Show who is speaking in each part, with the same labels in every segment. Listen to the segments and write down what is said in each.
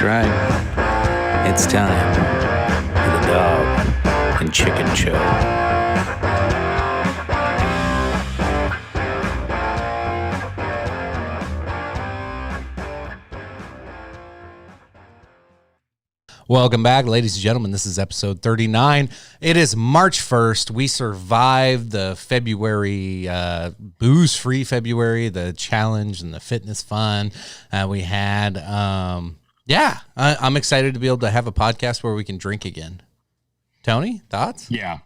Speaker 1: right. It's time for the Dog and Chicken Show.
Speaker 2: Welcome back, ladies and gentlemen. This is episode 39. It is March 1st. We survived the February, booze-free February, the challenge and the fitness fun we had. I'm excited to be able to have a podcast where we can drink again. Tony, thoughts?
Speaker 3: Yeah.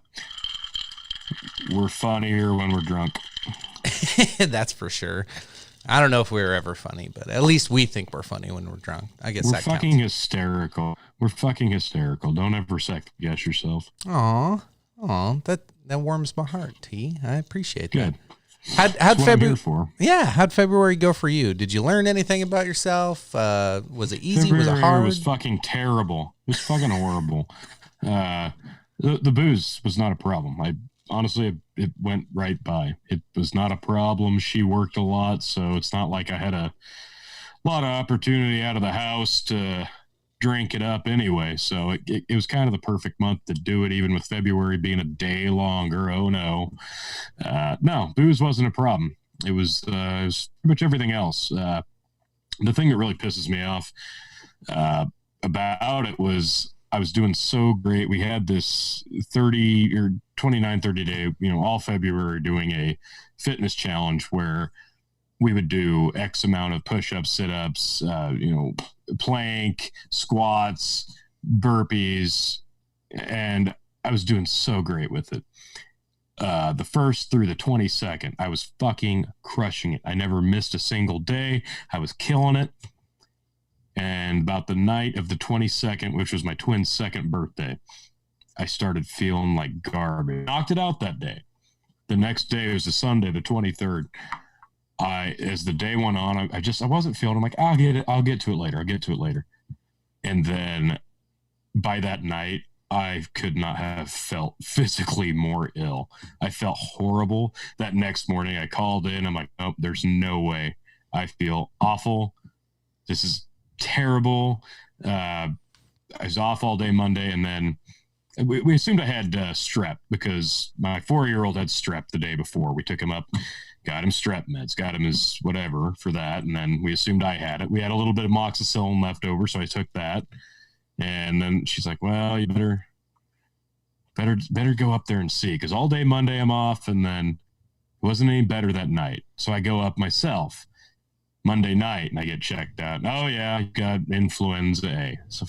Speaker 3: We're funnier when we're drunk.
Speaker 2: That's for sure. I don't know if we're ever funny, but at least we think we're funny when we're drunk. I guess
Speaker 3: we're fucking hysterical. We're fucking hysterical. Don't ever second guess yourself.
Speaker 2: Aw, that warms my heart, T. I appreciate that.
Speaker 3: Good.
Speaker 2: How'd February?
Speaker 3: For.
Speaker 2: Yeah, how'd February go for you? Did you learn anything about yourself? Was it easy?
Speaker 3: February
Speaker 2: was it hard?
Speaker 3: It was fucking terrible. It was fucking horrible. The booze was not a problem. Honestly, it went right by. It was not a problem. She worked a lot, so it's not like I had a lot of opportunity out of the house to drink it up anyway. So it was kind of the perfect month to do it, even with February being a day longer. Oh, no. No, booze wasn't a problem. It was pretty much everything else. The thing that really pisses me off about it was I was doing so great. We had this 30 day, all February doing a fitness challenge where we would do X amount of push-ups, sit-ups, plank, squats, burpees, and I was doing so great with it. The 1st through the 22nd, I was fucking crushing it. I never missed a single day. I was killing it. And about the night of the 22nd, which was my twin's second birthday, I started feeling like garbage. Knocked it out that day. The next day, it was a Sunday, the 23rd. As the day went on, I wasn't feeling. I'm like, I'll get to it later. And then by that night, I could not have felt physically more ill. I felt horrible. That next morning, I called in. I'm like, oh, there's no way. I feel awful. This is terrible. I was off all day Monday, and then we assumed I had strep because my 4-year-old had strep the day before. We took him up, got him strep meds, got him his whatever for that, and then we assumed I had it. We had a little bit of amoxicillin left over, so I took that. And then she's like, well, you better go up there and see, because all day Monday I'm off, and then it wasn't any better that night. So I go up myself Monday night and I get checked out. Oh yeah, you got influenza A. So,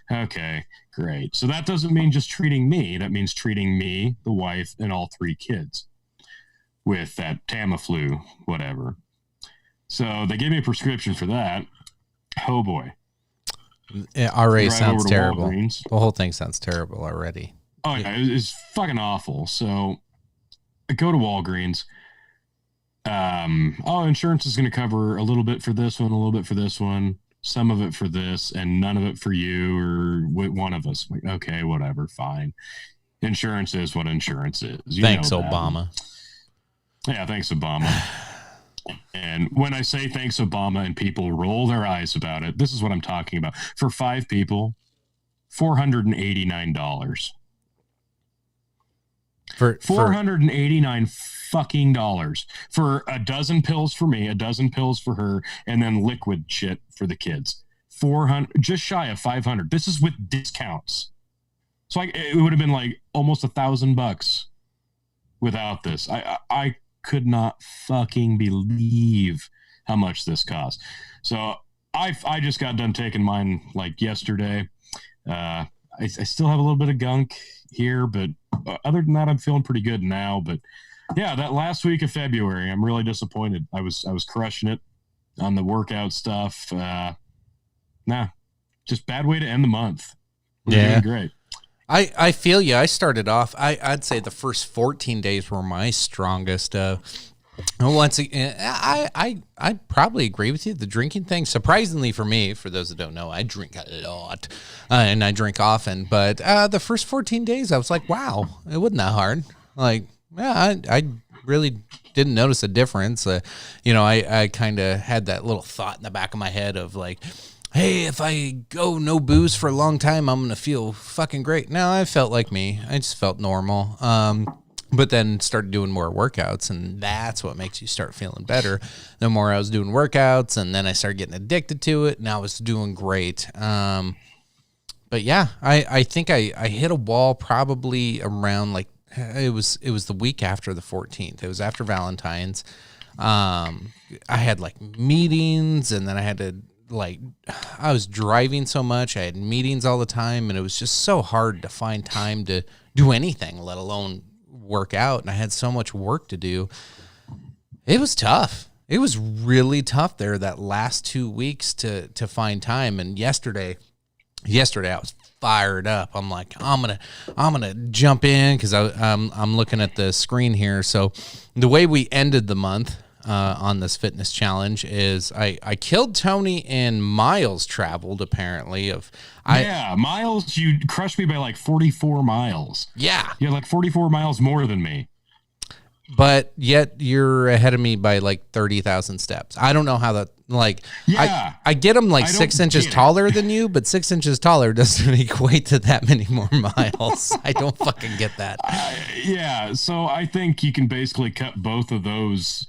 Speaker 3: okay, great. So that doesn't mean just treating me. That means treating me, the wife, and all 3 kids with that Tamiflu, whatever. So they gave me a prescription for that. Oh boy.
Speaker 2: It already sounds terrible. Walgreens. The whole thing sounds terrible already.
Speaker 3: Oh yeah, it's fucking awful. So I go to Walgreens. Insurance is going to cover a little bit for this one, a little bit for this one, some of it for this, and none of it for you or one of us. Like, okay, whatever, fine. Insurance is what insurance is.
Speaker 2: Thanks, Obama.
Speaker 3: Yeah, thanks, Obama. And when I say thanks, Obama, and people roll their eyes about it, this is what I'm talking about. For 5 people, $489. For $489 fucking dollars for a dozen pills for me, a dozen pills for her, and then liquid shit for the kids. 400, just shy of 500. This is with discounts. So it would have been like almost $1,000 without this. I could not fucking believe how much this cost. So I just got done taking mine like yesterday. I still have a little bit of gunk here, but other than that, I'm feeling pretty good now. But yeah, that last week of February, I'm really disappointed. I was crushing it on the workout stuff. Just bad way to end the month. We're doing great.
Speaker 2: I feel you. I started off, I'd say the first 14 days were my strongest. Once again, I probably agree with you. The drinking thing, surprisingly for me, for those that don't know, I drink a lot and I drink often. But the first 14 days, I was like, wow, it wasn't that hard. Like, yeah, I really didn't notice a difference. I kind of had that little thought in the back of my head of like, hey, if I go no booze for a long time, I'm going to feel fucking great. No, I felt like me. I just felt normal. But then started doing more workouts, and that's what makes you start feeling better. The more I was doing workouts, and then I started getting addicted to it, and I was doing great. But yeah, I think I hit a wall probably around like it was the week after the 14th. It was after Valentine's. I had like meetings, and then I had to I was driving so much. I had meetings all the time, and it was just so hard to find time to do anything, let alone work out. And I had so much work to do. It was tough. It was really tough there that last 2 weeks to find time. And yesterday I was fired up. I'm like, I'm gonna jump in because I'm looking at the screen here. So the way we ended the month on this fitness challenge is I killed Tony in miles traveled. Apparently,
Speaker 3: miles. You crushed me by like 44 miles.
Speaker 2: Yeah,
Speaker 3: you had like 44 miles more than me.
Speaker 2: But yet you're ahead of me by like 30,000 steps. I don't know how that, I get them like 6 inches taller than you, but 6 inches taller doesn't equate to that many more miles. I don't fucking get that.
Speaker 3: So I think you can basically cut both of those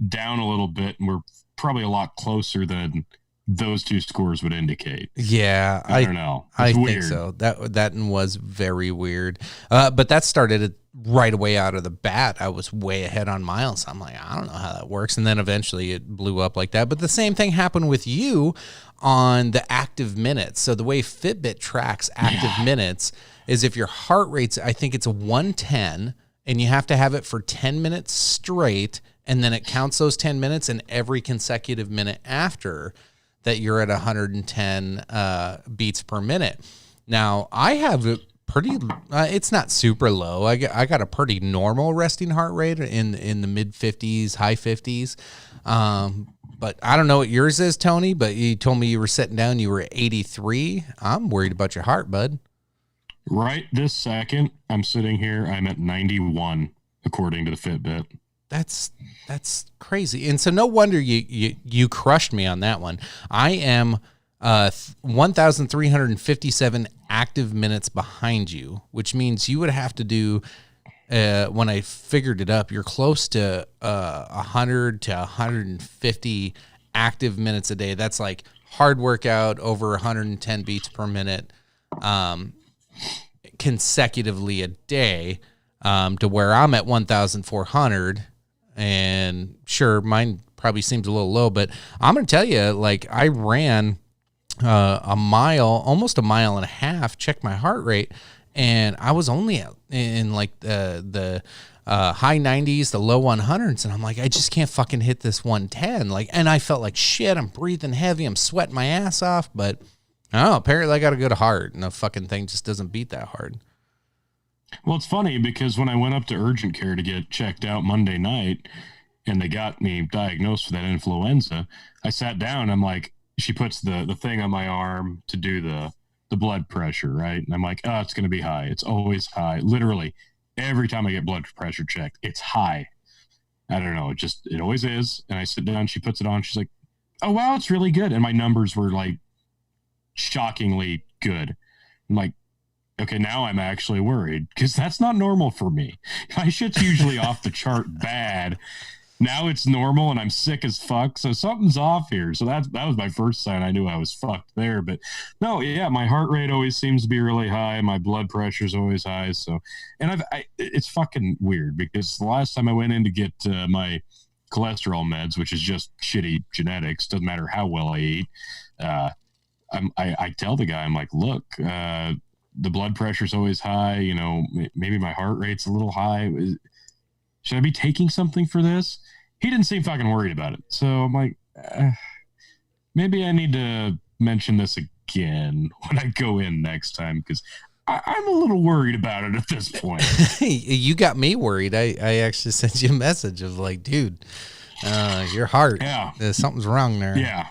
Speaker 3: down a little bit, and we're probably a lot closer than those two scores would indicate.
Speaker 2: Yeah,
Speaker 3: I don't know.
Speaker 2: I think so. That was very weird. But that started right away out of the bat. I was way ahead on miles. I'm like, I don't know how that works. And then eventually it blew up like that. But the same thing happened with you on the active minutes. So the way Fitbit tracks active minutes is if your heart rate's, I think it's a 110, and you have to have it for 10 minutes straight, and then it counts those 10 minutes, and every consecutive minute after that you're at 110 beats per minute. Now, I have a pretty, it's not super low. I got a pretty normal resting heart rate in the mid 50s, high 50s. But I don't know what yours is, Tony, but you told me you were sitting down, you were at 83. I'm worried about your heart, bud.
Speaker 3: Right this second, I'm sitting here, I'm at 91, according to the Fitbit.
Speaker 2: That's crazy. And so no wonder you crushed me on that one. I am 1,357 active minutes behind you, which means you would have to do, when I figured it up, you're close to 100 to 150 active minutes a day. That's like hard workout over 110 beats per minute consecutively a day, to where I'm at 1,400. And sure, mine probably seems a little low, but I'm going to tell you, like, I ran a mile, almost a mile and a half, checked my heart rate, and I was only in like the high 90s, the low 100s. And I'm like, I just can't fucking hit this 110. Like, and I felt like shit. I'm breathing heavy. I'm sweating my ass off, but apparently I got a good heart, and the fucking thing just doesn't beat that hard.
Speaker 3: Well, it's funny because when I went up to urgent care to get checked out Monday night and they got me diagnosed with that influenza, I sat down. I'm like, she puts the thing on my arm to do the blood pressure, right? And I'm like, oh, it's going to be high. It's always high. Literally, every time I get blood pressure checked, it's high. I don't know. It always is. And I sit down, she puts it on. She's like, oh, wow, it's really good. And my numbers were like shockingly good. I'm like, okay, now I'm actually worried because that's not normal for me. My shit's usually off the chart bad. Now it's normal and I'm sick as fuck. So something's off here. So that was my first sign. I knew I was fucked there. But no, yeah, my heart rate always seems to be really high. My blood pressure's always high. So, and it's fucking weird because the last time I went in to get my cholesterol meds, which is just shitty genetics, doesn't matter how well I eat. I tell the guy, I'm like, look, the blood pressure's always high. You know, maybe my heart rate's a little high. Should I be taking something for this? He didn't seem fucking worried about it. So I'm like, maybe I need to mention this again when I go in next time because I'm a little worried about it at this point.
Speaker 2: You got me worried. I actually sent you a message of like, dude, your heart. Yeah. Something's wrong there.
Speaker 3: Yeah.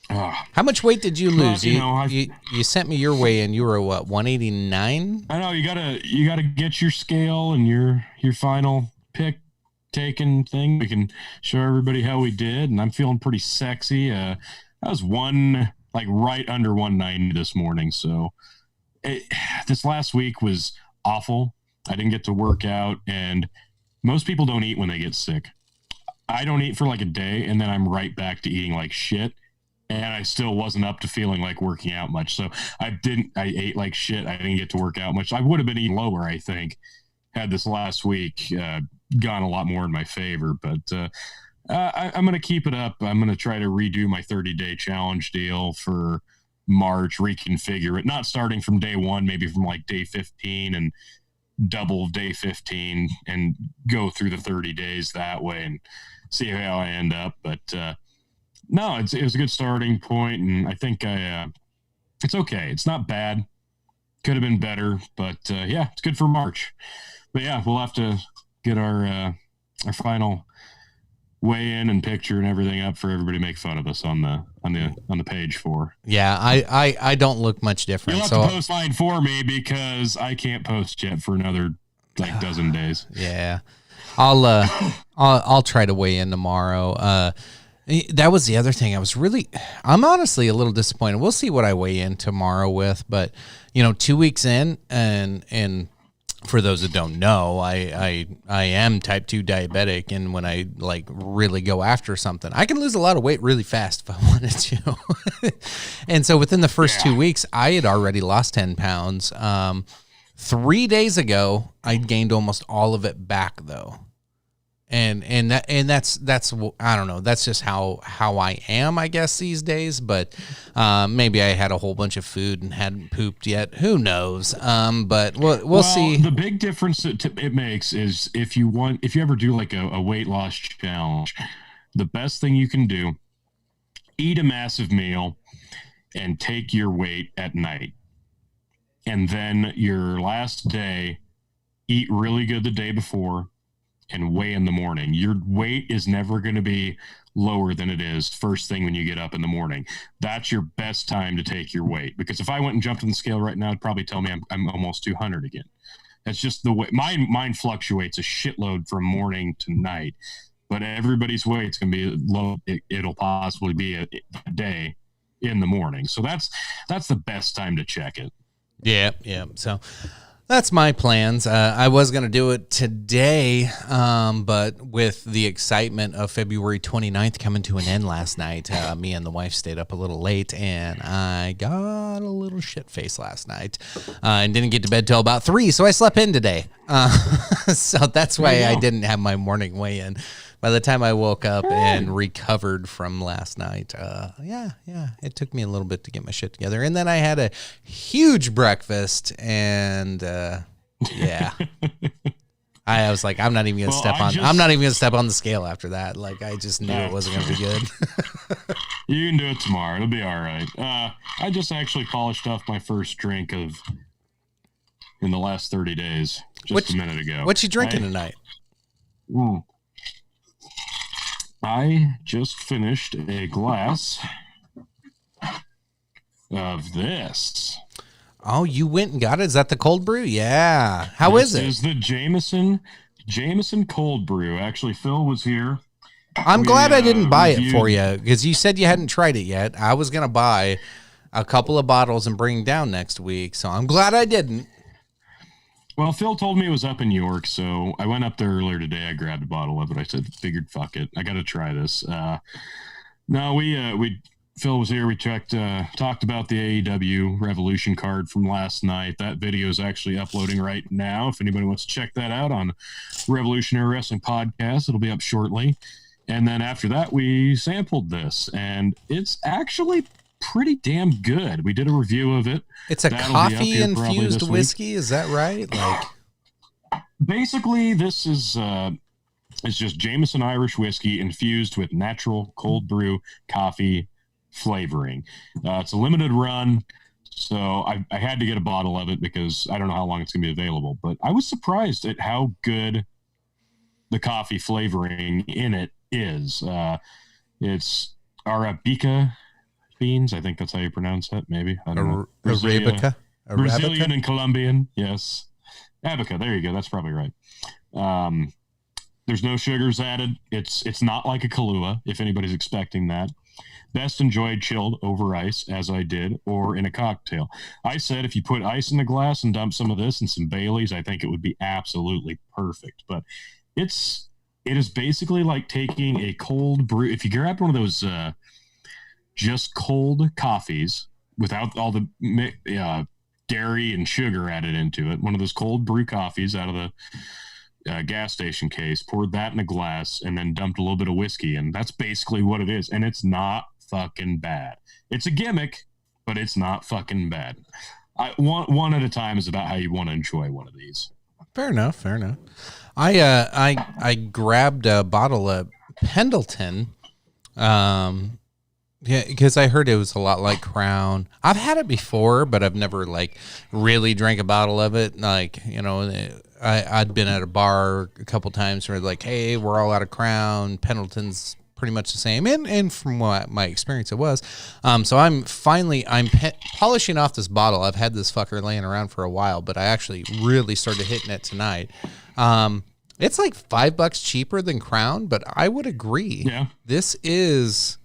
Speaker 2: How much weight did you lose? You sent me your weigh in. You were what, 189?
Speaker 3: I know you gotta get your scale and your final pick taken thing. We can show everybody how we did, and I'm feeling pretty sexy. I was like right under 190 this morning. So this last week was awful. I didn't get to work out, and most people don't eat when they get sick. I don't eat for like a day, and then I'm right back to eating like shit. And I still wasn't up to feeling like working out much. So I ate like shit. I didn't get to work out much. I would have been eating lower, I think, had this last week gone a lot more in my favor. But I'm going to keep it up. I'm going to try to redo my 30-day challenge deal for March, reconfigure it, not starting from day one, maybe from like day 15 and double day 15 and go through the 30 days that way and see how I end up. But no, it was a good starting point, and I think it's okay. It's not bad. Could have been better, but yeah, it's good for March. But yeah, we'll have to get our final weigh in and picture and everything up for everybody to make fun of us on the page for.
Speaker 2: Yeah, I don't look much different.
Speaker 3: You'll have to post mine for me because I can't post yet for another like dozen days.
Speaker 2: Yeah, I'll try to weigh in tomorrow. That was the other thing. I'm honestly a little disappointed. We'll see what I weigh in tomorrow with, but 2 weeks in, and for those that don't know, I am type 2 diabetic, and when I like really go after something, I can lose a lot of weight really fast if I wanted to. And so within the first 2 weeks, I had already lost 10 pounds. 3 days ago, I gained almost all of it back though. And that's I don't know, that's just how I am, I guess, these days. But maybe I had a whole bunch of food and hadn't pooped yet. Who knows? But we'll see.
Speaker 3: The big difference it makes is if you ever do like a weight loss challenge, the best thing you can do, eat a massive meal and take your weight at night, and then your last day, eat really good the day before and weigh in the morning. Your weight is never going to be lower than it is first thing when you get up in the morning. That's your best time to take your weight, because if I went and jumped on the scale right now, it'd probably tell me I'm almost 200 again. That's just the way mine fluctuates a shitload from morning to night, but everybody's weight's going to be low. It'll possibly be a day in the morning. So that's the best time to check it.
Speaker 2: Yeah. So that's my plans. I was going to do it today, but with the excitement of February 29th coming to an end last night, me and the wife stayed up a little late, and I got a little shit face last night and didn't get to bed till about 3, so I slept in today. So that's why I didn't have my morning weigh-in. By the time I woke up and recovered from last night, it took me a little bit to get my shit together. And then I had a huge breakfast, and I was like, I'm not even gonna I'm not even gonna step on the scale after that. Like, I just knew it wasn't gonna be good.
Speaker 3: You can do it tomorrow. It'll be all right. I just actually polished off my first drink in the last 30 days, a minute ago.
Speaker 2: What you drinking tonight?
Speaker 3: I just finished a glass of this.
Speaker 2: Oh, you went and got it? Is that the cold brew? Yeah. How is it?
Speaker 3: This is the Jameson cold brew. Actually, Phil was here.
Speaker 2: I'm glad I didn't buy it for you, because you said you hadn't tried it yet. I was going to buy a couple of bottles and bring down next week, so I'm glad I didn't.
Speaker 3: Well, Phil told me it was up in York, so I went up there earlier today. I grabbed a bottle of it. I figured, fuck it, I got to try this. Phil was here. We talked about the AEW Revolution card from last night. That video is actually uploading right now. If anybody wants to check that out on Revolutionary Wrestling Podcast, it'll be up shortly. And then after that, we sampled this, and it's actually pretty damn good. We did a review of it.
Speaker 2: It's a coffee infused whiskey, is that right? Like,
Speaker 3: basically, this is it's just Jameson Irish whiskey infused with natural cold brew coffee flavoring. It's a limited run, so I had to get a bottle of it because I don't know how long it's going to be available. But I was surprised at how good the coffee flavoring in it is. It's Arabica beans. I think that's how you pronounce it. Maybe. I don't know.
Speaker 2: Arabica.
Speaker 3: Brazilian and Colombian. Yes. Arabica. There you go. That's probably right. There's no sugars added. It's not like a Kahlua, if anybody's expecting that. Best enjoyed chilled over ice, as I did, or in a cocktail. I said if you put ice in the glass and dump some of this and some Baileys, I think it would be absolutely perfect. But it is basically like taking a cold brew. If you grab one of those just cold coffees without all the dairy and sugar added into it, one of those cold brew coffees out of the gas station case, poured that in a glass, and then dumped a little bit of whiskey, and that's basically what it is. And it's not fucking bad. It's a gimmick, but it's not fucking bad. One at a time is about how you want to enjoy one of these.
Speaker 2: Fair enough. I grabbed a bottle of Pendleton, because I heard it was a lot like Crown. I've had it before, but I've never like really drank a bottle of it. Like, you know, I'd been at a bar a couple times where like, hey, we're all out of Crown. Pendleton's pretty much the same, and from what my experience it was. So I'm polishing off this bottle. I've had this fucker laying around for a while, but I actually really started hitting it tonight. It's like $5 cheaper than Crown, but I would agree.
Speaker 3: Yeah,
Speaker 2: this is.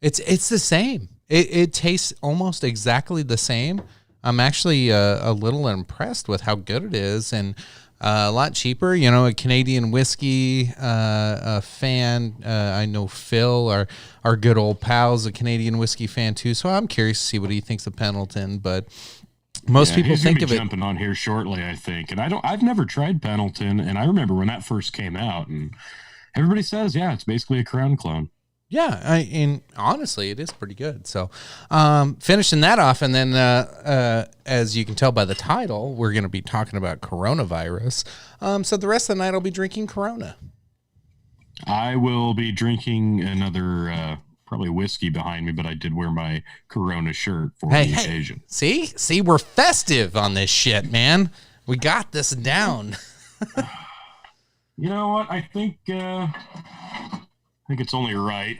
Speaker 2: It's the same. It tastes almost exactly the same. I'm actually a little impressed with how good it is, and a lot cheaper. You know, a Canadian whiskey fan. I know Phil, our good old pal's a Canadian whiskey fan too. So I'm curious to see what he thinks of Pendleton. But most people
Speaker 3: he's
Speaker 2: think of it
Speaker 3: jumping on here shortly, I think. And I've never tried Pendleton, and I remember when that first came out, and everybody says, yeah, it's basically a Crown clone.
Speaker 2: Yeah, and honestly, it is pretty good. So, finishing that off, and then as you can tell by the title, we're going to be talking about coronavirus. So the rest of the night, I'll be drinking Corona.
Speaker 3: I will be drinking another probably whiskey behind me, but I did wear my Corona shirt for the occasion.
Speaker 2: See, we're festive on this shit, man. We got this down.
Speaker 3: You know what? I think it's only right.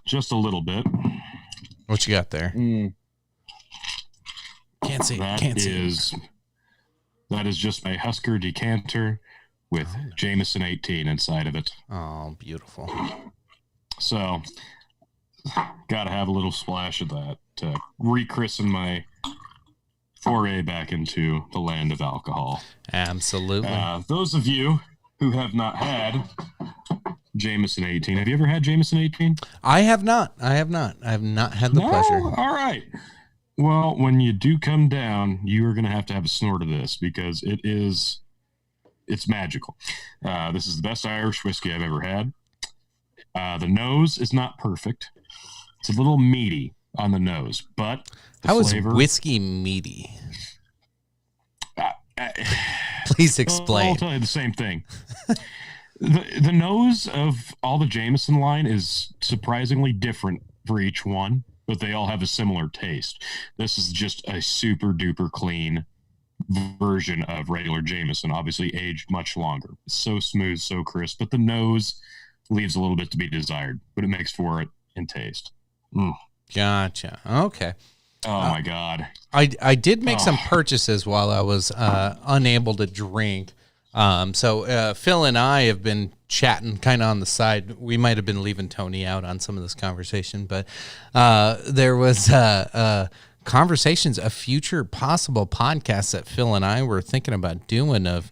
Speaker 3: Just a little bit.
Speaker 2: What you got there? Can't see.
Speaker 3: That is just my Husker decanter with Jameson 18 inside of it.
Speaker 2: Oh, beautiful.
Speaker 3: So, got to have a little splash of that to rechristen my foray back into the land of alcohol.
Speaker 2: Absolutely.
Speaker 3: Those of you who have not had Jameson 18. Have you ever had Jameson 18?
Speaker 2: I have not. I have not had the pleasure.
Speaker 3: All right. Well, when you do come down, you are going to have a snort of this because it's magical. This is the best Irish whiskey I've ever had. The nose is not perfect. It's a little meaty on the nose, but
Speaker 2: how
Speaker 3: flavor,
Speaker 2: is whiskey meaty? Please explain.
Speaker 3: I'll tell you the same thing. The nose of all the Jameson line is surprisingly different for each one, but they all have a similar taste. This is just a super duper clean version of regular Jameson, obviously aged much longer. It's so smooth, so crisp, but the nose leaves a little bit to be desired, but it makes for it in taste.
Speaker 2: Gotcha. Okay.
Speaker 3: Oh my God.
Speaker 2: I did make some purchases while I was unable to drink. So Phil and I have been chatting kind of on the side. We might have been leaving Tony out on some of this conversation, but there was conversations, a future possible podcast that Phil and I were thinking about doing of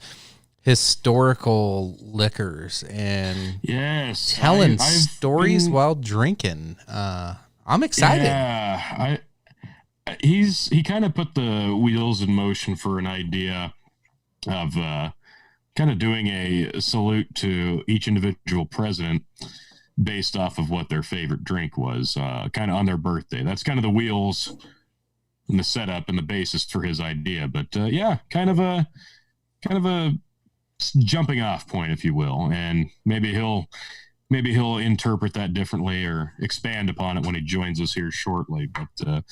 Speaker 2: historical liquors and telling stories while drinking. I'm excited.
Speaker 3: Yeah, he kind of put the wheels in motion for an idea of kind of doing a salute to each individual president based off of what their favorite drink was, kind of on their birthday. That's kind of the wheels and the setup and the basis for his idea. But kind of a jumping off point, if you will. And maybe he'll interpret that differently or expand upon it when he joins us here shortly. But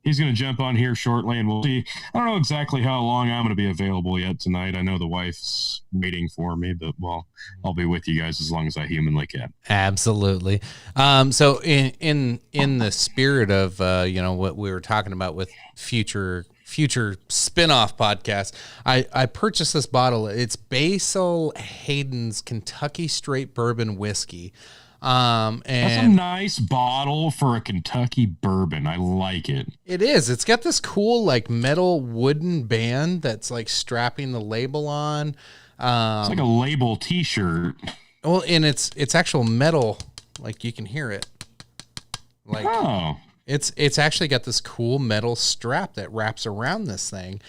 Speaker 3: he's going to jump on here shortly, and we'll see. I don't know exactly how long I'm going to be available yet tonight. I know the wife's waiting for me, but I'll be with you guys as long as I humanly can.
Speaker 2: Absolutely. So in the spirit of what we were talking about with future spin-off podcast, I purchased this bottle. It's Basil Hayden's Kentucky Straight Bourbon Whiskey.
Speaker 3: That's a
Speaker 2: And
Speaker 3: nice bottle for a Kentucky bourbon. I like it.
Speaker 2: it is. It's got this cool like metal wooden band that's like strapping the label on.
Speaker 3: It's like a label T-shirt.
Speaker 2: Well, and it's actual metal, like you can hear it. Like
Speaker 3: Oh,
Speaker 2: it's actually got this cool metal strap that wraps around this thing.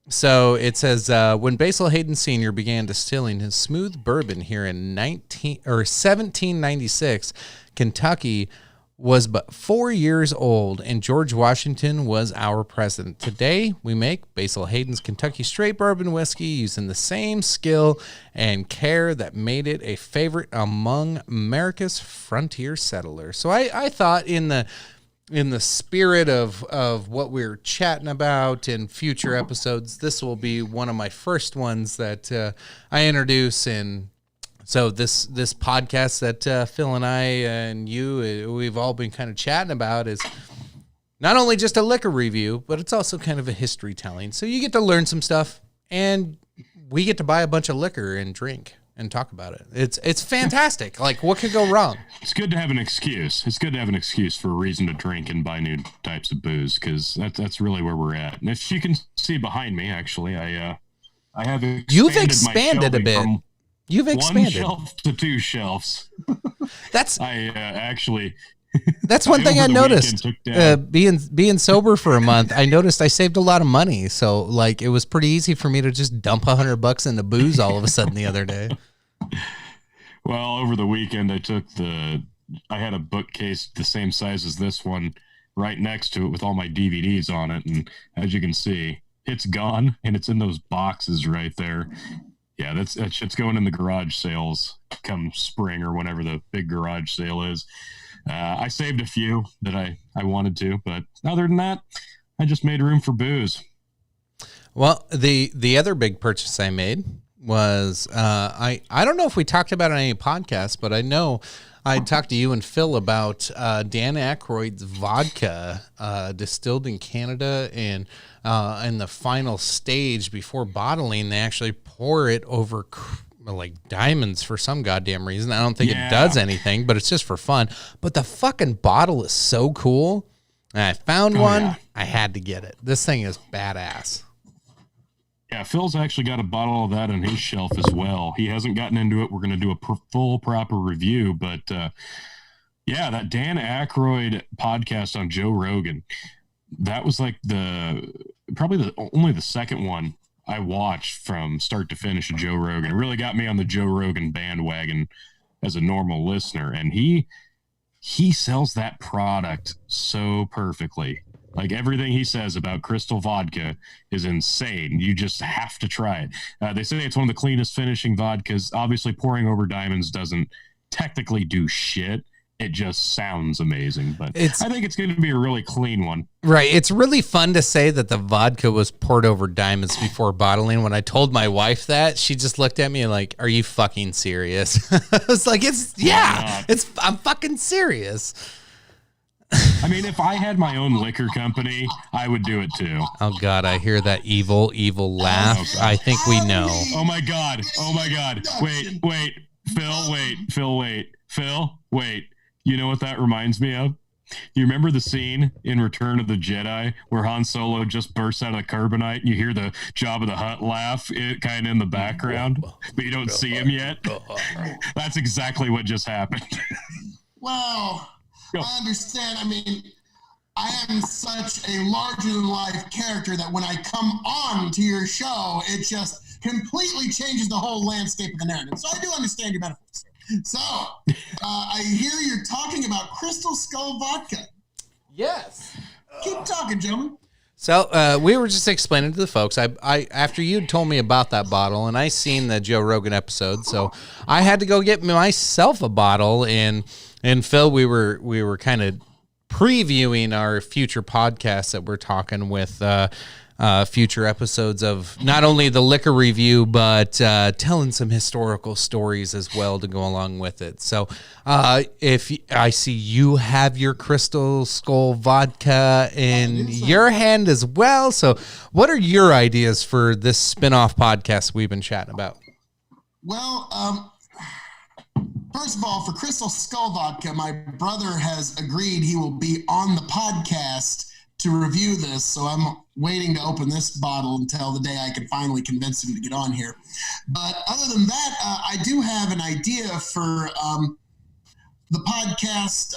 Speaker 2: So it says when Basil Hayden Sr. began distilling his smooth bourbon here in 1796, Kentucky was but 4 years old, and George Washington was our president. Today, we make Basil Hayden's Kentucky Straight Bourbon Whiskey using the same skill and care that made it a favorite among America's frontier settlers. So I thought in the spirit of what we're chatting about in future episodes, this will be one of my first ones that I introduce. And so this podcast that Phil and I and you, we've all been kind of chatting about is not only just a liquor review, but it's also kind of a history telling. So you get to learn some stuff, and we get to buy a bunch of liquor and drink and talk about it. It's fantastic. Like, what could go wrong?
Speaker 3: it's good to have an excuse. It's good to have an excuse for a reason to drink and buy new types of booze, because that's really where we're at. And if you can see behind me, actually, I have
Speaker 2: You've
Speaker 3: my
Speaker 2: expanded a
Speaker 3: shelving
Speaker 2: bit.
Speaker 3: from
Speaker 2: You've
Speaker 3: one
Speaker 2: expanded.
Speaker 3: shelf to 2 shelves.
Speaker 2: That's
Speaker 3: Actually,
Speaker 2: That's one thing I
Speaker 3: over the
Speaker 2: noticed.
Speaker 3: weekend took down-
Speaker 2: Being sober for a month, I noticed I saved a lot of money. So like, it was pretty easy for me to just dump $100 into booze all of a sudden the other day.
Speaker 3: Well, over the weekend, I had a bookcase the same size as this one right next to it with all my DVDs on it. And as you can see, it's gone, and it's in those boxes right there. Yeah, that shit's going in the garage sales come spring or whenever the big garage sale is. I saved a few that I wanted to, but other than that, I just made room for booze.
Speaker 2: Well, the other big purchase I made was I don't know if we talked about it on any podcast, but I know I talked to you and Phil about Dan Aykroyd's vodka distilled in Canada, and in the final stage before bottling, they actually pour it over like diamonds for some goddamn reason. I don't think it does anything, but it's just for fun. But the fucking bottle is so cool. And I found one.
Speaker 3: Yeah.
Speaker 2: I had to get it. This thing is badass.
Speaker 3: Yeah, Phil's actually got a bottle of that on his shelf as well. He hasn't gotten into it. We're going to do a full proper review, but yeah, that Dan Aykroyd podcast on Joe Rogan, that was like probably only the second one I watched from start to finish of Joe Rogan. It really got me on the Joe Rogan bandwagon as a normal listener, and he sells that product so perfectly. Like, everything he says about Crystal Vodka is insane. You just have to try it. They say it's one of the cleanest finishing vodkas. Obviously, pouring over diamonds doesn't technically do shit. It just sounds amazing. But I think it's going to be a really clean one.
Speaker 2: Right. It's really fun to say that the vodka was poured over diamonds before bottling. When I told my wife that, she just looked at me like, "Are you fucking serious?" I was like, I'm fucking serious.
Speaker 3: I mean, if I had my own liquor company, I would do it too.
Speaker 2: Oh God, I hear that evil laugh. I think we know.
Speaker 3: Oh my God. Phil, wait. You know what that reminds me of? You remember the scene in Return of the Jedi where Han Solo just bursts out of the carbonite and you hear the Jabba the Hutt laugh kind of in the background, but you don't see him yet? That's exactly what just happened.
Speaker 4: Well, I understand. I mean, I am such a larger-than-life character that when I come on to your show, it just completely changes the whole landscape of the narrative. So I do understand your metaphors. So, I hear you're talking about Crystal Skull Vodka.
Speaker 2: Yes.
Speaker 4: Keep talking, gentlemen.
Speaker 2: So we were just explaining to the folks. I after you told me about that bottle, and I seen the Joe Rogan episode, so I had to go get myself a bottle. And Phil, we were kind of previewing our future podcasts that we're talking with. Future episodes of not only the liquor review, but telling some historical stories as well to go along with it. So if I see you have your Crystal Skull Vodka in your hand as well. So what are your ideas for this spin-off podcast we've been chatting about?
Speaker 4: Well, First of all, for Crystal Skull Vodka, my brother has agreed he will be on the podcast to review this, so I'm waiting to open this bottle until the day I can finally convince him to get on here. But other than that, I do have an idea for the podcast.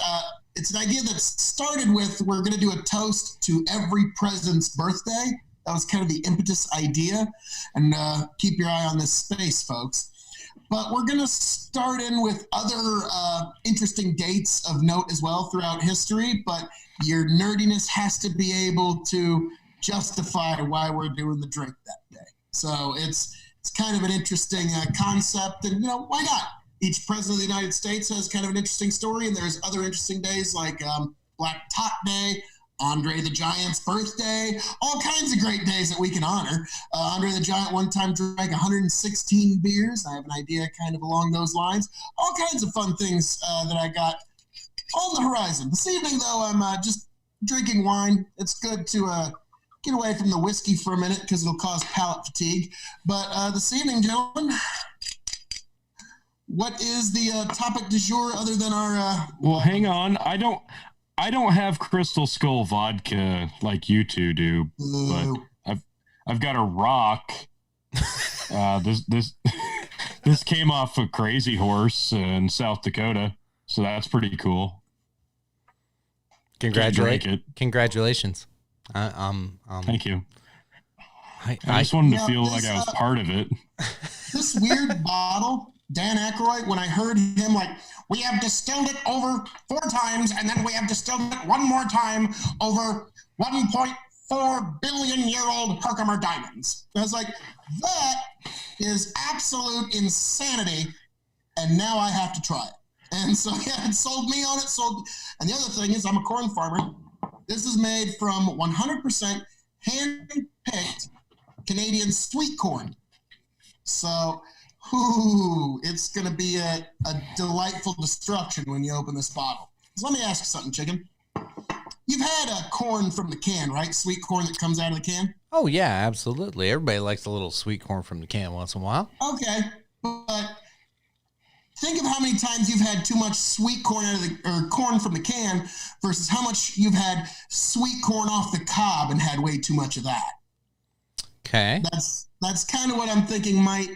Speaker 4: It's an idea that started with, we're going to do a toast to every president's birthday. That was kind of the impetus idea. And keep your eye on this space, folks. But we're going to start in with other interesting dates of note as well throughout history. But your nerdiness has to be able to justify why we're doing the drink that day. So it's kind of an interesting concept. And, why not? Each president of the United States has kind of an interesting story. And there's other interesting days like Black Tot Day, Andre the Giant's birthday, all kinds of great days that we can honor. Andre the Giant one time drank 116 beers. I have an idea kind of along those lines. All kinds of fun things that I got on the horizon. This evening, though, I'm just drinking wine. It's good to get away from the whiskey for a minute because it'll cause palate fatigue. But this evening, gentlemen, what is the topic du jour other than our...
Speaker 3: Well, hang on. I don't have Crystal Skull Vodka like you two do, but I've got a rock. This came off a Crazy Horse in South Dakota, so that's pretty cool.
Speaker 2: Congratulations.
Speaker 3: Thank you.
Speaker 2: I
Speaker 3: just wanted to feel like I was part of it.
Speaker 4: This weird bottle, Dan Aykroyd, when I heard him like, we have distilled it over 4 times, and then we have distilled it one more time over 1.4 billion-year-old Herkimer diamonds. I was like, that is absolute insanity, and now I have to try it. And so, yeah, it sold me on it. And the other thing is, I'm a corn farmer. This is made from 100% hand-picked Canadian sweet corn. So, it's going to be a delightful destruction when you open this bottle. So let me ask you something, Chicken. You've had corn from the can, right? Sweet corn that comes out of the can?
Speaker 2: Oh, yeah, absolutely. Everybody likes a little sweet corn from the can once in a while.
Speaker 4: Okay, but think of how many times you've had too much sweet corn corn from the can versus how much you've had sweet corn off the cob and had way too much of that.
Speaker 2: Okay.
Speaker 4: That's kind of what I'm thinking might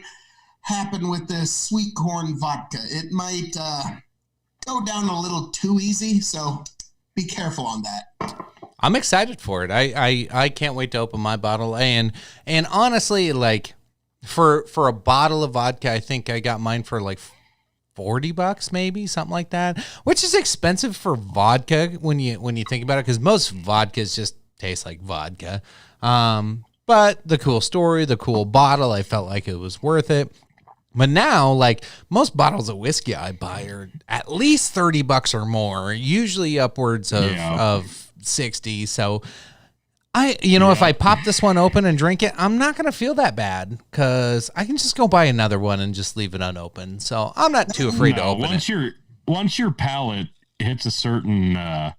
Speaker 4: happen with the sweet corn vodka. It might go down a little too easy, so be careful on that.
Speaker 2: I'm excited for it. I can't wait to open my bottle. And honestly, like for a bottle of vodka, I think I got mine for like $40 maybe, something like that, which is expensive for vodka when you think about it, because most vodkas just taste like vodka. But the cool story, the cool bottle, I felt like it was worth it. But now, like, most bottles of whiskey I buy are at least $30 or more, usually upwards of 60. So if I pop this one open and drink it, I'm not going to feel that bad because I can just go buy another one and just leave it unopened. So I'm not too afraid to open it.
Speaker 3: Once your palate hits a certain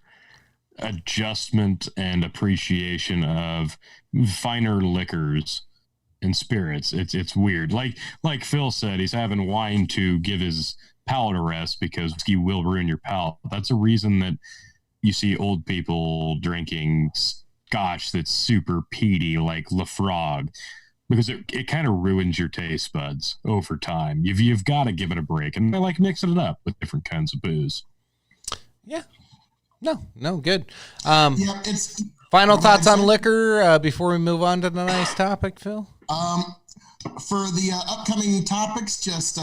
Speaker 3: adjustment and appreciation of finer liquors and spirits, it's weird. Like Phil said, he's having wine to give his palate a rest because whiskey will ruin your palate. That's a reason that you see old people drinking scotch that's super peaty like Lafroig, because it kind of ruins your taste buds over time. You've got to give it a break, and I like mixing it up with different kinds of booze.
Speaker 2: Yeah. No, good.
Speaker 4: It's
Speaker 2: final thoughts on liquor before we move on to the nice topic, Phil?
Speaker 4: For the upcoming topics, just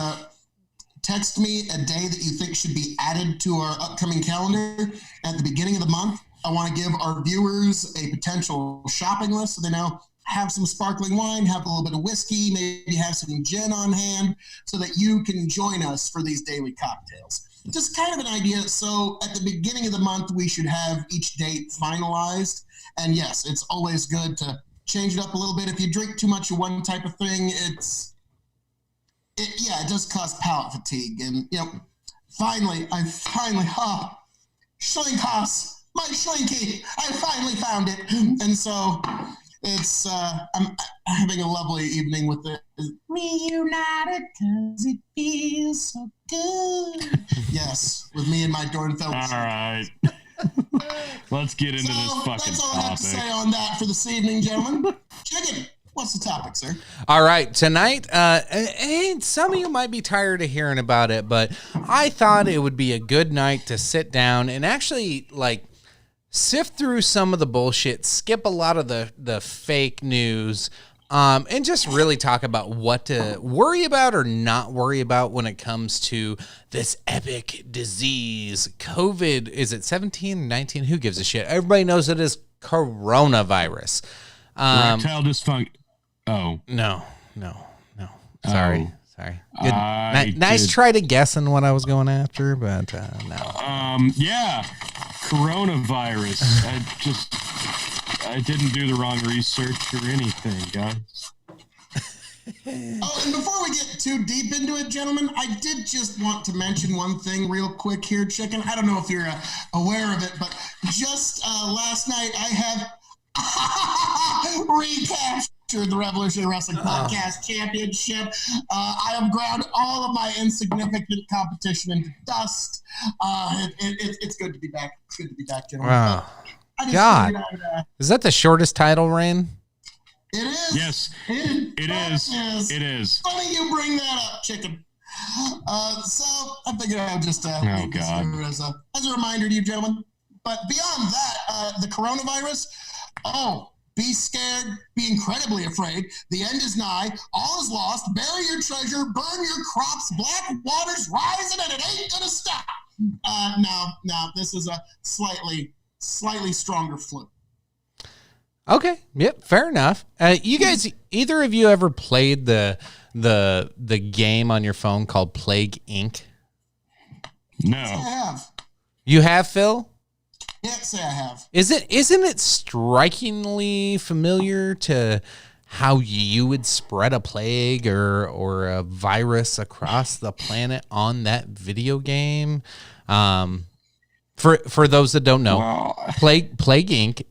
Speaker 4: text me a day that you think should be added to our upcoming calendar at the beginning of the month. I want to give our viewers a potential shopping list so they know have some sparkling wine, have a little bit of whiskey, maybe have some gin on hand so that you can join us for these daily cocktails. Just kind of an idea. So at the beginning of the month, we should have each date finalized. And yes, it's always good to change it up a little bit. If you drink too much of one type of thing, it does cause palate fatigue. And, finally, Schlinkhaus, my Schlinky, I finally found it. And so It's I'm having a lovely evening with it. Reunited because it feels so good. Yes, with me and my Dornfeld.
Speaker 3: All right. Let's get into this fucking
Speaker 4: that's all I have to
Speaker 3: topic.
Speaker 4: say on that for this evening, gentlemen. Chicken, what's the topic, sir?
Speaker 2: All right, tonight, and some of you might be tired of hearing about it, but I thought it would be a good night to sit down and actually, like, sift through some of the bullshit, skip a lot of the fake news, and just really talk about what to worry about or not worry about when it comes to this epic disease. COVID, is it 17, 19? Who gives a shit? Everybody knows it is coronavirus.
Speaker 3: Erectile dysfunction. Oh.
Speaker 2: No. Sorry. Good.
Speaker 3: I
Speaker 2: Nice
Speaker 3: did-
Speaker 2: try to guessing what I was going after, but no.
Speaker 3: Yeah, coronavirus. I didn't do the wrong research or anything, guys.
Speaker 4: Oh, and before we get too deep into it, gentlemen, I did just want to mention one thing real quick here, Chicken. I don't know if you're aware of it, but just last night I have recaptured the Revolutionary Wrestling Podcast Championship. I have ground all of my insignificant competition into dust. It's good to be back. It's good to be back, gentlemen.
Speaker 2: Wow.
Speaker 4: I just
Speaker 2: God.
Speaker 4: figured I'd,
Speaker 2: Is that the shortest title reign?
Speaker 4: it is.
Speaker 3: Yes,
Speaker 4: It
Speaker 3: is. It is.
Speaker 4: Funny you bring that up, Chicken. So I figured I would just leave this
Speaker 3: God.
Speaker 4: here as a reminder to you, gentlemen. But beyond that, the coronavirus, be scared, be incredibly afraid. The end is nigh. All is lost. Bury your treasure. Burn your crops. Black water's rising, and it ain't gonna stop. No, this is a slightly stronger flu.
Speaker 2: Okay. Yep. Fair enough. You guys, either of you ever played the game on your phone called Plague Inc?
Speaker 4: I
Speaker 3: No.
Speaker 4: have.
Speaker 2: You have, Phil?
Speaker 4: Yes, I have.
Speaker 2: Isn't it strikingly familiar to how you would spread a plague or a virus across the planet on that video game? For those that don't know,
Speaker 3: Well,
Speaker 2: Plague Inc.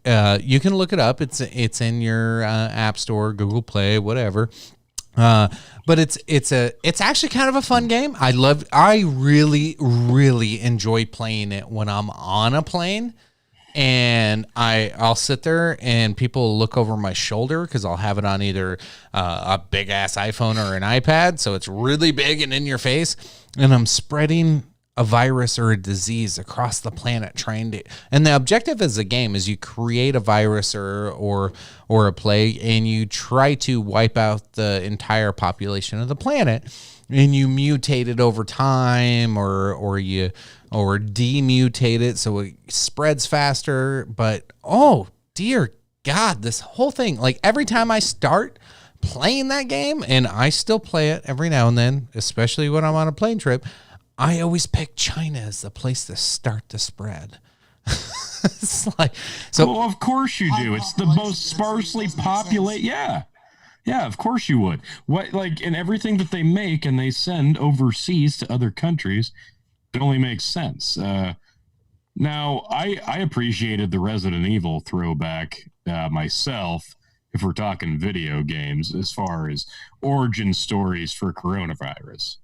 Speaker 2: You can look it up. It's in your App Store, Google Play, whatever. But it's actually kind of a fun game. I really enjoy playing it when I'm on a plane. And I'll sit there and people will look over my shoulder because I'll have it on either a big ass iPhone or an iPad. So it's really big and in your face. And I'm spreading a virus or a disease across the planet and the objective as a game is you create a virus or a plague and you try to wipe out the entire population of the planet, and you mutate it over time or demutate it so it spreads faster. But oh dear God, this whole thing, like every time I start playing that game, and I still play it every now and then, especially when I'm on a plane trip, I always pick China as the place to start the spread. It's like, so
Speaker 3: well, of course you do. It's the most sparsely populated. Yeah, of course you would. What, like, in everything that they make and they send overseas to other countries, it only makes sense. Now, I appreciated the Resident Evil throwback myself, if we're talking video games, as far as origin stories for coronavirus.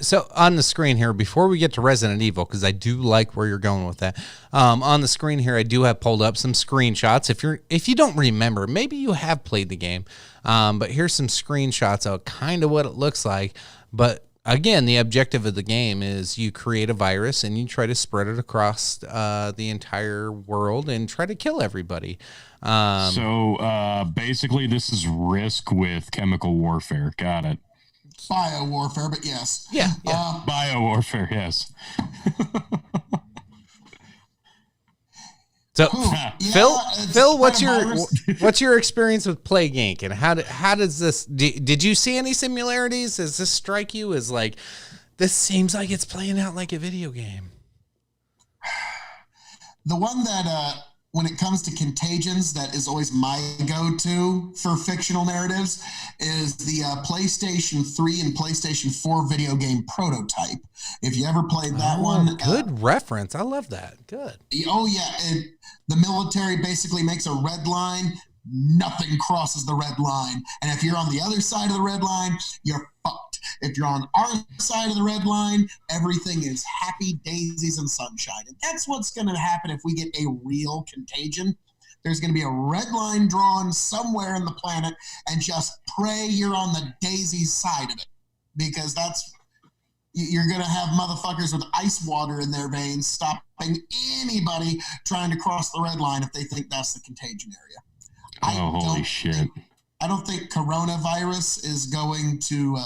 Speaker 2: So on the screen here, before we get to Resident Evil, because I do like where you're going with that, on the screen here, I do have pulled up some screenshots. If you don't remember, maybe you have played the game, but here's some screenshots of kind of what it looks like. But again, the objective of the game is you create a virus and you try to spread it across the entire world and try to kill everybody.
Speaker 3: So basically, this is Risk with chemical warfare. Got it.
Speaker 4: Bio warfare, but yes.
Speaker 2: Yeah.
Speaker 3: Biowarfare, yes.
Speaker 2: So,
Speaker 4: Yeah,
Speaker 2: Phil, what's
Speaker 4: it's
Speaker 2: what's your experience with Plague Inc. and how does this? Did you see any similarities? Does this strike you as like this seems like it's playing out like a video game?
Speaker 4: The one that, when it comes to contagions, that is always my go-to for fictional narratives is the PlayStation 3 and PlayStation 4 video game Prototype. If you ever played that one.
Speaker 2: Good reference. I love that. Good.
Speaker 4: Oh, yeah. The military basically makes a red line, nothing crosses the red line. And if you're on the other side of the red line, you're fucked. If you're on our side of the red line, everything is happy daisies and sunshine. And that's what's going to happen if we get a real contagion. There's going to be a red line drawn somewhere in the planet, and just pray you're on the daisy side of it, because you're going to have motherfuckers with ice water in their veins stopping anybody trying to cross the red line if they think that's the contagion area.
Speaker 3: Holy shit.
Speaker 4: I don't think coronavirus is going to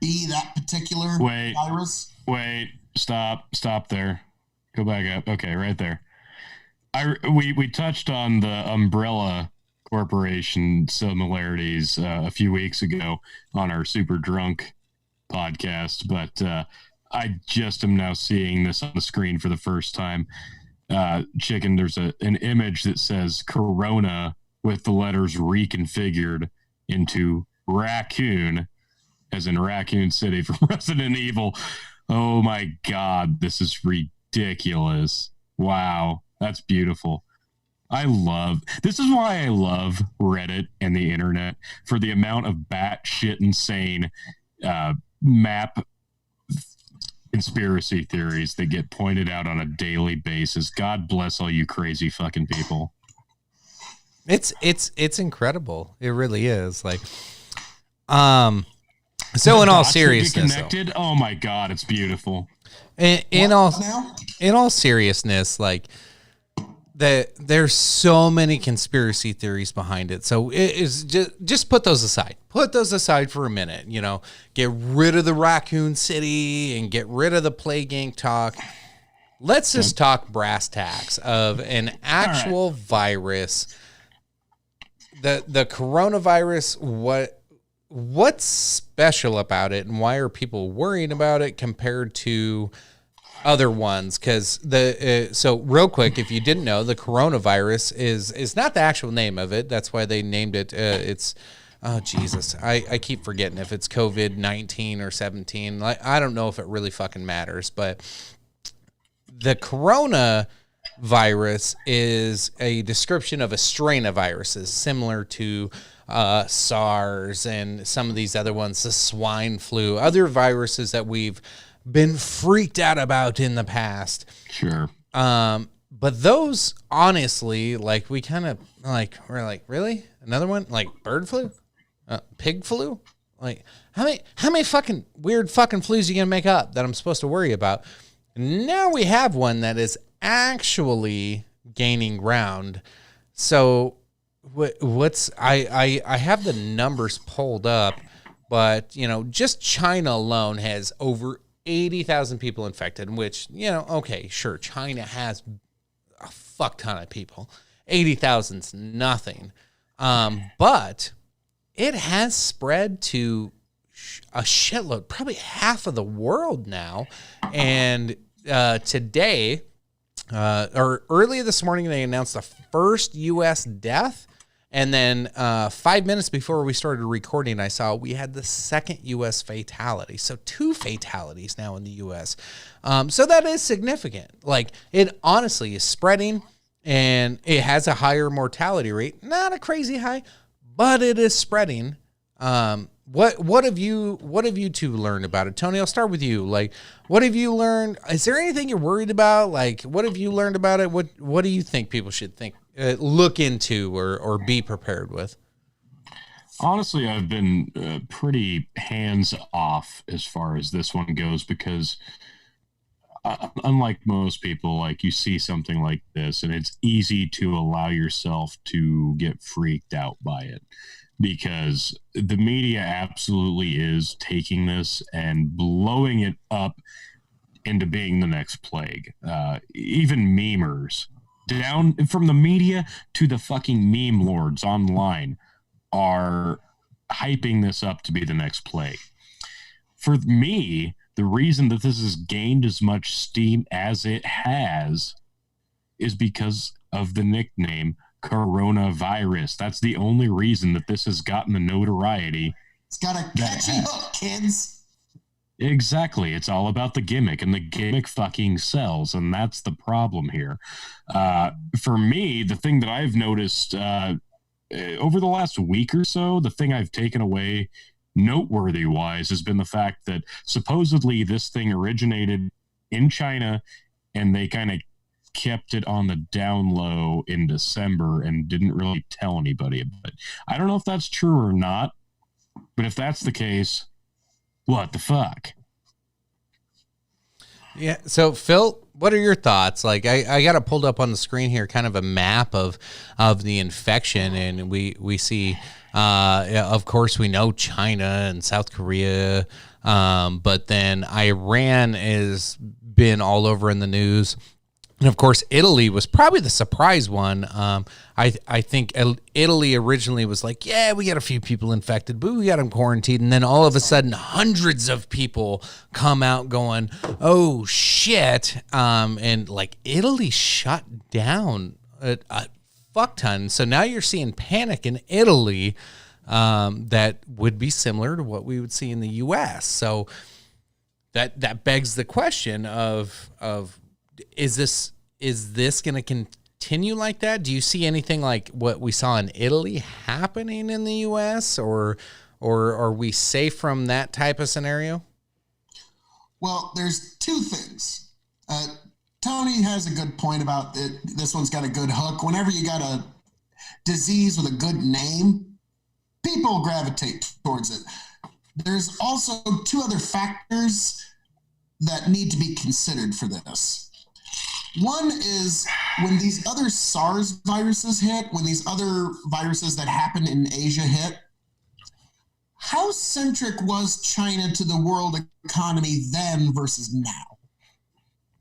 Speaker 4: be that particular virus.
Speaker 3: Wait, stop there. Go back up. Okay, right there. We touched on the Umbrella Corporation similarities a few weeks ago on our Super Drunk podcast, but I just am now seeing this on the screen for the first time. Chicken, there's an image that says Corona with the letters reconfigured into raccoon, as in Raccoon City from Resident Evil. Oh my God, this is ridiculous. Wow, that's beautiful. This is why I love Reddit and the internet, for the amount of batshit insane map conspiracy theories that get pointed out on a daily basis. God bless all you crazy fucking people.
Speaker 2: It's incredible. It really is. Like, so in all seriousness,
Speaker 3: connected. Oh my God, it's beautiful.
Speaker 2: In all seriousness, like, there's so many conspiracy theories behind it. So it is just put those aside. Put those aside for a minute. You know, get rid of the Raccoon City and get rid of the Plague Inc. talk. Let's just talk brass tacks of an actual virus. The coronavirus. What's special about it, and why are people worrying about it compared to other ones? Because so real quick, if you didn't know, the coronavirus is not the actual name of it. That's why they named it. It's Jesus, I keep forgetting if it's COVID-19 or 17. Like, I don't know if it really fucking matters, but the coronavirus is a description of a strain of viruses similar to SARS and some of these other ones, the swine flu, other viruses that we've been freaked out about in the past.
Speaker 3: Sure.
Speaker 2: But those, honestly, like, we kind of we're like, really? Another one? Like bird flu? Pig flu? Like, how many fucking weird fucking flus are you gonna make up that I'm supposed to worry about? Now we have one that is actually gaining ground. So I have the numbers pulled up, but, you know, just China alone has over 80,000 people infected, which, you know, okay, sure, China has a fuck ton of people. 80,000's nothing. But it has spread to a shitload, probably half of the world now. And today, or earlier this morning, they announced the first U.S. death. And then 5 minutes before we started recording, I saw we had the second U.S. fatality. So 2 fatalities now in the U.S. So that is significant. Like, it honestly is spreading, and it has a higher mortality rate. Not a crazy high, but it is spreading. What have you two learned about it? Tony, I'll start with you. Like, what have you learned? Is there anything you're worried about? Like, what have you learned about it? What do you think people should look into or be prepared with?
Speaker 3: Honestly, I've been pretty hands off as far as this one goes, because unlike most people, like, you see something like this and it's easy to allow yourself to get freaked out by it, because the media absolutely is taking this and blowing it up into being the next plague. Even memers, down from the media to the fucking meme lords online, are hyping this up to be the next plague. For me, the reason that this has gained as much steam as it has is because of the nickname coronavirus. That's the only reason that this has gotten the notoriety.
Speaker 4: It's got a catchy hook, kids.
Speaker 3: Exactly. It's all about the gimmick, and the gimmick fucking sells, and that's the problem here. For me, the thing that I've noticed over the last week or so, the thing I've taken away noteworthy wise has been the fact that supposedly this thing originated in China and they kind of kept it on the down low in December and didn't really tell anybody about it. I don't know if that's true or not, but if that's the case, what the fuck?
Speaker 2: Yeah. So Phil, what are your thoughts? Like I got it pulled up on the screen here, kind of a map of the infection, and we see, of course, we know China and South Korea, but then Iran has been all over in the news. And of course, Italy was probably the surprise one. I think Italy originally was like, yeah, we got a few people infected, but we got them quarantined. And then all of a sudden, hundreds of people come out going, oh, shit. And like Italy shut down a fuck ton. So now you're seeing panic in Italy that would be similar to what we would see in the U.S. So that begs the question of is this going to continue like that? Do you see anything like what we saw in Italy happening in the U.S. or are we safe from that type of scenario?
Speaker 4: Well, there's two things. Tony has a good point about it. This one's got a good hook. Whenever you got a disease with a good name, people gravitate towards it. There's also two other factors that need to be considered for this. One is when these other SARS viruses hit, when these other viruses that happened in Asia hit, how centric was China to the world economy then versus now?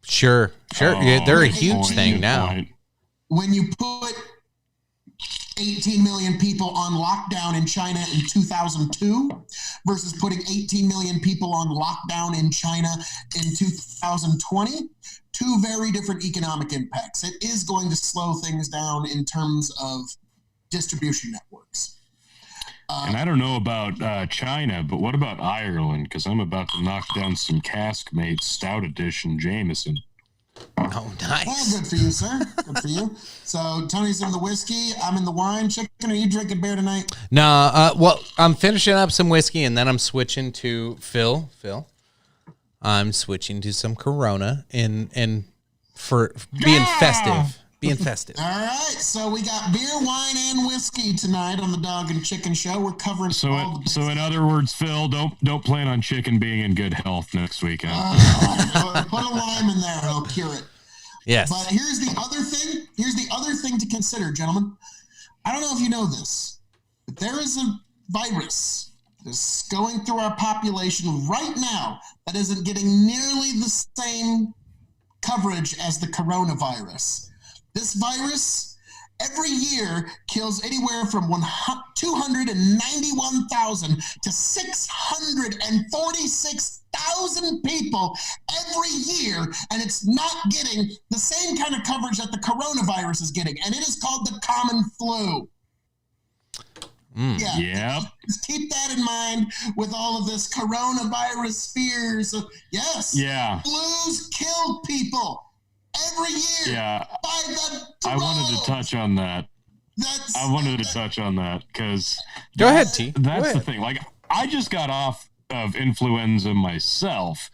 Speaker 2: Sure. Yeah, they're a huge thing now.
Speaker 4: When you put 18 million people on lockdown in China in 2002 versus putting 18 million people on lockdown in China in 2020, two very different economic impacts. It is going to slow things down in terms of distribution networks.
Speaker 3: And I don't know about China, but what about Ireland? Because I'm about to knock down some Caskmate Stout Edition Jameson.
Speaker 2: Oh, nice.
Speaker 4: Well, good for you, sir. Good for you. So Tony's in the whiskey. I'm in the wine. Chicken, are you drinking beer tonight?
Speaker 2: No, well, I'm finishing up some whiskey, and then I'm switching to Phil. I'm switching to some Corona and for being festive. Being festive.
Speaker 4: All right, so we got beer, wine, and whiskey tonight on the Dog and Chicken Show. We're covering all the
Speaker 3: So in other words, Phil, don't plan on chicken being in good health next weekend.
Speaker 4: Put a lime in there; it'll cure it.
Speaker 2: Yes.
Speaker 4: But here's the other thing. Here's the other thing to consider, gentlemen. I don't know if you know this, but there is a virus that's going through our population right now that isn't getting nearly the same coverage as the coronavirus. This virus every year kills anywhere from 291,000 to 646,000 people every year, and it's not getting the same kind of coverage that the coronavirus is getting, and it is called the common flu.
Speaker 3: Yep.
Speaker 4: Just keep that in mind with all of this coronavirus fears. Yes.
Speaker 3: Yeah.
Speaker 4: Flus kill people every year.
Speaker 3: Yeah.
Speaker 4: By the
Speaker 3: I wanted to touch on that. Because
Speaker 2: Go ahead, T.
Speaker 3: That's the thing. Like, I just got off of influenza myself.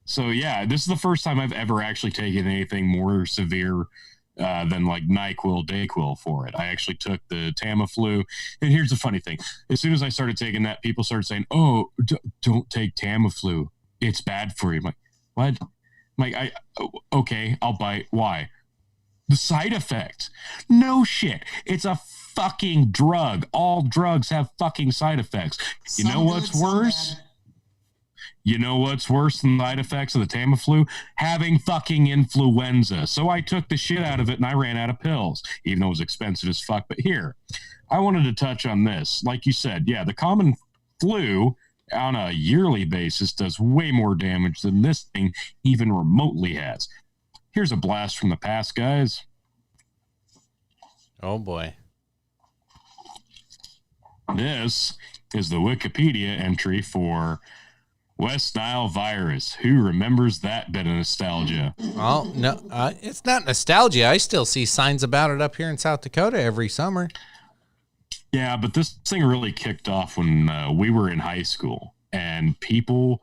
Speaker 3: So yeah, this is the first time I've ever actually taken anything more severe than like NyQuil, Dayquil for it. I actually took the Tamiflu. And here's the funny thing. As soon as I started taking that, people started saying, oh, don't take Tamiflu. It's bad for you. I'm like, what? I'm like, okay, I'll bite. Why? The side effects. No shit. It's a fucking drug. All drugs have fucking side effects. You know what's worse? You know what's worse than the side effects of the Tamiflu? Having fucking influenza. So I took the shit out of it and I ran out of pills, even though it was expensive as fuck. But here, I wanted to touch on this. Like you said, yeah, the common flu on a yearly basis does way more damage than this thing even remotely has. Here's a blast from the past, guys.
Speaker 2: Oh, boy.
Speaker 3: This is the Wikipedia entry for West Nile virus. Who remembers that bit of nostalgia?
Speaker 2: Well, no, it's not nostalgia. I still see signs about it up here in South Dakota every summer.
Speaker 3: Yeah, but this thing really kicked off when we were in high school, and people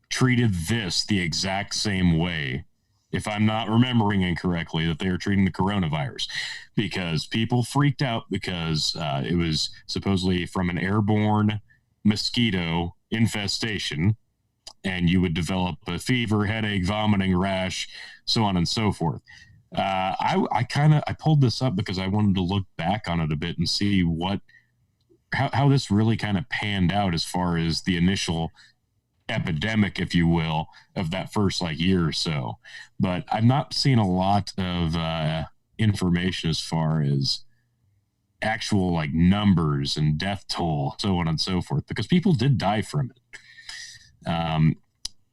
Speaker 3: treated this the exact same way, if I'm not remembering incorrectly, that they were treating the coronavirus, because people freaked out because it was supposedly from an airborne mosquito infestation, and you would develop a fever, headache, vomiting, rash, so on and so forth. I pulled this up because I wanted to look back on it a bit and see how this really kind of panned out as far as the initial epidemic, if you will, of that first like year or so. But I've not seen a lot of information as far as actual like numbers and death toll, so on and so forth, because people did die from it.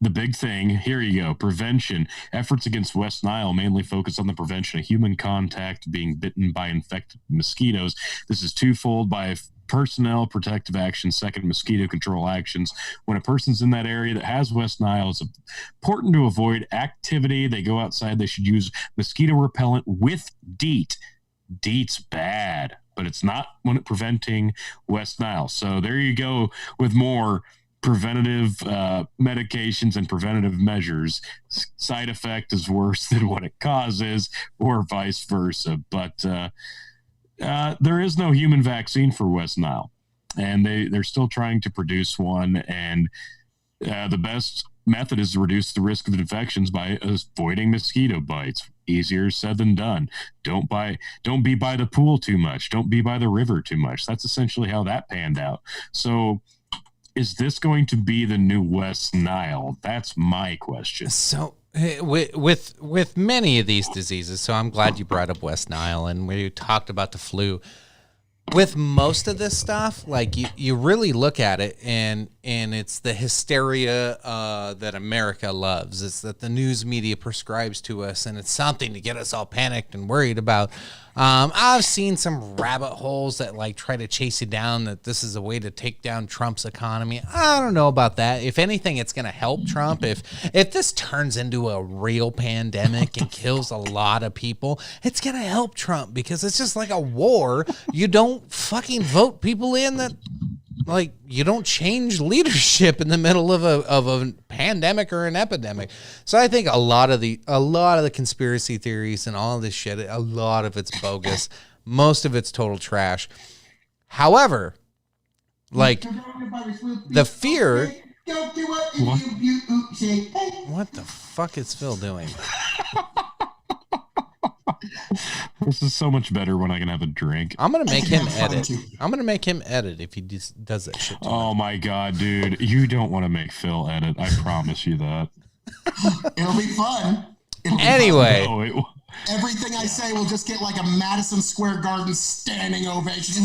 Speaker 3: The big thing, here you go, prevention. Efforts against West Nile mainly focus on the prevention of human contact being bitten by infected mosquitoes. This is twofold: by personnel protective actions, second, mosquito control actions. When a person's in that area that has West Nile, it's important to avoid activity. They go outside, they should use mosquito repellent with DEET. DEET's bad, but it's not when it preventing West Nile. So there you go with more preventative medications and preventative measures. Side effect is worse than what it causes, or vice versa. But there is no human vaccine for West Nile, and they're still trying to produce one. And the best method is to reduce the risk of infections by avoiding mosquito bites. Easier said than done. Don't be by the pool too much. Don't be by the river too much. That's essentially how that panned out. So is this going to be the new West Nile? That's my question.
Speaker 2: So with many of these diseases, so I'm glad you brought up West Nile, and we talked about the flu. With most of this stuff, like you really look at it, and it's the hysteria that America loves. It's that the news media prescribes to us, and it's something to get us all panicked and worried about. I've seen some rabbit holes that like try to chase you down, that this is a way to take down Trump's economy. I don't know about that. If anything, it's going to help Trump. If this turns into a real pandemic and kills a lot of people, it's going to help Trump, because it's just like a war. You don't fucking vote people in that, like, you don't change leadership in the middle of a pandemic or an epidemic. So I think a lot of the conspiracy theories and all of this shit, a lot of it's bogus. Most of it's total trash. However, like the fear. What the fuck is Phil doing?
Speaker 3: This is so much better when I can have a drink.
Speaker 2: I'm gonna make him edit. I'm gonna make him edit if he does that shit.
Speaker 3: Oh my god, dude! You don't want to make Phil edit. I promise you that.
Speaker 4: It'll be fun.
Speaker 2: Anyway,
Speaker 3: No,
Speaker 4: everything I say will just get like a Madison Square Garden standing ovation.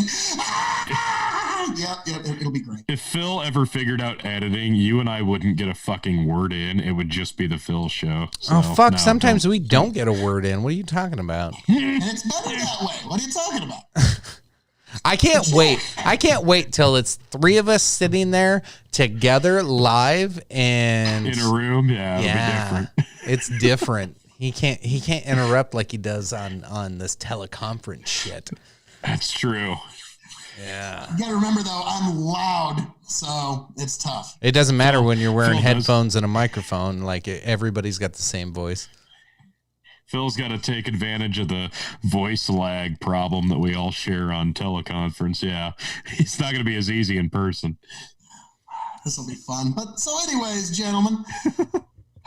Speaker 4: Yep, it'll be great.
Speaker 3: if Phil ever figured out editing, you and I wouldn't get a fucking word in. It would just be the Phil show. So,
Speaker 2: oh fuck!
Speaker 3: no,
Speaker 2: Sometimes we don't get a word in. What are you talking about?
Speaker 4: And it's better that way. What are you talking about?
Speaker 2: I can't wait. I can't wait till it's three of us sitting there together live and
Speaker 3: in a room. Yeah, it'll be different.
Speaker 2: It's different. He can't interrupt like he does on this teleconference shit.
Speaker 3: That's true.
Speaker 2: Yeah.
Speaker 4: You gotta remember though, I'm loud, so it's tough.
Speaker 2: It doesn't matter when you're wearing
Speaker 3: Phil does.
Speaker 2: headphones and a microphone. Like, everybody's got the same voice.
Speaker 3: Phil's got to take advantage of the voice lag problem that we all share on teleconference. Yeah, it's not going to be as easy in person.
Speaker 4: This will be fun. But so anyways, gentlemen,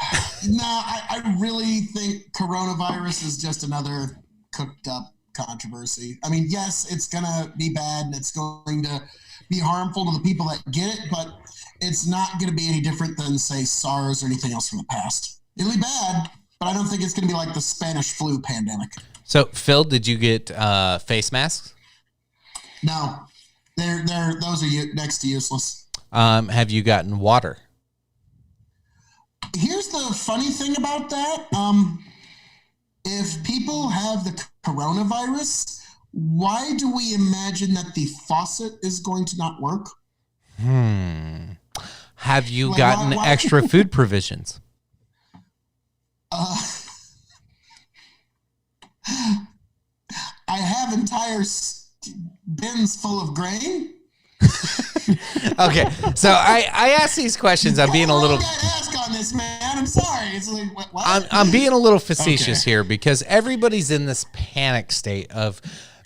Speaker 4: I really think coronavirus is just another cooked up controversy. I mean, yes, it's going to be bad and it's going to be harmful to the people that get it, but it's not going to be any different than, say, SARS or anything else from the past. It'll be bad, but I don't think it's going to be like the Spanish flu pandemic.
Speaker 2: So, Phil, did you get face masks?
Speaker 4: No, those are next to useless.
Speaker 2: Have you gotten water?
Speaker 4: Here's the funny thing about that. If people have the coronavirus, why do we imagine that the faucet is going to not work?
Speaker 2: Have you
Speaker 4: Like,
Speaker 2: gotten
Speaker 4: why-
Speaker 2: extra food provisions?
Speaker 4: I have entire bins full of grain.
Speaker 2: Okay, so I ask these questions. I'm being a little.
Speaker 4: I ask on this, man. I'm sorry. It's like what?
Speaker 2: I'm being a little facetious here because everybody's in this panic state of,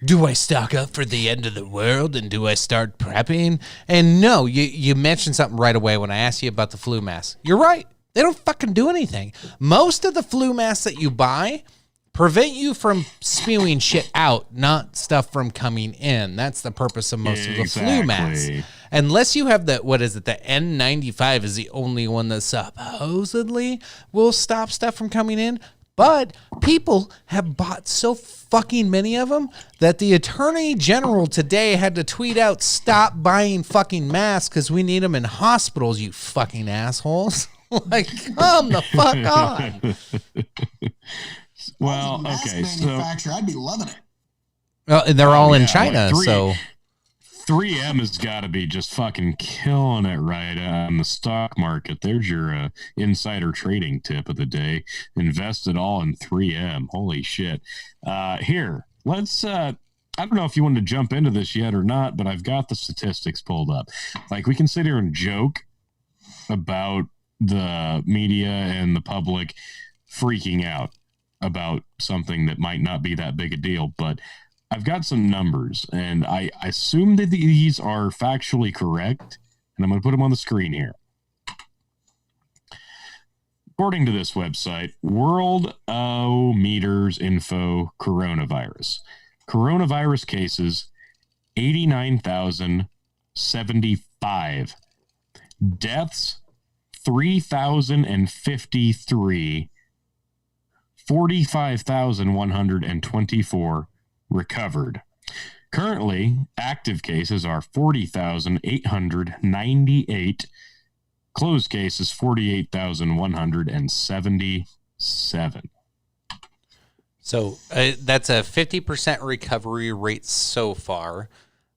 Speaker 2: do I stock up for the end of the world and do I start prepping? And no, you mentioned something right away when I asked you about the flu mask. You're right. They don't fucking do anything. Most of the flu masks that you buy prevent you from spewing shit out, not stuff from coming in. That's the purpose of most of the flu masks. Unless you have the N95 is the only one that supposedly will stop stuff from coming in. But people have bought so fucking many of them that the Attorney General today had to tweet out, stop buying fucking masks because we need them in hospitals, you fucking assholes. Like, come the fuck on.
Speaker 3: Well, okay,
Speaker 4: manufacturer, I'd be loving it.
Speaker 2: Well, and they're all in China, so
Speaker 3: 3M has got to be just fucking killing it right on the stock market. There's your insider trading tip of the day. Invest it all in 3M. Holy shit. Here, let's. I don't know if you wanted to jump into this yet or not, but I've got the statistics pulled up. Like, we can sit here and joke about the media and the public freaking out about something that might not be that big a deal, but I've got some numbers, and I assume that these are factually correct, and I'm going to put them on the screen here. According to this website, Worldometers Info Coronavirus. Coronavirus cases, 89,075. Deaths, 3,053. 45,124 recovered. Currently, active cases are 40,898. Closed cases, 48,177.
Speaker 2: So that's a 50% recovery rate so far.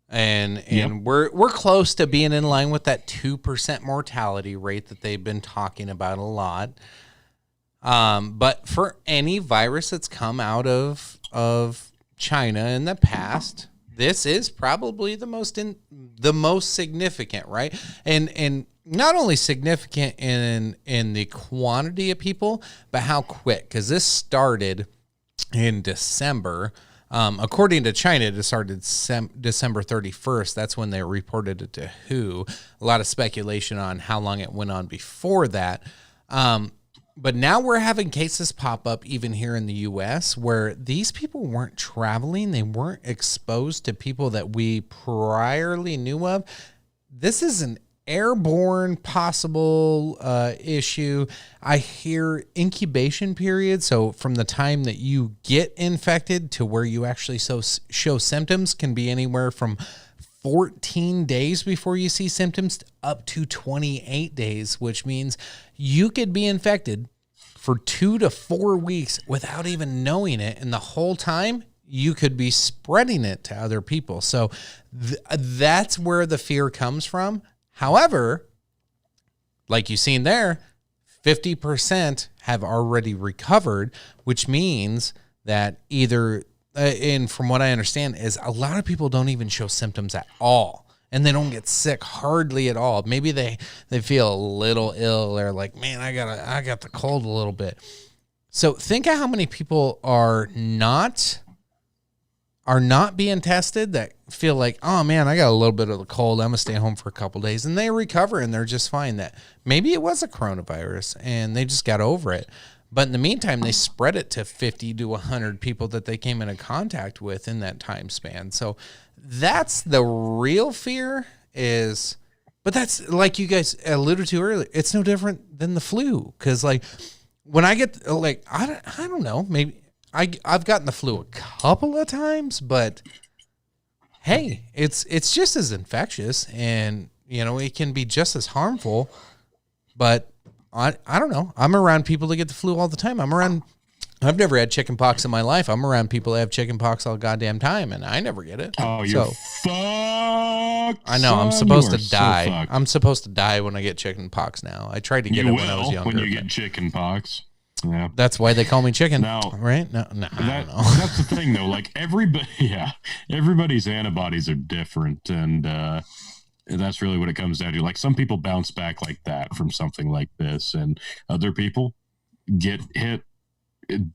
Speaker 2: And we're close to being in line with that 2% mortality rate that they've been talking about a lot. But for any virus that's come out of China in the past, this is probably the most significant, right? And not only significant in the quantity of people, but how quick, because this started in December. According to China, it started December 31st. That's when they reported it to WHO. A lot of speculation on how long it went on before that. But now we're having cases pop up even here in the U.S. where these people weren't traveling. They weren't exposed to people that we priorly knew of. This is an airborne possible issue. I hear incubation period. So from the time that you get infected to where you actually show symptoms can be anywhere from 14 days before you see symptoms up to 28 days, which means you could be infected for 2 to 4 weeks without even knowing it. And the whole time you could be spreading it to other people. So that's where the fear comes from. However, like you've seen there, 50% have already recovered, which means that either, and from what I understand, is a lot of people don't even show symptoms at all. And they don't get sick hardly at all. Maybe they feel a little ill. They're like, man, I got the cold a little bit. So think of how many people are not being tested that feel like, oh man, I got a little bit of the cold. I'm gonna stay home for a couple days, and they recover and they're just fine. That maybe it was a coronavirus and they just got over it. But in the meantime, they spread it to 50 to 100 people that they came into contact with in that time span. So that's the real fear is, but that's like you guys alluded to earlier. It's no different than the flu. Cause like when I get like, I don't know, maybe I've gotten the flu a couple of times, but hey, it's just as infectious and you know, it can be just as harmful, but I don't know. I'm around people that get the flu all the time. I've never had chicken pox in my life. I'm around people that have chicken pox all goddamn time, and I never get it.
Speaker 3: Oh, you're fucked.
Speaker 2: I know. I'm supposed to die. I'm supposed to die when I get chicken pox now. I tried to get it when I was younger.
Speaker 3: When you get chicken pox. Yeah.
Speaker 2: That's why they call me chicken.
Speaker 3: No.
Speaker 2: Right? No, I don't know.
Speaker 3: That's the thing, though. Like everybody's antibodies are different, and that's really what it comes down to. Like some people bounce back like that from something like this, and other people get hit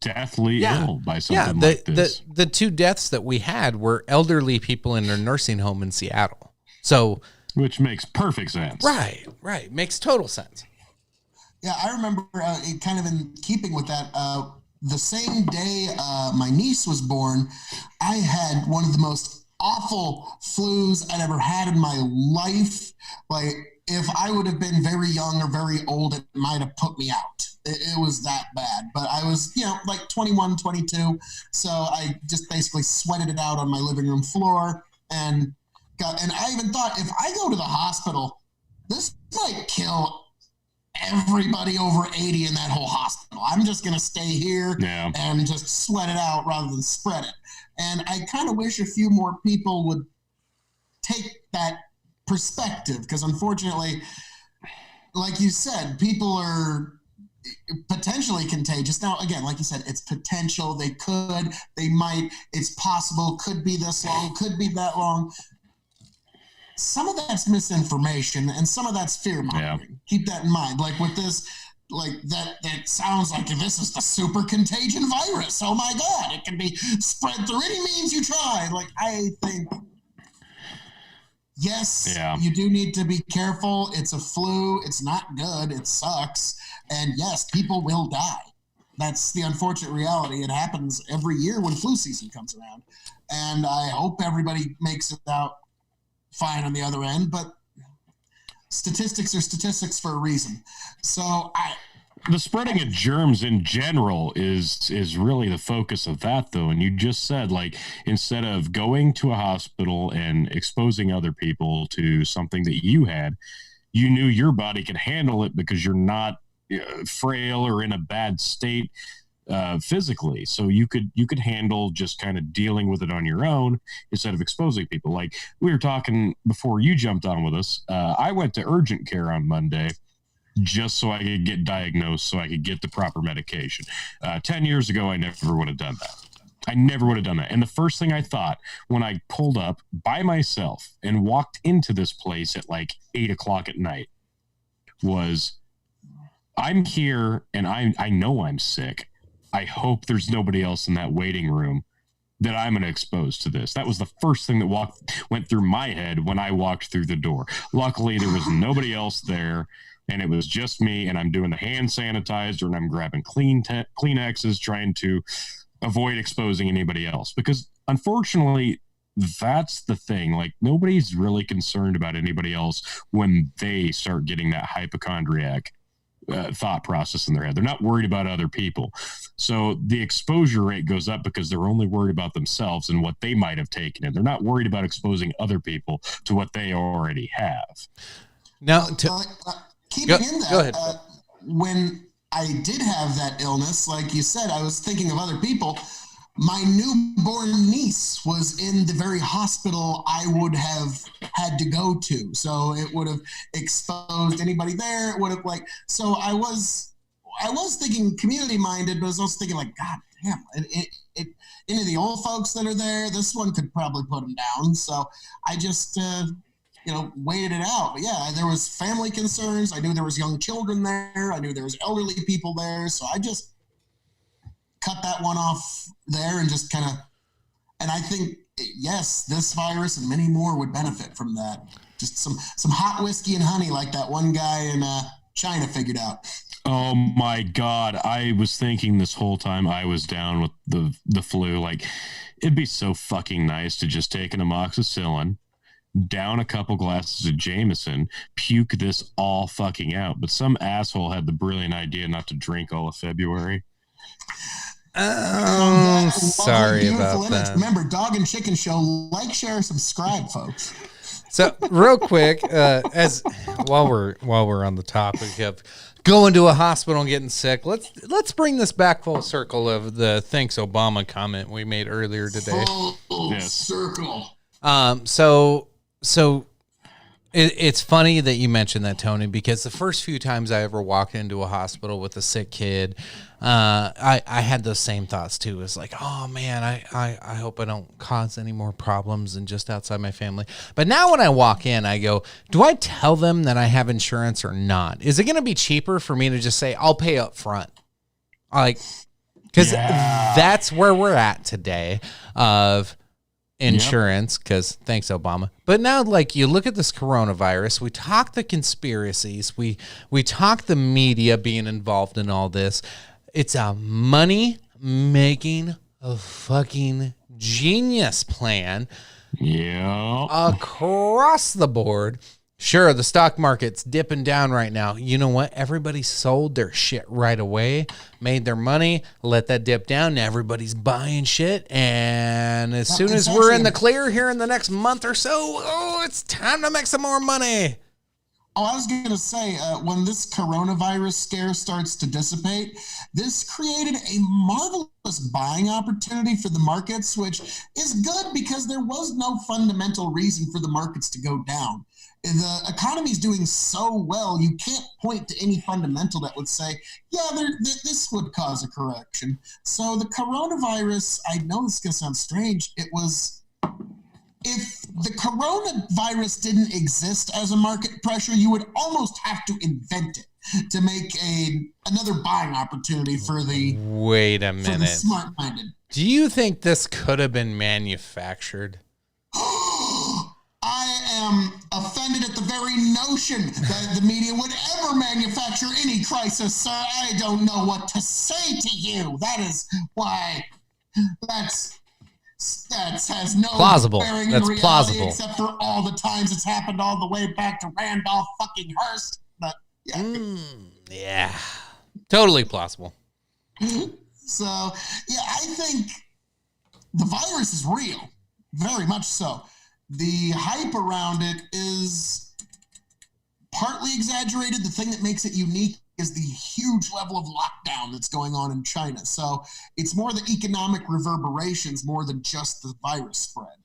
Speaker 3: deathly ill by something like this.
Speaker 2: The two deaths that we had were elderly people in a nursing home in Seattle. So,
Speaker 3: which makes perfect sense.
Speaker 2: Right. Makes total sense.
Speaker 4: Yeah, I remember kind of in keeping with that, the same day my niece was born, I had one of the most awful flus I'd ever had in my life. Like, if I would have been very young or very old, it might have put me out. It was that bad. But I was, like 21, 22. So I just basically sweated it out on my living room floor. And I even thought, if I go to the hospital, this might kill everybody over 80 in that whole hospital. I'm just going to stay here and just sweat it out rather than spread it. And I kind of wish a few more people would take that perspective, because unfortunately, like you said, people are potentially contagious. Now, again, like you said, it's potential. They might, it's possible, could be this long, could be that long. Some of that's misinformation and some of that's fear mongering. Yeah. Keep that in mind. Like with this, like that sounds like this is the super contagion virus. Oh my God, it can be spread through any means you try. Like, I think, yes, you do need to be careful. It's a flu. It's not good. It sucks. And yes, people will die. That's the unfortunate reality. It happens every year when flu season comes around. And I hope everybody makes it out fine on the other end, but statistics are statistics for a reason. So
Speaker 3: the spreading of germs in general is really the focus of that, though. And you just said, like, instead of going to a hospital and exposing other people to something that you had, you knew your body could handle it because you're not frail or in a bad state physically, so you could handle just kind of dealing with it on your own instead of exposing people. Like we were talking before you jumped on with us, I went to urgent care on Monday just so I could get diagnosed, so I could get the proper medication. 10 years ago, I never would have done that. And the first thing I thought when I pulled up by myself and walked into this place at like 8:00 at night was, I'm here and I know I'm sick. I hope there's nobody else in that waiting room that I'm going to expose to this. That was the first thing that went through my head when I walked through the door. Luckily, there was nobody else there, and it was just me, and I'm doing the hand sanitizer, and I'm grabbing Kleenexes, trying to avoid exposing anybody else. Because, unfortunately, that's the thing. Like, nobody's really concerned about anybody else when they start getting that hypochondriac thought process in their head. They're not worried about other people. So the exposure rate goes up because they're only worried about themselves and what they might have taken in. They're not worried about exposing other people to what they already have.
Speaker 4: Now, go ahead. When I did have that illness, like you said, I was thinking of other people. My newborn niece was in the very hospital I would have had to go to. So it would have exposed anybody there. It would have so I was thinking community minded, but I was also thinking like, God damn, any of the old folks that are there, this one could probably put them down. So I just, waited it out. But yeah, there was family concerns. I knew there was young children there. I knew there was elderly people there. So I just cut that one off there and just kind of, and I think, yes, this virus and many more would benefit from that. Just some hot whiskey and honey like that one guy in China figured out.
Speaker 3: Oh my God. I was thinking this whole time I was down with the flu. Like, it'd be so fucking nice to just take an amoxicillin, down a couple glasses of Jameson, puke this all fucking out. But some asshole had the brilliant idea not to drink all of February.
Speaker 2: Oh, sorry about that.
Speaker 4: Remember, Dog and Chicken Show. Like, share, subscribe, folks.
Speaker 2: So, real quick, while we're on the topic of going to a hospital and getting sick, let's bring this back full circle of the thanks Obama comment we made earlier today.
Speaker 4: Full circle.
Speaker 2: So It's funny that you mentioned that, Tony, because the first few times I ever walked into a hospital with a sick kid, I had those same thoughts too. It's like, oh man, I hope I don't cause any more problems than just outside my family. But now when I walk in, I go, do I tell them that I have insurance or not? Is it going to be cheaper for me to just say, I'll pay up front? Like, because that's where we're at today of insurance, because thanks Obama. But now, like, you look at this coronavirus, we talk the conspiracies, we talk the media being involved in all this. It's a money making a fucking genius plan across the board. Sure, the stock market's dipping down right now. You know what? Everybody sold their shit right away, made their money, let that dip down. Now everybody's buying shit. And as soon as we're in the clear here in the next month or so, it's time to make some more money.
Speaker 4: Oh, I was going to say, when this coronavirus scare starts to dissipate, this created a marvelous buying opportunity for the markets, which is good because there was no fundamental reason for the markets to go down. The economy is doing so well, you can't point to any fundamental that would say, this would cause a correction. So the coronavirus, I know this is going to sound strange, if the coronavirus didn't exist as a market pressure, you would almost have to invent it to make another buying opportunity for the
Speaker 2: Wait a minute.
Speaker 4: For the smart-minded.
Speaker 2: Do you think this could have been manufactured?
Speaker 4: I am offended at the very notion that the media would ever manufacture any crisis, sir. I don't know what to say to you. That is why that has no
Speaker 2: plausible.
Speaker 4: bearing
Speaker 2: That's
Speaker 4: in reality,
Speaker 2: plausible.
Speaker 4: except for all the times it's happened all the way back to Randolph fucking Hearst. But
Speaker 2: yeah, totally plausible.
Speaker 4: So I think the virus is real, very much so. The hype around it is partly exaggerated. The thing that makes it unique is the huge level of lockdown that's going on in China. So it's more the economic reverberations more than just the virus spread.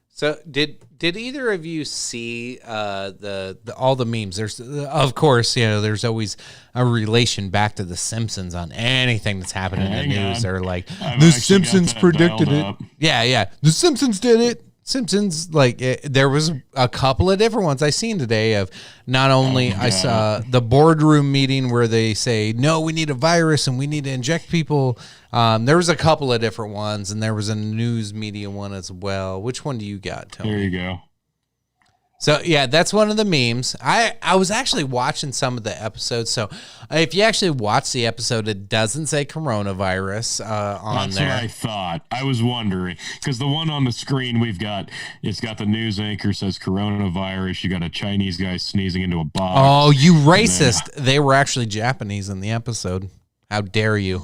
Speaker 2: So did either of you see the all the memes? There's of course, there's always a relation back to the Simpsons on anything that's happening in the news. They're like, the Simpsons predicted it. Yeah, the Simpsons did it. Simpsons, there was a couple of different ones I seen today of not only I saw the boardroom meeting where they say, no, we need a virus and we need to inject people. There was a couple of different ones, and there was a news media one as well. Which one do you got, Tony?
Speaker 3: There you go.
Speaker 2: So, yeah, that's one of the memes. I was actually watching some of the episodes. So, if you actually watch the episode, it doesn't say coronavirus on
Speaker 3: That's
Speaker 2: there.
Speaker 3: That's what I thought. I was wondering, because the one on the screen it's got the news anchor says coronavirus. You got a Chinese guy sneezing into a box.
Speaker 2: Oh, you racist. They were actually Japanese in the episode. How dare you?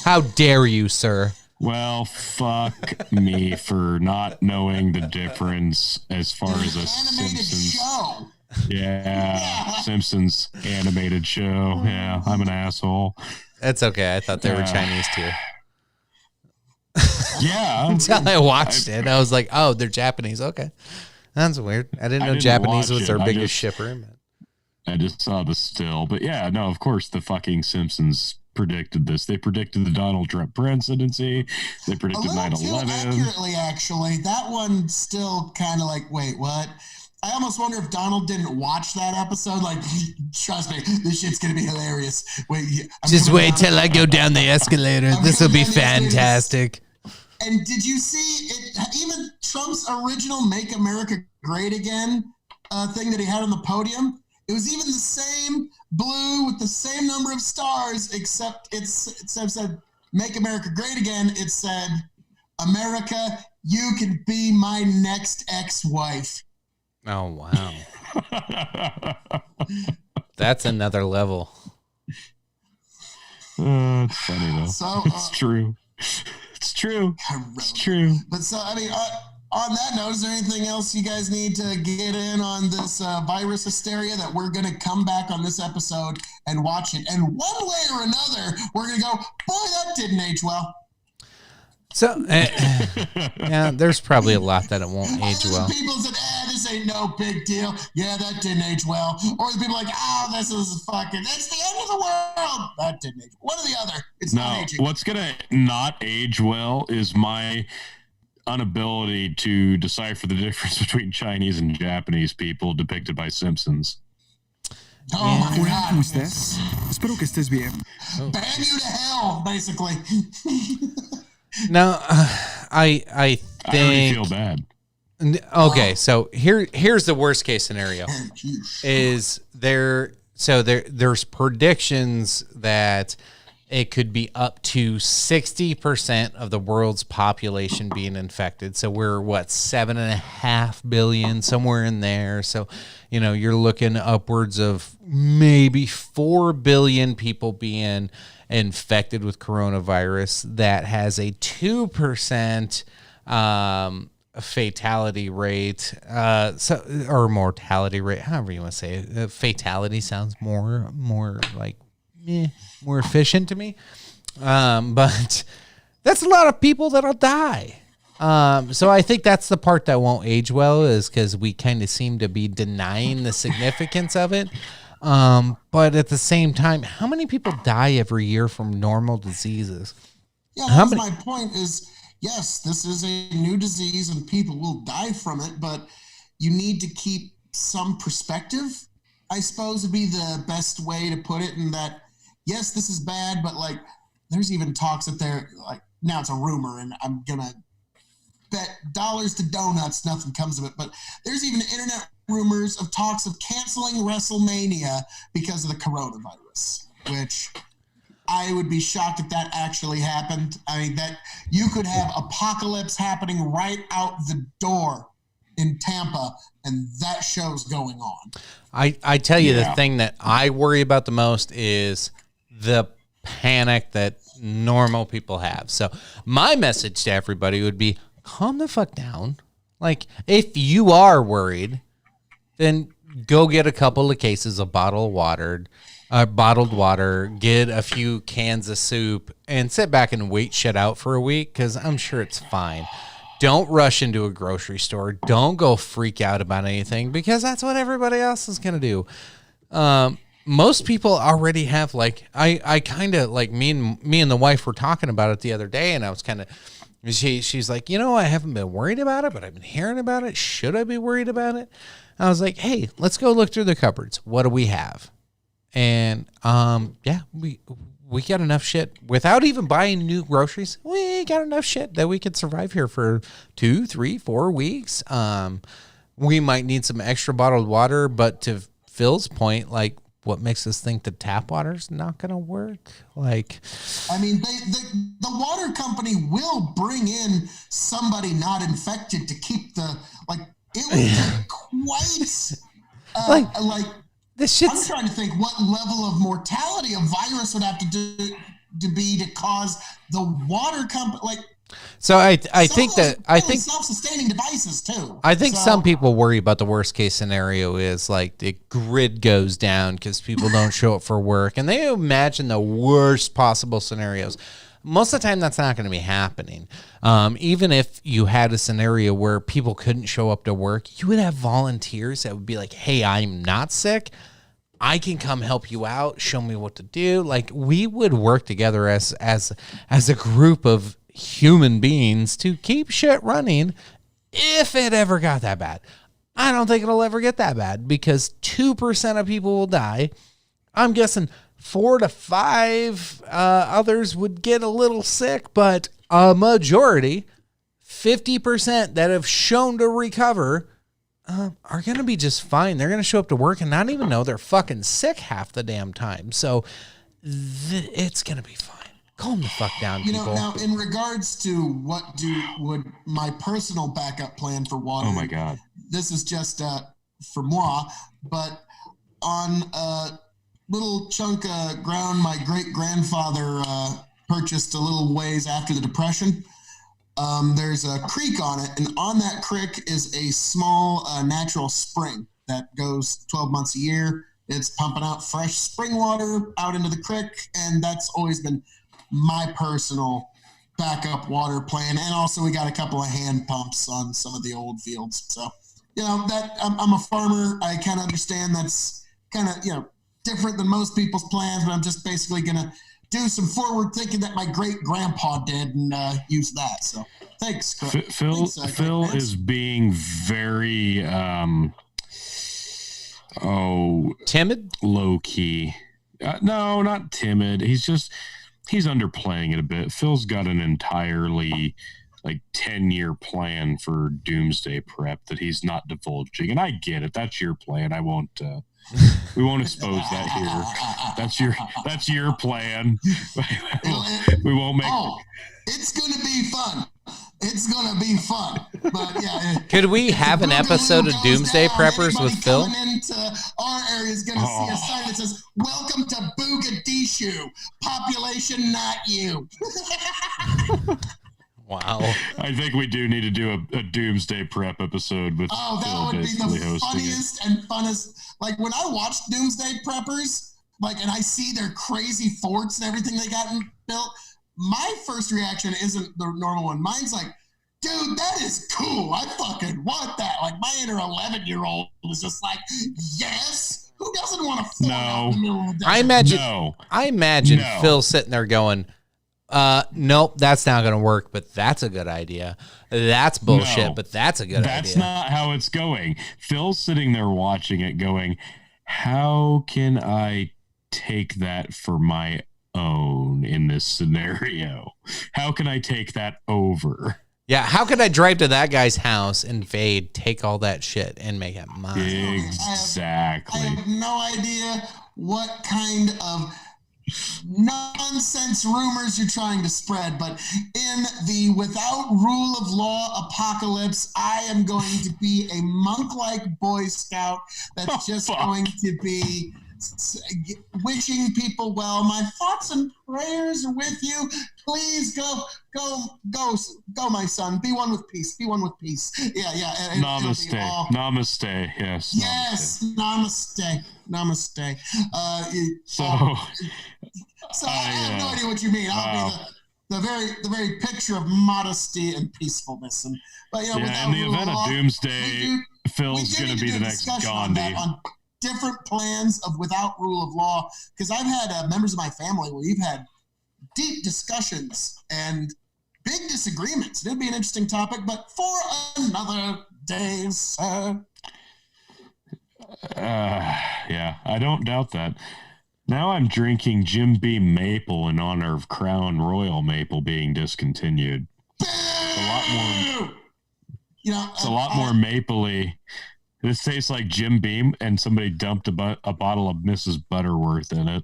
Speaker 2: How dare you, sir?
Speaker 3: Well, fuck me for not knowing the difference as far as a Simpsons
Speaker 4: show.
Speaker 3: Yeah, Simpsons animated show. Yeah, I'm an asshole.
Speaker 2: That's okay. I thought they were Chinese too.
Speaker 3: Yeah.
Speaker 2: Until I watched it, I was like, "Oh, they're Japanese." Okay, that's weird. I didn't know Japanese was their biggest shipper.
Speaker 3: I just saw the still, but yeah, no, of course the fucking Simpsons predicted this. They predicted the Donald Trump presidency. They predicted 9/11.
Speaker 4: Accurately, actually. That one still kind of like, wait, what? I almost wonder if Donald didn't watch that episode. Like, trust me, this shit's going to be hilarious.
Speaker 2: Just wait till I go down the escalator. This will be fantastic.
Speaker 4: And did you see it? Even Trump's original Make America Great Again thing that he had on the podium? It was even the same blue with the same number of stars, except it said, Make America Great Again. It said, America, you can be my next ex-wife.
Speaker 2: Oh, wow. That's another level.
Speaker 3: It's funny, though.
Speaker 4: So,
Speaker 3: it's true. It's true. It's true.
Speaker 4: But so, I mean, on that note, is there anything else you guys need to get in on this virus hysteria that we're going to come back on this episode and watch it? And one way or another, we're going to go, boy, that didn't age well.
Speaker 2: So, yeah, there's probably a lot that it won't age well.
Speaker 4: People said, this this ain't no big deal. Yeah, that didn't age well. Or the people like, oh, this is fucking, it's the end of the world. That didn't age. One or the other. It's not aging.
Speaker 3: What's going to not age well is my inability to decipher the difference between Chinese and Japanese people depicted by Simpsons.
Speaker 4: Oh my
Speaker 5: Hola,
Speaker 4: God.
Speaker 5: ¿cómo estás? Espero que estés bien.
Speaker 4: Ban you to hell, basically.
Speaker 2: Now, I
Speaker 3: I already
Speaker 2: think.
Speaker 3: feel bad.
Speaker 2: Okay, so here's the worst case scenario. Is there's predictions that it could be up to 60% of the world's population being infected. So we're 7.5 billion, somewhere in there. So, you're looking upwards of maybe 4 billion people being infected with coronavirus. That has a 2% fatality rate, or mortality rate, however you want to say it. Fatality sounds more like more efficient to me. But that's a lot of people that'll die. So I think that's the part that won't age well, is because we kind of seem to be denying the significance of it. But at the same time, how many people die every year from normal diseases?
Speaker 4: Yeah, that's my point is, yes, this is a new disease and people will die from it, but you need to keep some perspective, I suppose would be the best way to put it, in that, yes, this is bad, but like there's even talks that they're like, now it's a rumor and I'm going to bet dollars to donuts, nothing comes of it. But there's even internet rumors of talks of canceling WrestleMania because of the coronavirus, which I would be shocked if that actually happened. I mean, that you could have apocalypse happening right out the door in Tampa and that show's going on.
Speaker 2: I tell you, the thing that I worry about the most is the panic that normal people have. So my message to everybody would be, calm the fuck down. Like, if you are worried, then go get a couple of cases of bottled water, get a few cans of soup, and sit back and wait shit out for a week, because I'm sure it's fine. Don't rush into a grocery store. Don't go freak out about anything, because that's what everybody else is going to do. Most people already have, like, I kind of, like, me and the wife were talking about it the other day, and I was kind of, she's like, I haven't been worried about it, but I've been hearing about it. Should I be worried about it? I was like, hey, let's go look through the cupboards. What do we have? And, we got enough shit without even buying new groceries. We got enough shit that we could survive here for 2, 3, 4 weeks. We might need some extra bottled water, but to Phil's point, like, what makes us think the tap water's not going to work? Like,
Speaker 4: I mean, the water company will bring in somebody not infected to keep the, like, it would take quite, like,
Speaker 2: this shit's...
Speaker 4: I'm trying to think what level of mortality a virus would have to be to cause the water company, like.
Speaker 2: So I think
Speaker 4: self-sustaining devices too.
Speaker 2: I think some people worry about the worst case scenario is like the grid goes down because people don't show up for work, and they imagine the worst possible scenarios. Most of the time, that's not going to be happening. Even if you had a scenario where people couldn't show up to work, you would have volunteers that would be like, "Hey, I'm not sick. I can come help you out. Show me what to do." Like, we would work together as a group of human beings to keep shit running if it ever got that bad. I don't think it'll ever get that bad, because 2% of people will die. I'm guessing 4 to 5 others would get a little sick, but a majority, 50% that have shown to recover, are going to be just fine. They're going to show up to work and not even know they're fucking sick half the damn time. So it's going to be fine. Calm the fuck down, people.
Speaker 4: Now, in regards to would my personal backup plan for water?
Speaker 3: Oh my God.
Speaker 4: This is just for moi, but on a little chunk of ground my great-grandfather purchased a little ways after the Depression. There's a creek on it, and on that creek is a small natural spring that goes 12 months a year. It's pumping out fresh spring water out into the creek, and that's always been my personal backup water plan. And also we got a couple of hand pumps on some of the old fields. So that I'm a farmer. I kind of understand that's kind of, different than most people's plans, but I'm just basically going to do some forward thinking that my great grandpa did and use that. So thanks,
Speaker 3: Phil is being very,
Speaker 2: timid,
Speaker 3: low key. No, not timid. He's underplaying it a bit. Phil's got an entirely 10-year plan for doomsday prep that he's not divulging. And I get it. That's your plan. I won't, we won't expose that here. That's your plan. We won't make.
Speaker 4: It's going to be fun. It's going to be fun. But yeah.
Speaker 2: Could we have an episode of Doomsday Preppers with Phil?
Speaker 4: Coming into our area is going to see a sign that says, "Welcome to Mogadishu. Population, not you."
Speaker 2: Wow.
Speaker 3: I think we do need to do a Doomsday Prep episode with
Speaker 4: that
Speaker 3: Phil
Speaker 4: would be
Speaker 3: basically
Speaker 4: the
Speaker 3: hosting
Speaker 4: funniest and funnest. Like when I watch Doomsday Preppers, and I see their crazy forts and everything they got built, my first reaction isn't the normal one. Mine's like, dude, that is cool. I fucking want that. Like my inner 11-year-old is just like, yes. Who doesn't want to fort out in the middle of the desert?
Speaker 2: I imagine Phil sitting there going, nope, that's not going to work, but that's a good idea. That's bullshit, but that's a good idea.
Speaker 3: That's not how it's going. Phil's sitting there watching it going, how can I take that for my own in this scenario? How can I take that over?
Speaker 2: Yeah, how could I drive to that guy's house, invade, take all that shit, and make it mine?
Speaker 3: Exactly.
Speaker 4: I have no idea what kind of nonsense rumors you're trying to spread, but in the without rule of law apocalypse, I am going to be a monk-like Boy Scout that's going to be wishing people well. My thoughts and prayers are with you. Please go, my son. Be one with peace. Be one with peace. Yeah.
Speaker 3: Namaste. Namaste. Yes.
Speaker 4: Yes. Namaste. So I have no idea what you mean. I'll be the very picture of modesty and peacefulness. And
Speaker 3: in the event of doomsday, Phil's going to be the next Gandhi.
Speaker 4: On different plans of without rule of law, because I've had members of my family where we've had deep discussions and big disagreements. It'd be an interesting topic, but for another day, sir.
Speaker 3: Yeah, I don't doubt that. Now I'm drinking Jim Beam Maple in honor of Crown Royal Maple being discontinued. It's a lot more. It's a lot more mapley. This tastes like Jim Beam, and somebody dumped a bottle of Mrs. Butterworth in it.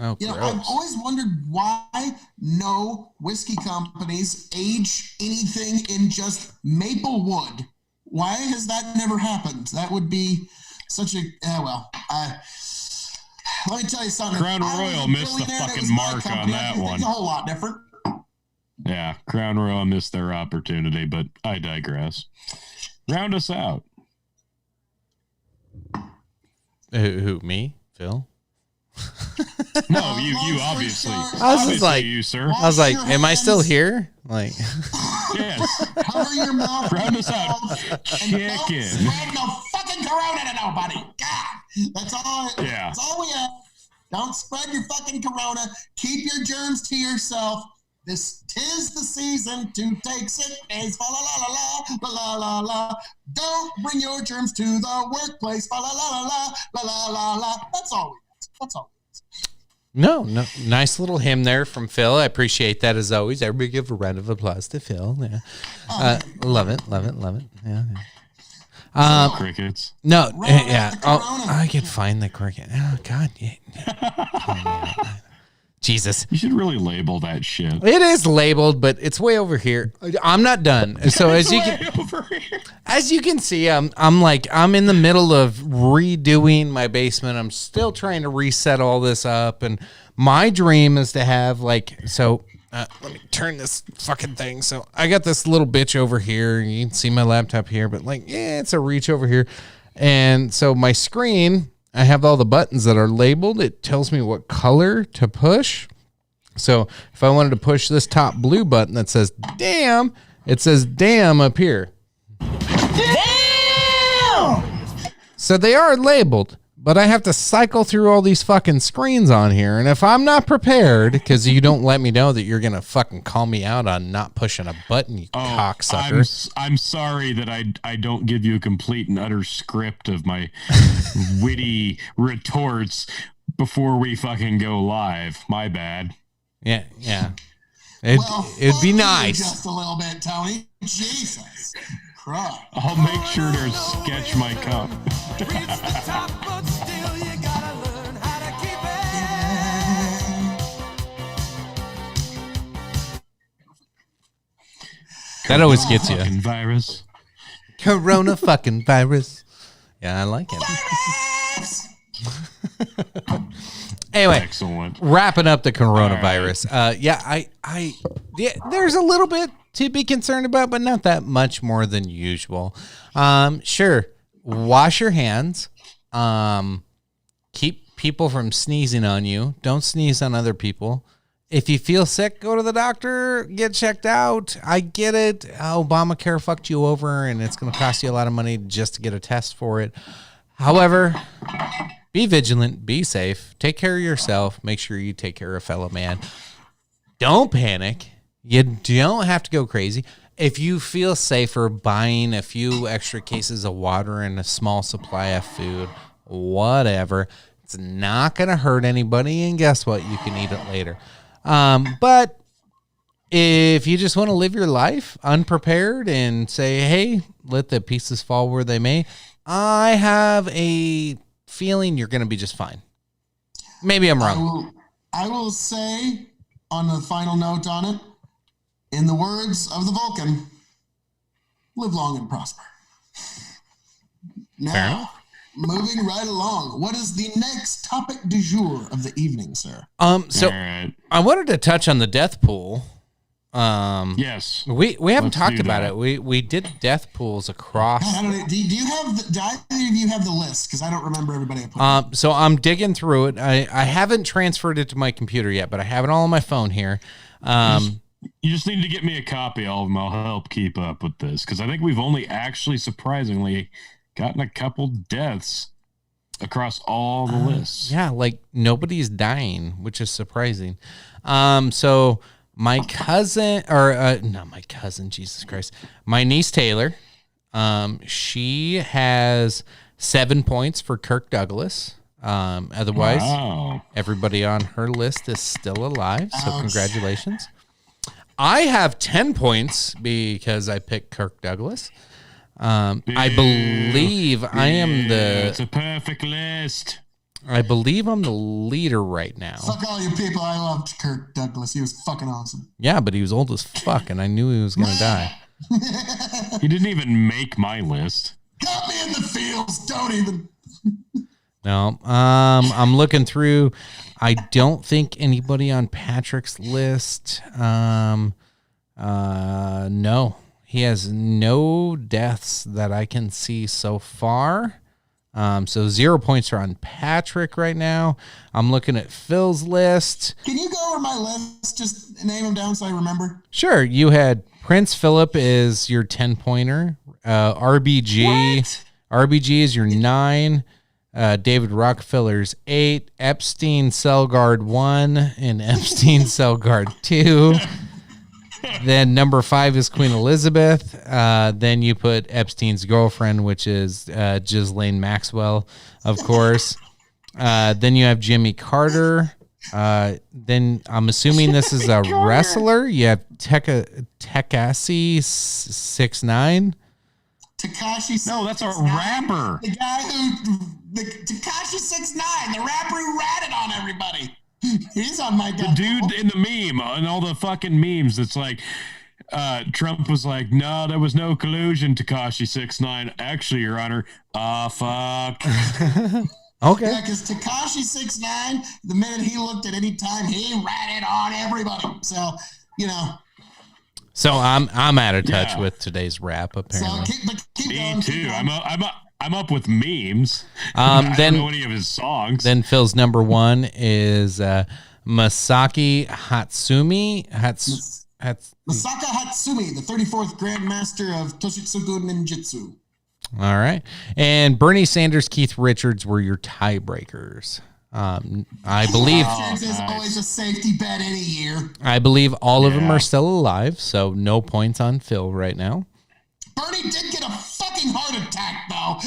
Speaker 2: Oh, gross.
Speaker 4: I've always wondered why no whiskey companies age anything in just maple wood. Why has that never happened? That would be such a let me tell you something.
Speaker 3: Crown Royal missed the fucking mark on that one.
Speaker 4: It's a whole lot different.
Speaker 3: Yeah, Crown Royal missed their opportunity, but I digress. Round us out.
Speaker 2: Who, me? Phil?
Speaker 3: No, you obviously.
Speaker 2: I was just like,
Speaker 3: you, sir.
Speaker 2: I was like, am I still here? Like,
Speaker 3: yes.
Speaker 4: Cover your mouth.
Speaker 3: Round us out. Chicken.
Speaker 4: Spread no fucking corona to nobody. God, that's all.
Speaker 3: Yeah.
Speaker 4: That's all we have. Don't spread your fucking corona. Keep your germs to yourself. Tis the season to take sick days. La la la la la la la. Don't bring your germs to the workplace. La la la la la la la la. That's all. That's all.
Speaker 2: No. Nice little hymn there from Phil. I appreciate that as always. Everybody give a round of applause to Phil. Yeah. Love it. Yeah.
Speaker 3: Crickets.
Speaker 2: No. Yeah. Oh, I can find the cricket. Oh God. Yeah. Jesus.
Speaker 3: You should really label that shit.
Speaker 2: It is labeled, but it's way over here. I'm not done. So as you can see, I'm in the middle of redoing my basement. I'm still trying to reset all this up, and my dream is to have let me turn this fucking thing. So I got this little bitch over here. You can see my laptop here, but it's a reach over here. And so my screen, I have all the buttons that are labeled. It tells me what color to push. So if I wanted to push this top blue button that says damn, it says damn up here. Damn! So they are labeled, but I have to cycle through all these fucking screens on here. And if I'm not prepared, because you don't let me know that you're going to fucking call me out on not pushing a button, you cocksucker.
Speaker 3: I'm sorry that I don't give you a complete and utter script of my witty retorts before we fucking go live. My bad.
Speaker 2: Yeah. It'd be nice.
Speaker 4: Just a little bit, Tony. Jesus Christ.
Speaker 3: I'll make sure to sketch my cup.
Speaker 2: That always gets you.
Speaker 3: Fucking virus.
Speaker 2: Corona fucking virus. Yeah, I like it. Anyway,
Speaker 3: Excellent.
Speaker 2: Wrapping up the coronavirus. There's a little bit to be concerned about, but not that much more than usual. Sure, wash your hands. Keep people from sneezing on you. Don't sneeze on other people. If you feel sick, go to the doctor, get checked out. I get it. Obamacare fucked you over, and it's going to cost you a lot of money just to get a test for it. However, be vigilant, be safe, take care of yourself, make sure you take care of a fellow man. Don't panic. You don't have to go crazy. If you feel safer buying a few extra cases of water and a small supply of food, whatever, it's not going to hurt anybody. And guess what? You can eat it later. But if you just want to live your life unprepared and say, hey, let the pieces fall where they may, I have a feeling you're going to be just fine. Maybe I'm wrong.
Speaker 4: I will say on the final note on it, in the words of the Vulcan, live long and prosper. Now, moving right along, what is the next topic du jour of the evening, sir?
Speaker 2: So
Speaker 3: right.
Speaker 2: I wanted to touch on the death pool.
Speaker 3: Yes.
Speaker 2: We haven't
Speaker 3: Let's
Speaker 2: talked
Speaker 3: do
Speaker 2: about
Speaker 3: that.
Speaker 2: it. We did death pools across.
Speaker 4: I don't know, do you have do either of you have the list? Because I don't remember everybody I put.
Speaker 2: So I'm digging through it. I haven't transferred it to my computer yet, but I have it all on my phone here.
Speaker 3: You just need to get me a copy of them. I'll help keep up with this because I think we've only actually surprisingly gotten a couple deaths across all the lists.
Speaker 2: Yeah, like nobody's dying, which is surprising. So my cousin, or not my cousin, Jesus Christ, my niece Taylor, she has 7 points for Kirk Douglas. Otherwise,
Speaker 3: Wow.
Speaker 2: everybody on her list is still alive. So congratulations. I have 10 points because I picked Kirk Douglas. I believe I am
Speaker 3: It's a perfect list.
Speaker 2: I believe I'm the leader right now.
Speaker 4: Fuck all you people. I loved Kirk Douglas. He was fucking awesome.
Speaker 2: Yeah, but he was old as fuck, and I knew he was gonna die.
Speaker 3: He didn't even make my list.
Speaker 4: Got me in the fields. Don't even.
Speaker 2: No, I'm looking through. I don't think anybody on Patrick's list. No, he has no deaths that I can see so far. So 0 points are on Patrick right now. I'm looking at Phil's list.
Speaker 4: Can you go over my list? Just name them down so I remember.
Speaker 2: Sure, you had Prince Philip is your 10-pointer. RBG.
Speaker 4: What?
Speaker 2: RBG is your 9. David Rockefeller's 8. Epstein Selgard 1 and Epstein Selgard 2. Then number 5 is Queen Elizabeth. Then you put Epstein's girlfriend, which is Ghislaine Maxwell, of course. Then you have Jimmy Carter. Then I'm assuming this is a wrestler. You have Tekashi 6ix9ine.
Speaker 4: Tekashi.
Speaker 3: No, that's a rapper.
Speaker 4: The guy the Tekashi 6ix9ine, the rapper who ratted on everybody. He's on my
Speaker 3: The dude in the meme and all the fucking memes. It's like Trump was like, "No, there was no collusion." Tekashi 6ix9ine. Actually, Your Honor. Fuck.
Speaker 2: Okay.
Speaker 4: Yeah, because Tekashi 6ix9ine, the minute he looked at any time, he ratted on everybody. So, you know.
Speaker 2: So I'm out of touch
Speaker 3: Yeah.
Speaker 2: with today's rap. Apparently.
Speaker 4: So keep
Speaker 3: Me
Speaker 4: going.
Speaker 3: too.
Speaker 4: Keep going.
Speaker 3: I'm up with memes. I don't
Speaker 2: Then
Speaker 3: know any of his songs.
Speaker 2: then Phil's number 1 is Masaki Hatsumi.
Speaker 4: Masaka Hatsumi, the 34th Grandmaster of Toshitsugu Ninjutsu.
Speaker 2: All right. And Bernie Sanders, Keith Richards were your tiebreakers. I believe
Speaker 4: Richards is always a safety bet any year.
Speaker 2: I believe all of them are still alive, so no points on Phil right now.
Speaker 4: Bernie did get a fucking heart attack, though.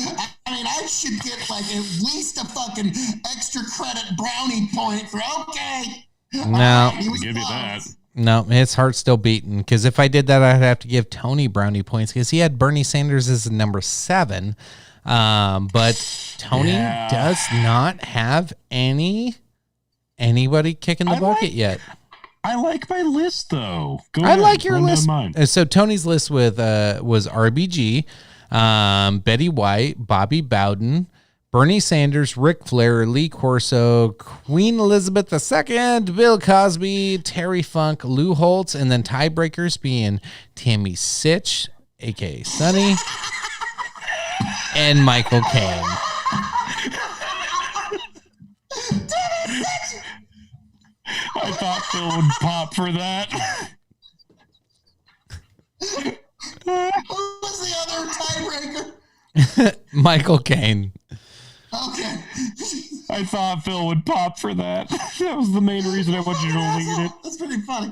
Speaker 4: I mean, I should get like at least a fucking extra credit brownie point for okay.
Speaker 2: No,
Speaker 4: he was
Speaker 3: Give you
Speaker 4: close.
Speaker 3: that.
Speaker 2: No, his heart's still beating. Because if I did that, I'd have to give Tony brownie points because he had Bernie Sanders as number 7. But Tony does not have anybody kicking the bucket yet.
Speaker 3: I like my list though.
Speaker 2: I
Speaker 3: ahead,
Speaker 2: like your
Speaker 3: run down
Speaker 2: list.
Speaker 3: mine.
Speaker 2: So Tony's list with was RBG, Betty White, Bobby Bowden, Bernie Sanders, Ric Flair, Lee Corso, Queen Elizabeth II, Bill Cosby, Terry Funk, Lou Holtz, and then tiebreakers being Tammy Sitch, aka Sonny, and Michael Caine.
Speaker 3: I thought Phil would pop for that.
Speaker 4: Who was the other tiebreaker?
Speaker 2: Michael Caine.
Speaker 4: Okay.
Speaker 3: I thought Phil would pop for that. That was the main reason I wanted you to lead it.
Speaker 4: That's pretty funny.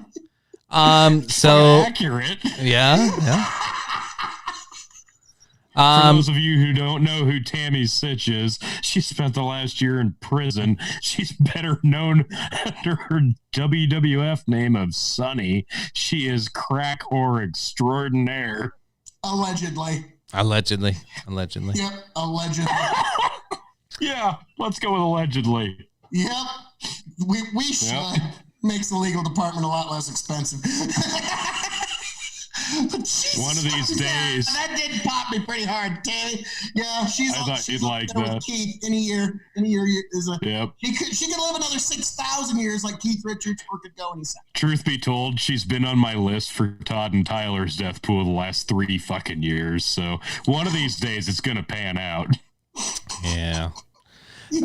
Speaker 2: So
Speaker 3: Accurate.
Speaker 2: yeah.
Speaker 3: For those of you who don't know who Tammy Sitch is, she spent the last year in prison. She's better known under her WWF name of Sunny. She is crack whore extraordinaire.
Speaker 4: Allegedly.
Speaker 2: Allegedly.
Speaker 4: Yep, allegedly.
Speaker 3: Yeah, let's go with allegedly.
Speaker 4: Yep. We should. Makes the legal department a lot less expensive. Jesus,
Speaker 3: One of these days.
Speaker 4: That did pop me pretty hard, Tammy. Yeah, she's
Speaker 3: I
Speaker 4: on,
Speaker 3: thought
Speaker 4: she's
Speaker 3: you'd
Speaker 4: up
Speaker 3: like
Speaker 4: there
Speaker 3: that.
Speaker 4: with Keith. Any year is a.
Speaker 3: Yep.
Speaker 4: She could live another 6,000 years like Keith Richards, or could go any second.
Speaker 3: Truth be told, she's been on my list for Todd and Tyler's death pool the last 3 fucking years. So one of these days it's gonna pan out.
Speaker 2: Yeah.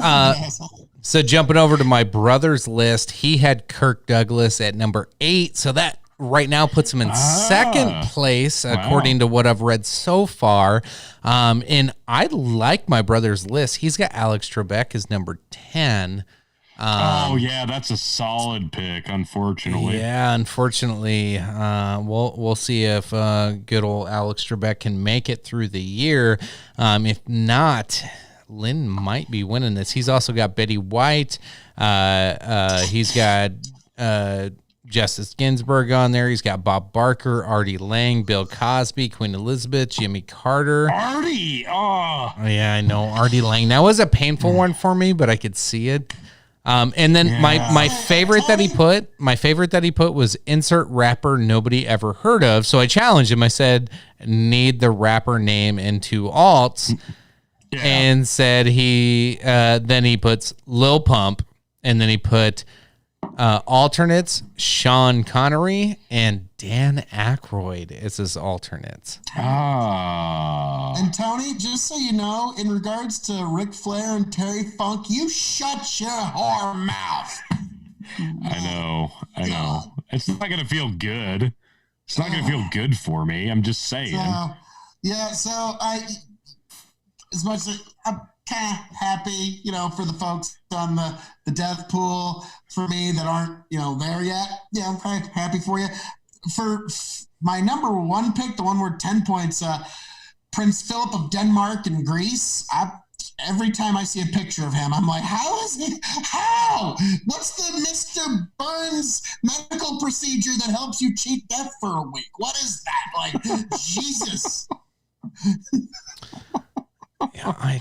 Speaker 4: Asshole.
Speaker 2: So jumping over to my brother's list, he had Kirk Douglas at number 8. So that right now puts him in second place, according to what I've read so far. And I like my brother's list. He's got Alex Trebek as number 10.
Speaker 3: Oh yeah, that's a solid pick. Unfortunately,
Speaker 2: Yeah, unfortunately, we'll see if good old Alex Trebek can make it through the year. If not, Lynn might be winning this. He's also got Betty White. He's got Justice Ginsburg on there. He's got Bob Barker, Artie Lang, Bill Cosby, Queen Elizabeth, Jimmy Carter.
Speaker 3: Artie. Oh,
Speaker 2: Yeah, I know Artie Lang. That was a painful one for me, but I could see it. And then my favorite that he put was insert rapper nobody ever heard of. So I challenged him. I said, need the rapper name into alts.
Speaker 3: yeah.
Speaker 2: And said then he puts Lil Pump, and then he put alternates Sean Connery and Dan Aykroyd as his alternates.
Speaker 4: And Tony, just so you know, in regards to Ric Flair and Terry Funk, you shut your whore mouth.
Speaker 3: I know. It's not gonna feel good. It's not gonna feel good for me. I'm just saying.
Speaker 4: So as much as I'm kind of happy, for the folks on the death pool, for me that aren't, there yet. Yeah, I'm kind of happy for you. For my number 1 pick, the one where 10 points, Prince Philip of Denmark and Greece. Every time I see a picture of him, I'm like, how is he? How? What's the Mr. Burns medical procedure that helps you cheat death for a week? What is that? Like, Jesus.
Speaker 2: Yeah, I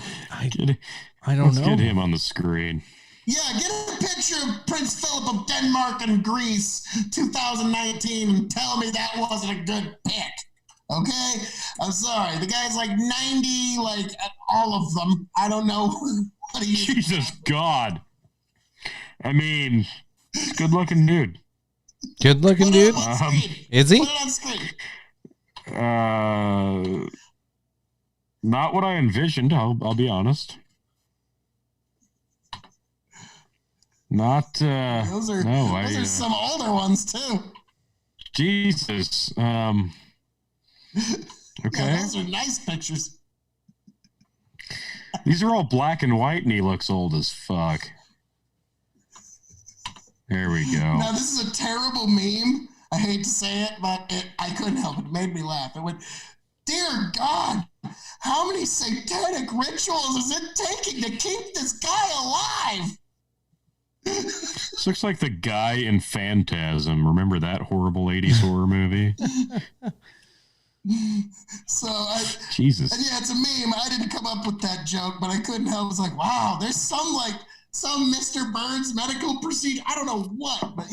Speaker 2: don't
Speaker 3: Let's
Speaker 2: know.
Speaker 3: get him on the screen.
Speaker 4: Yeah, get a picture of Prince Philip of Denmark and Greece 2019 and tell me that wasn't a good pick. Okay? I'm sorry. The guy's like 90, like all of them. I don't know what he is.
Speaker 3: Jesus God. I mean, good looking dude.
Speaker 2: Good looking
Speaker 4: Put it
Speaker 2: dude.
Speaker 4: on screen.
Speaker 2: Is he?
Speaker 4: Put it on screen.
Speaker 3: Not what I envisioned. I'll be honest. Not.
Speaker 4: Those are some older ones too.
Speaker 3: Jesus. Okay.
Speaker 4: Yeah, those are nice pictures.
Speaker 3: These are all black and white, and he looks old as fuck. There we go.
Speaker 4: Now, this is a terrible meme. I hate to say it, but I couldn't help it. It made me laugh. It went, dear God, how many satanic rituals is it taking to keep this guy alive?
Speaker 3: This looks like the guy in Phantasm. Remember that horrible 80s horror movie?
Speaker 4: So,
Speaker 3: Jesus.
Speaker 4: yeah, it's a meme. I didn't come up with that joke, but I couldn't help. I was like, wow, there's some Mr. Burns medical procedure. I don't know what, but,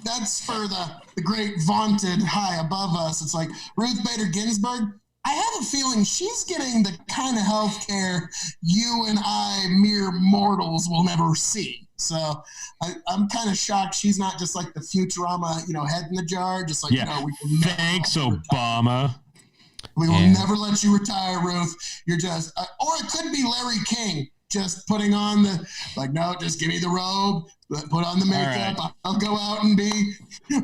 Speaker 4: that's for the great vaunted high above us. It's like Ruth Bader Ginsburg. I have a feeling she's getting the kind of health care you and I, mere mortals, will never see. So I'm kind of shocked she's not just like the Futurama, head in the jar, just like, we will never
Speaker 3: Thanks, Obama.
Speaker 4: We will never let you retire, Ruth. You're just, or it could be Larry King just putting on no, just give me the robe, put on the makeup. Right. I'll go out and be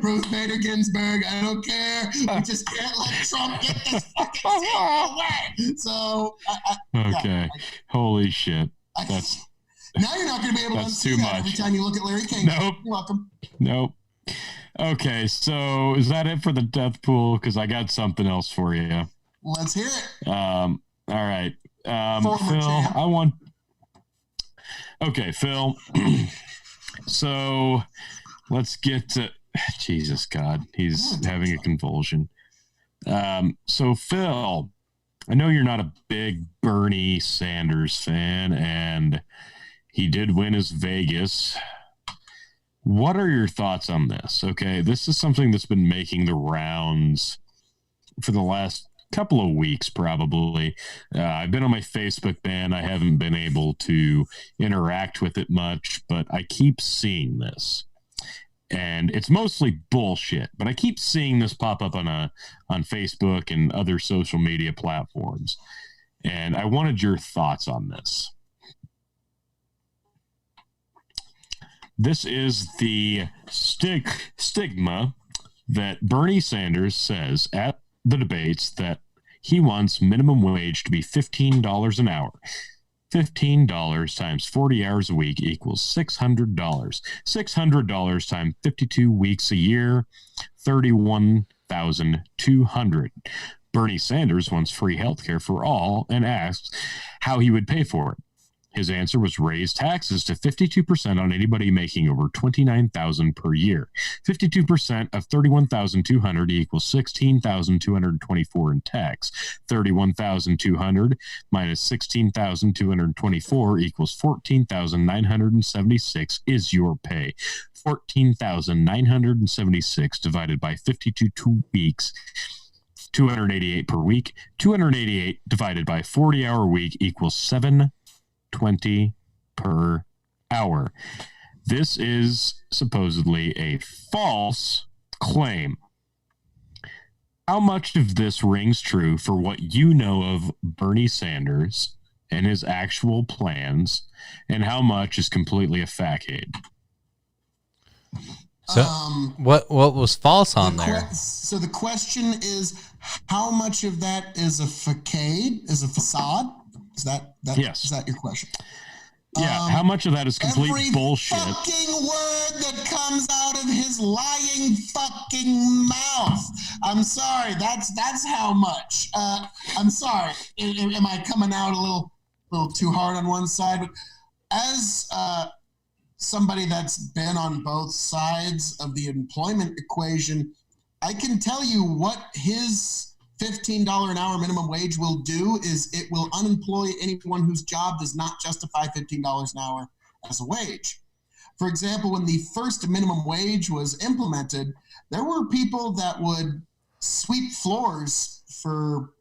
Speaker 4: Ruth Bader Ginsburg. I don't care. We just can't let Trump get this fucking thing away. So,
Speaker 3: holy shit.
Speaker 4: Now you're not going to be able to unsee that every time you look at Larry King.
Speaker 3: Nope.
Speaker 4: You're welcome.
Speaker 3: Nope. Okay, so is that it for the death pool? Because I got something else for you.
Speaker 4: Let's hear it.
Speaker 3: All right. Phil, Okay, Phil. So let's get to Jesus God. He's having a convulsion. So Phil, I know you're not a big Bernie Sanders fan, and he did win his Vegas. What are your thoughts on this? Okay, this is something that's been making the rounds for the last couple of weeks, probably. I've been on my Facebook ban. I haven't been able to interact with it much, but I keep seeing this. And it's mostly bullshit, but I keep seeing this pop up on Facebook and other social media platforms. And I wanted your thoughts on this. This is the stigma that Bernie Sanders says at the debates that he wants minimum wage to be $15 an hour. $15 times 40 hours a week equals $600. $600 times 52 weeks a year, $31,200. Bernie Sanders wants free health care for all and asks how he would pay for it. His answer was raise taxes to 52% on anybody making over $29,000 per year. 52% of $31,200 equals $16,224 in tax. $31,200 minus $16,224 equals $14,976 is your pay. $14,976 divided by 52 weeks, 288 per week. 288 divided by 40-hour week equals $720 per hour. This is supposedly a false claim. How much of this rings true for what you know of Bernie Sanders and his actual plans, and how much is completely a facade?
Speaker 2: So what was false on there?
Speaker 4: So the question is, how much of that is a facade, is a facade? Is that
Speaker 3: yes.
Speaker 4: Is that your question?
Speaker 3: Yeah, how much of that is complete bullshit?
Speaker 4: Every fucking word that comes out of his lying fucking mouth. I'm sorry, that's how much. I'm sorry. Am I coming out a little too hard on one side? But as somebody that's been on both sides of the employment equation, I can tell you what his $15 an hour minimum wage will do is it will unemploy anyone whose job does not justify $15 an hour as a wage. For example, when the first minimum wage was implemented, there were people that would sweep floors for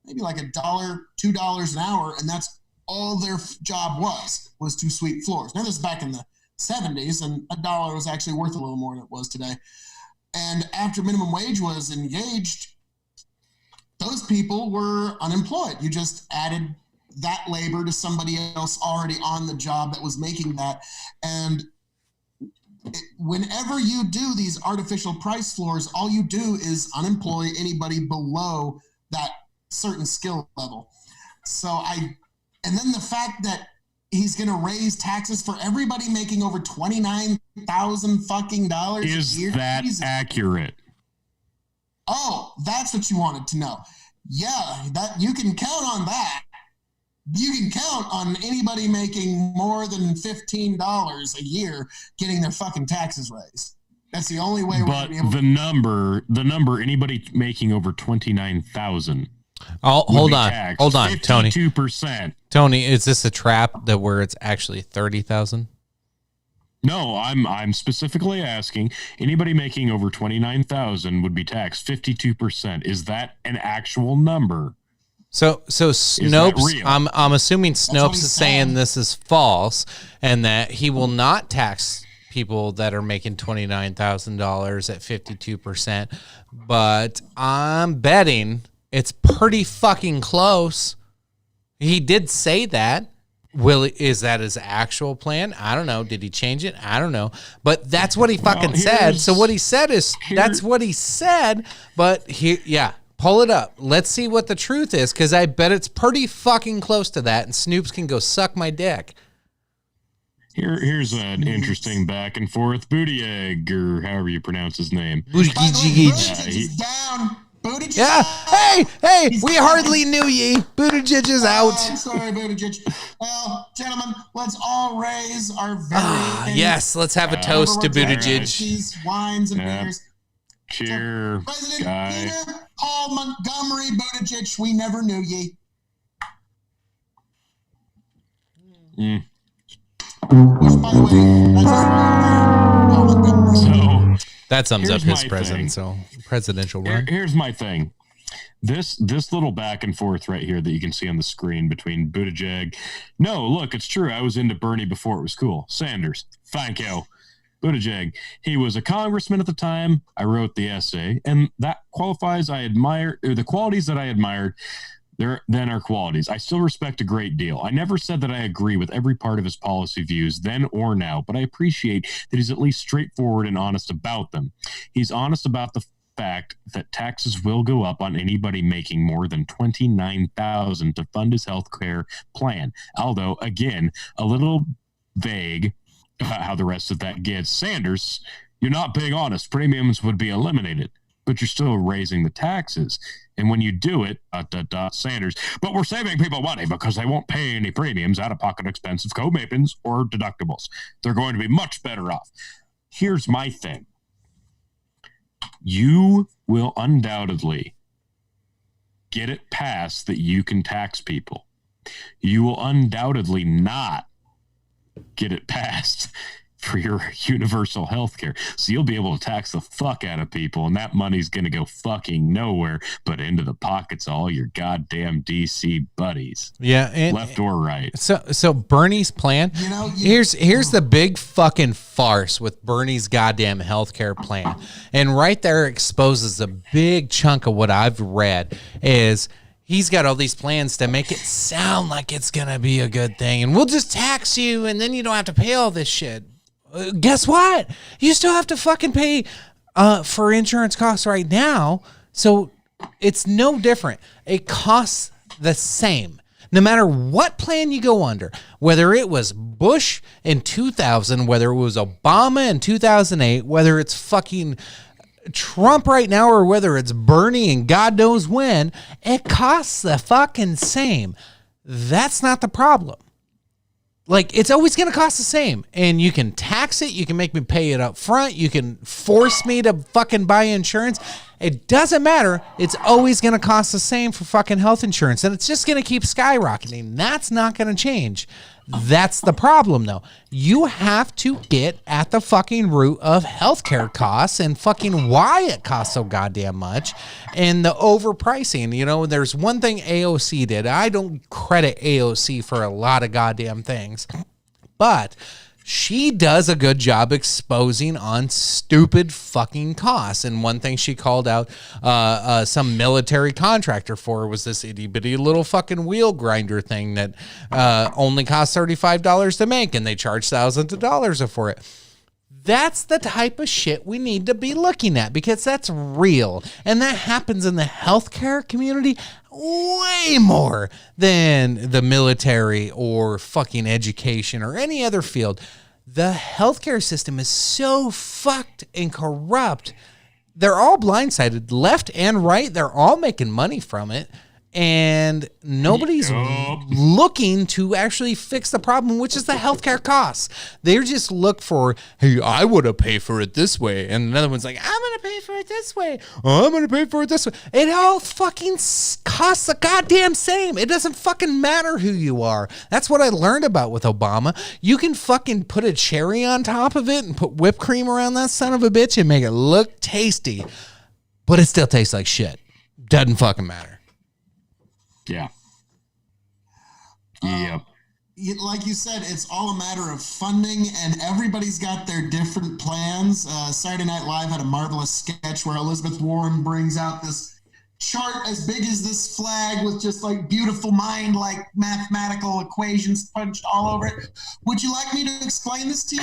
Speaker 4: maybe like $1, $2 an hour, and that's all their job was to sweep floors. Now, this is back in the 70s, and $1 was actually worth a little more than it was today. And after minimum wage was engaged, those people were unemployed. You just added that labor to somebody else already on the job that was making that. And whenever you do these artificial price floors, all you do is unemploy anybody below that certain skill level. So And then the fact that he's going to raise taxes for everybody making over $29,000 fucking dollars a
Speaker 3: Is
Speaker 4: year.
Speaker 3: that
Speaker 4: Jesus.
Speaker 3: accurate?
Speaker 4: Oh, that's what you wanted to know. Yeah, that you can count on that. You can count on anybody making more than $15 a year getting their fucking taxes raised. That's the only way we're going
Speaker 3: But
Speaker 4: to be able
Speaker 3: the number, anybody making over 29,000.
Speaker 2: Oh, hold on, Tony.
Speaker 3: 52%.
Speaker 2: Tony, is this a trap that where it's actually 30,000?
Speaker 3: No, I'm specifically asking anybody making over 29,000 would be taxed 52%. Is that an actual number?
Speaker 2: So Snopes,
Speaker 3: real?
Speaker 2: I'm assuming
Speaker 4: what
Speaker 2: Snopes
Speaker 4: he's
Speaker 2: is saying
Speaker 4: saying.
Speaker 2: this is false and that he will not tax people that are making $29,000 at 52%, but I'm betting it's pretty fucking close. He did say that. Is that his actual plan? I don't know. Did he change it? I don't know. But that's what he fucking said. So what he said is that's what he said. But pull it up. Let's see what the truth is, because I bet it's pretty fucking close to that. And Snoops can go suck my dick.
Speaker 3: Here's an interesting back and forth. Buttigieg, or however you pronounce his name.
Speaker 4: By the way,
Speaker 2: Buttigieg.
Speaker 4: Buttigieg is down. Buttigieg.
Speaker 2: Yeah. Hey, we hardly knew ye. Buttigieg is out.
Speaker 4: Oh, sorry, Buttigieg. Well, gentlemen, let's all raise our very
Speaker 2: Yes, let's have a toast to Buttigieg.
Speaker 4: Cheese, wines, and
Speaker 3: Yeah.
Speaker 4: beers.
Speaker 3: Cheer,
Speaker 4: President
Speaker 3: guy.
Speaker 4: Peter Paul Montgomery Buttigieg, we never knew ye.
Speaker 3: Mm.
Speaker 4: Which, by the way, that's his real name, Paul Montgomery.
Speaker 3: So
Speaker 2: That sums up
Speaker 3: Here's
Speaker 2: his
Speaker 3: my thing.
Speaker 2: presidential run.
Speaker 3: here's my thing. This little back and forth right here that you can see on the screen between Buttigieg. No, look, it's true. I was into Bernie before it was cool. Sanders, thank you. Buttigieg, he was a congressman at the time. I wrote the essay, and that qualifies. I admire, or the qualities that I admired. There then are qualities I still respect a great deal. I never said that I agree with every part of his policy views then or now, but I appreciate that he's at least straightforward and honest about them. He's honest about the fact that taxes will go up on anybody making more than $29,000 to fund his health care plan. Although, again, a little vague about how the rest of that gets. Sanders, you're not being honest. Premiums would be eliminated, but you're still raising the taxes. And when you do it, Sanders, but we're saving people money because they won't pay any premiums, out-of-pocket expensive co-payments or deductibles. They're going to be much better off. Here's my thing. You will undoubtedly get it passed that you can tax people. You will undoubtedly not get it passed for your universal health care. So you'll be able to tax the fuck out of people, and that money's going to go fucking nowhere but into the pockets of all your goddamn DC buddies.
Speaker 2: Yeah, and
Speaker 3: Left or right.
Speaker 2: So Bernie's plan.
Speaker 4: You know,
Speaker 2: here's the big fucking farce with Bernie's goddamn healthcare plan, and right there exposes a big chunk of what I've read is. He's got all these plans to make it sound like it's going to be a good thing, and we'll just tax you, and then you don't have to pay all this shit. Guess what? You still have to fucking pay for insurance costs right now, so it's no different. It costs the same. No matter what plan you go under, whether it was Bush in 2000, whether it was Obama in 2008, whether it's fucking Trump right now, or whether it's Bernie and God knows when, it costs the fucking same. That's not the problem. Like, it's always going to cost the same. And you can tax it. You can make me pay it up front. You can force me to fucking buy insurance. It doesn't matter. It's always going to cost the same for fucking health insurance. And it's just going to keep skyrocketing. That's not going to change. That's the problem, though. You have to get at the fucking root of healthcare costs and fucking why it costs so goddamn much and the overpricing. You know, there's one thing AOC did. I don't credit AOC for a lot of goddamn things, but she does a good job exposing on stupid fucking costs. And one thing she called out some military contractor for was this itty bitty little fucking wheel grinder thing that only costs $35 to make, and they charge thousands of dollars for it. That's the type of shit we need to be looking at, because that's real. And that happens in the healthcare community way more than the military or fucking education or any other field. The healthcare system is so fucked and corrupt. They're all blindsided, left and right. They're all making money from it. And nobody's looking to actually fix the problem, which is the healthcare costs. They just look for, hey, I would have paid for it this way. And another one's like, I'm going to pay for it this way. I'm going to pay for it this way. It all fucking costs the goddamn same. It doesn't fucking matter who you are. That's what I learned about with Obama. You can fucking put a cherry on top of it and put whipped cream around that son of a bitch and make it look tasty. But it still tastes like shit. Doesn't fucking matter.
Speaker 3: Yeah. Yep.
Speaker 4: Like you said, it's all a matter of funding, and everybody's got their different plans. Saturday Night Live had a marvelous sketch where Elizabeth Warren brings out this chart as big as this flag with just like beautiful mind, like mathematical equations punched all over it. Would you like me to explain this to you?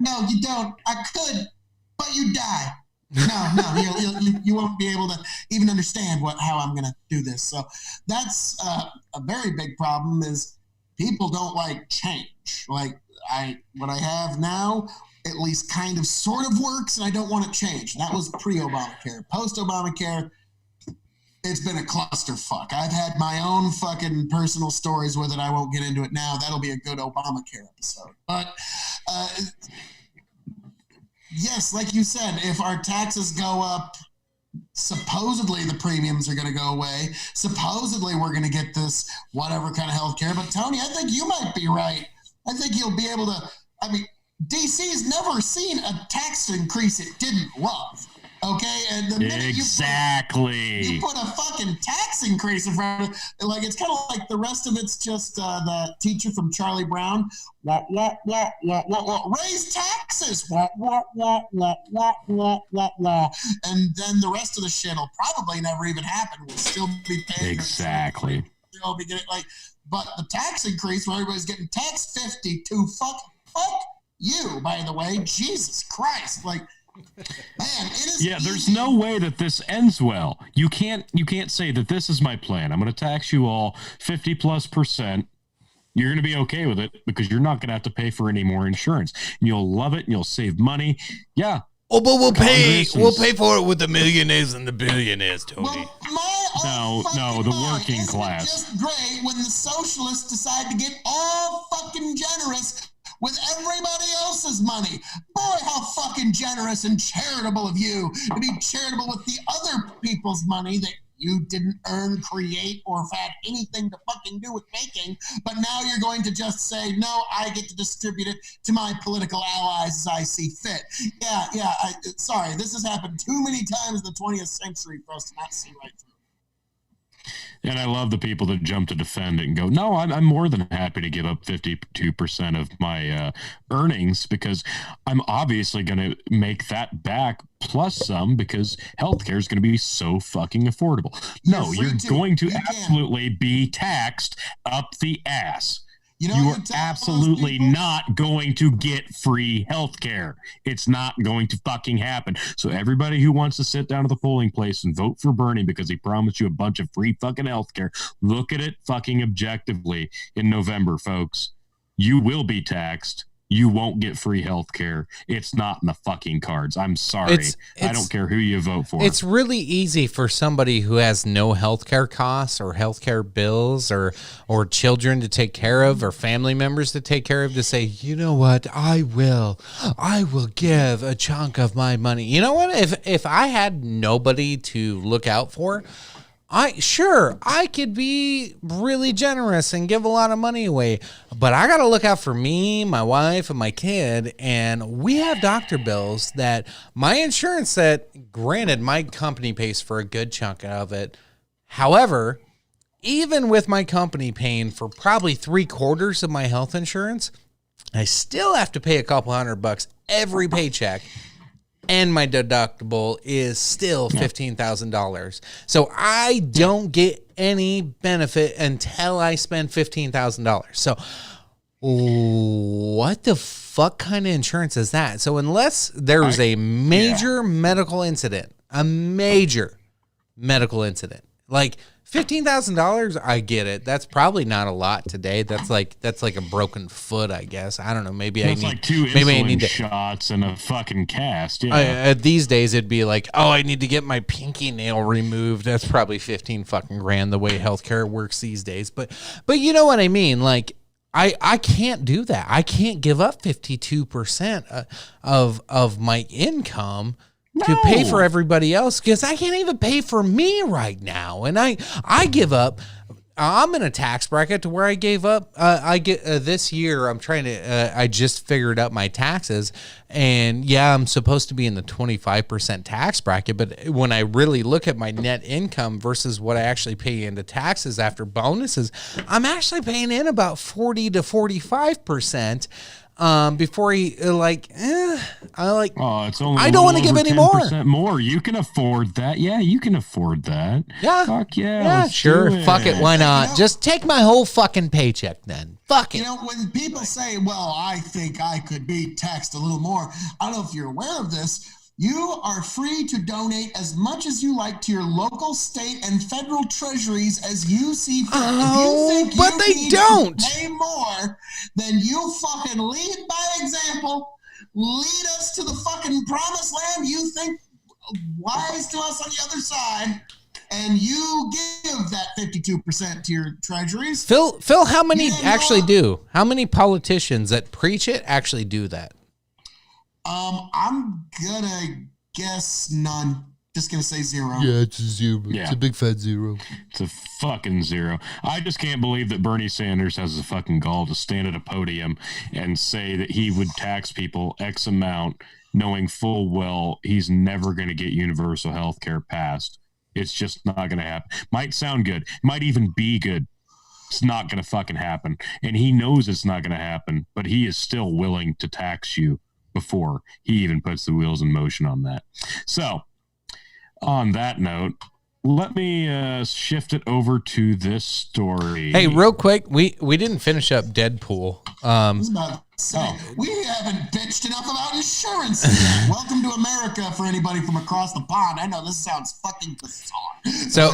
Speaker 4: No, you don't. I could, but you die. No, you won't be able to even understand how I'm going to do this. So that's a very big problem is people don't like change. Like what I have now, at least kind of sort of works, and I don't want it changed. That was pre-Obamacare. Post-Obamacare, it's been a clusterfuck. I've had my own fucking personal stories with it. I won't get into it now. That'll be a good Obamacare episode. But yes, like you said, if our taxes go up, supposedly the premiums are going to go away. Supposedly we're going to get this whatever kind of health care. But Tony, I think you might be right. I think you'll be able to, DC's never seen a tax increase it didn't love. Okay, and the minute you put a fucking tax increase in front of it, like it's kind of like the rest of it's just the teacher from Charlie Brown. Raise taxes. And then the rest of the shit will probably never even happen. We'll still be paying.
Speaker 3: Exactly.
Speaker 4: Still be getting but the tax increase where everybody's getting taxed 52. Fuck you. By the way, Jesus Christ, like. Man, it is
Speaker 3: there's no way that this ends well. You can't say that this is my plan. I'm going to tax you all 50+%. You're going to be okay with it because you're not going to have to pay for any more insurance. And you'll love it and you'll save money. Yeah.
Speaker 2: Oh, but we'll pay for it with the millionaires and the billionaires, Tony.
Speaker 4: Well,
Speaker 3: no, the working
Speaker 4: Isn't
Speaker 3: class.
Speaker 4: It just great when the socialists decide to get all fucking generous with everybody else's money. Boy, how fucking generous and charitable of you to be charitable with the other people's money that you didn't earn, create, or have had anything to fucking do with making. But now you're going to just say, no, I get to distribute it to my political allies as I see fit. Yeah. Sorry, this has happened too many times in the 20th century for us to not see right through.
Speaker 3: And I love the people that jump to defend it and go, no, I'm more than happy to give up 52% of my earnings because I'm obviously going to make that back plus some because healthcare is going to be so fucking affordable. No, you're going to absolutely be taxed up the ass. You are absolutely not going to get free health care. It's not going to fucking happen. So everybody who wants to sit down at the polling place and vote for Bernie because he promised you a bunch of free fucking health care, look at it fucking objectively in November, folks. You will be taxed. You won't get free health care. It's not in the fucking cards. I'm sorry. I don't care who you vote for.
Speaker 2: It's really easy for somebody who has no health care costs or health care bills or children to take care of or family members to take care of to say, you know what, I will give a chunk of my money. You know what? If I had nobody to look out for, I could be really generous and give a lot of money away, but I got to look out for me, my wife, and my kid. And we have doctor bills that my insurance that, granted, my company pays for a good chunk of it. However, even with my company paying for probably 3/4 of my health insurance, I still have to pay a couple $100 every paycheck. And my deductible is still $15,000. So I don't get any benefit until I spend $15,000. So what the fuck kind of insurance is that? So unless there's a major medical incident, Like $15,000, I get it. That's probably not a lot today. That's like a broken foot, I guess. I don't know. Maybe
Speaker 3: It's like 2 insulin shots and a fucking cast. Yeah.
Speaker 2: These days it'd be like, oh, I need to get my pinky nail removed. That's probably 15 fucking grand the way healthcare works these days. But you know what I mean? Like, I can't do that. I can't give up 52% of my income to pay for everybody else, because I can't even pay for me right now. And I give up. I'm in a tax bracket to where I gave up. I get this year. I'm trying to. I just figured out my taxes, and yeah, I'm supposed to be in the 25% tax bracket. But when I really look at my net income versus what I actually pay into taxes after bonuses, I'm actually paying in about 40 to 45%. Before he it's only I don't want to give any
Speaker 3: more. You can afford that. Yeah, you can afford that.
Speaker 2: Yeah.
Speaker 3: Fuck yeah.
Speaker 2: Yeah, sure. Fuck it. Why not? Just take my whole fucking paycheck then. Fuck it.
Speaker 4: You know, when people say, well, I think I could be taxed a little more, I don't know if you're aware of this. You are free to donate as much as you like to your local, state, and federal treasuries as you see fit.
Speaker 2: Oh,
Speaker 4: if you think
Speaker 2: but
Speaker 4: you
Speaker 2: they
Speaker 4: need
Speaker 2: don't.
Speaker 4: to pay more, then you fucking lead by example. Lead us to the fucking promised land you think lies to us on the other side, and you give that 52% to your treasuries.
Speaker 2: Phil, how many actually do? How many politicians that preach it actually do that?
Speaker 4: I'm gonna guess none. Just gonna say 0.
Speaker 5: Yeah, it's a 0.
Speaker 3: Yeah.
Speaker 5: It's a big fat 0.
Speaker 3: It's a fucking 0. I just can't believe that Bernie Sanders has the fucking gall to stand at a podium and say that he would tax people X amount, knowing full well he's never going to get universal health care passed. It's just not going to happen. Might sound good. Might even be good. It's not going to fucking happen. And he knows it's not going to happen, but he is still willing to tax you before he even puts the wheels in motion on that. So, on that note, let me shift it over to this story.
Speaker 2: Hey, real quick, we didn't finish up Deadpool.
Speaker 4: I was about to say, we haven't bitched enough about insurance. Welcome to America for anybody from across the pond. I know this sounds fucking bizarre.
Speaker 2: So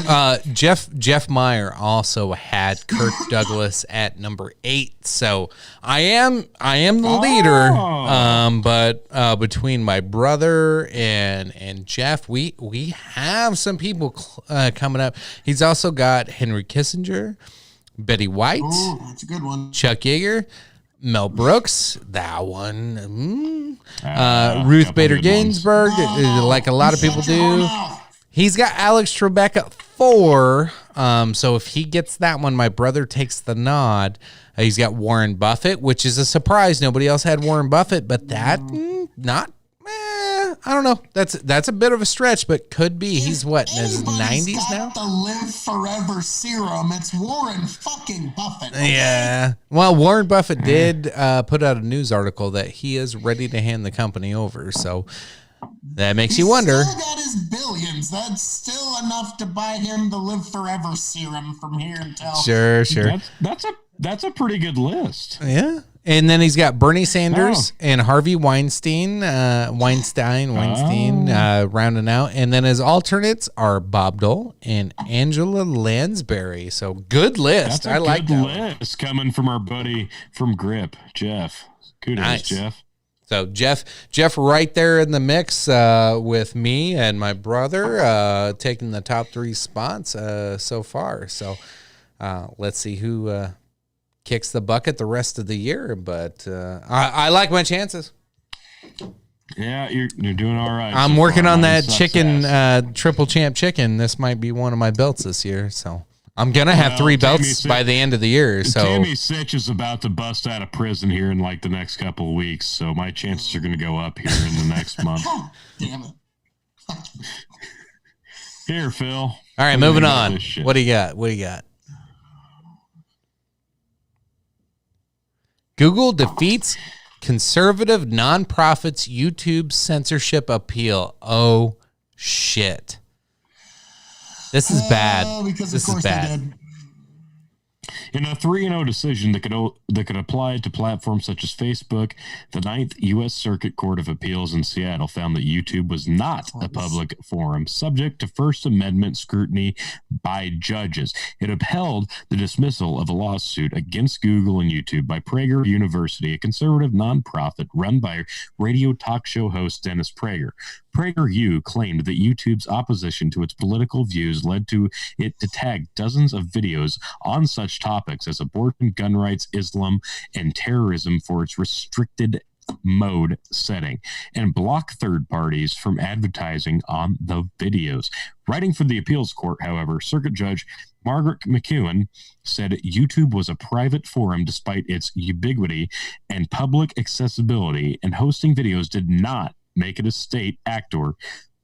Speaker 2: Jeff Meyer also had Kirk Douglas at number 8. So I am the leader. But between my brother and Jeff, we have some people coming up. He's also got Henry Kissinger, Betty White.
Speaker 4: Ooh, that's a good one.
Speaker 2: Chuck Yeager, Mel Brooks, that one. Ruth Bader Ginsburg, like a lot of people do. He's got Alex Trebek at 4. So if he gets that one, my brother takes the nod. He's got Warren Buffett, which is a surprise. Nobody else had Warren Buffett, but that I don't know. That's a bit of a stretch, but could be. He's what, in his 90s now?
Speaker 4: The Live Forever serum. It's Warren fucking Buffett. Okay?
Speaker 2: Yeah. Well, Warren Buffett did put out a news article that he is ready to hand the company over. So that makes you wonder.
Speaker 4: He's still got his billions. That's still enough to buy him the Live Forever serum from here until.
Speaker 2: Sure.
Speaker 3: That's a pretty good list.
Speaker 2: Yeah. And then he's got Bernie Sanders and Harvey Weinstein rounding out. And then his alternates are Bob Dole and Angela Lansbury. So good list.
Speaker 3: That's a
Speaker 2: like
Speaker 3: good
Speaker 2: that
Speaker 3: list coming from our buddy from Grip, Jeff. Kudos,
Speaker 2: nice.
Speaker 3: Jeff.
Speaker 2: So Jeff right there in the mix with me and my brother taking the top 3 spots so far. So let's see who kicks the bucket the rest of the year, but I like my chances.
Speaker 3: Yeah, you're doing all right.
Speaker 2: I'm working on that chicken, triple champ chicken. This might be one of my belts this year, so I'm gonna have 3 belts by the end of the year. So
Speaker 3: Tammy Sitch is about to bust out of prison here in like the next couple of weeks, so my chances are gonna go up here in the next month.
Speaker 4: Damn it.
Speaker 3: Here, Phil.
Speaker 2: All right, moving on. What do you got? Google defeats conservative nonprofits' YouTube censorship appeal. Oh, shit. This is bad.
Speaker 4: Because
Speaker 2: this
Speaker 4: of course
Speaker 2: is bad.
Speaker 4: They did.
Speaker 3: In a 3-0 decision that could apply to platforms such as Facebook, the Ninth U.S. Circuit Court of Appeals in Seattle found that YouTube was not a public forum subject to First Amendment scrutiny by judges. It upheld the dismissal of a lawsuit against Google and YouTube by Prager University, a conservative nonprofit run by radio talk show host Dennis Prager. PragerU claimed that YouTube's opposition to its political views led to it to tag dozens of videos on such topics as abortion, gun rights, Islam, and terrorism for its restricted mode setting and block third parties from advertising on the videos. Writing for the appeals court, however, Circuit Judge Margaret McEwen said YouTube was a private forum despite its ubiquity and public accessibility, and hosting videos did not make it a state actor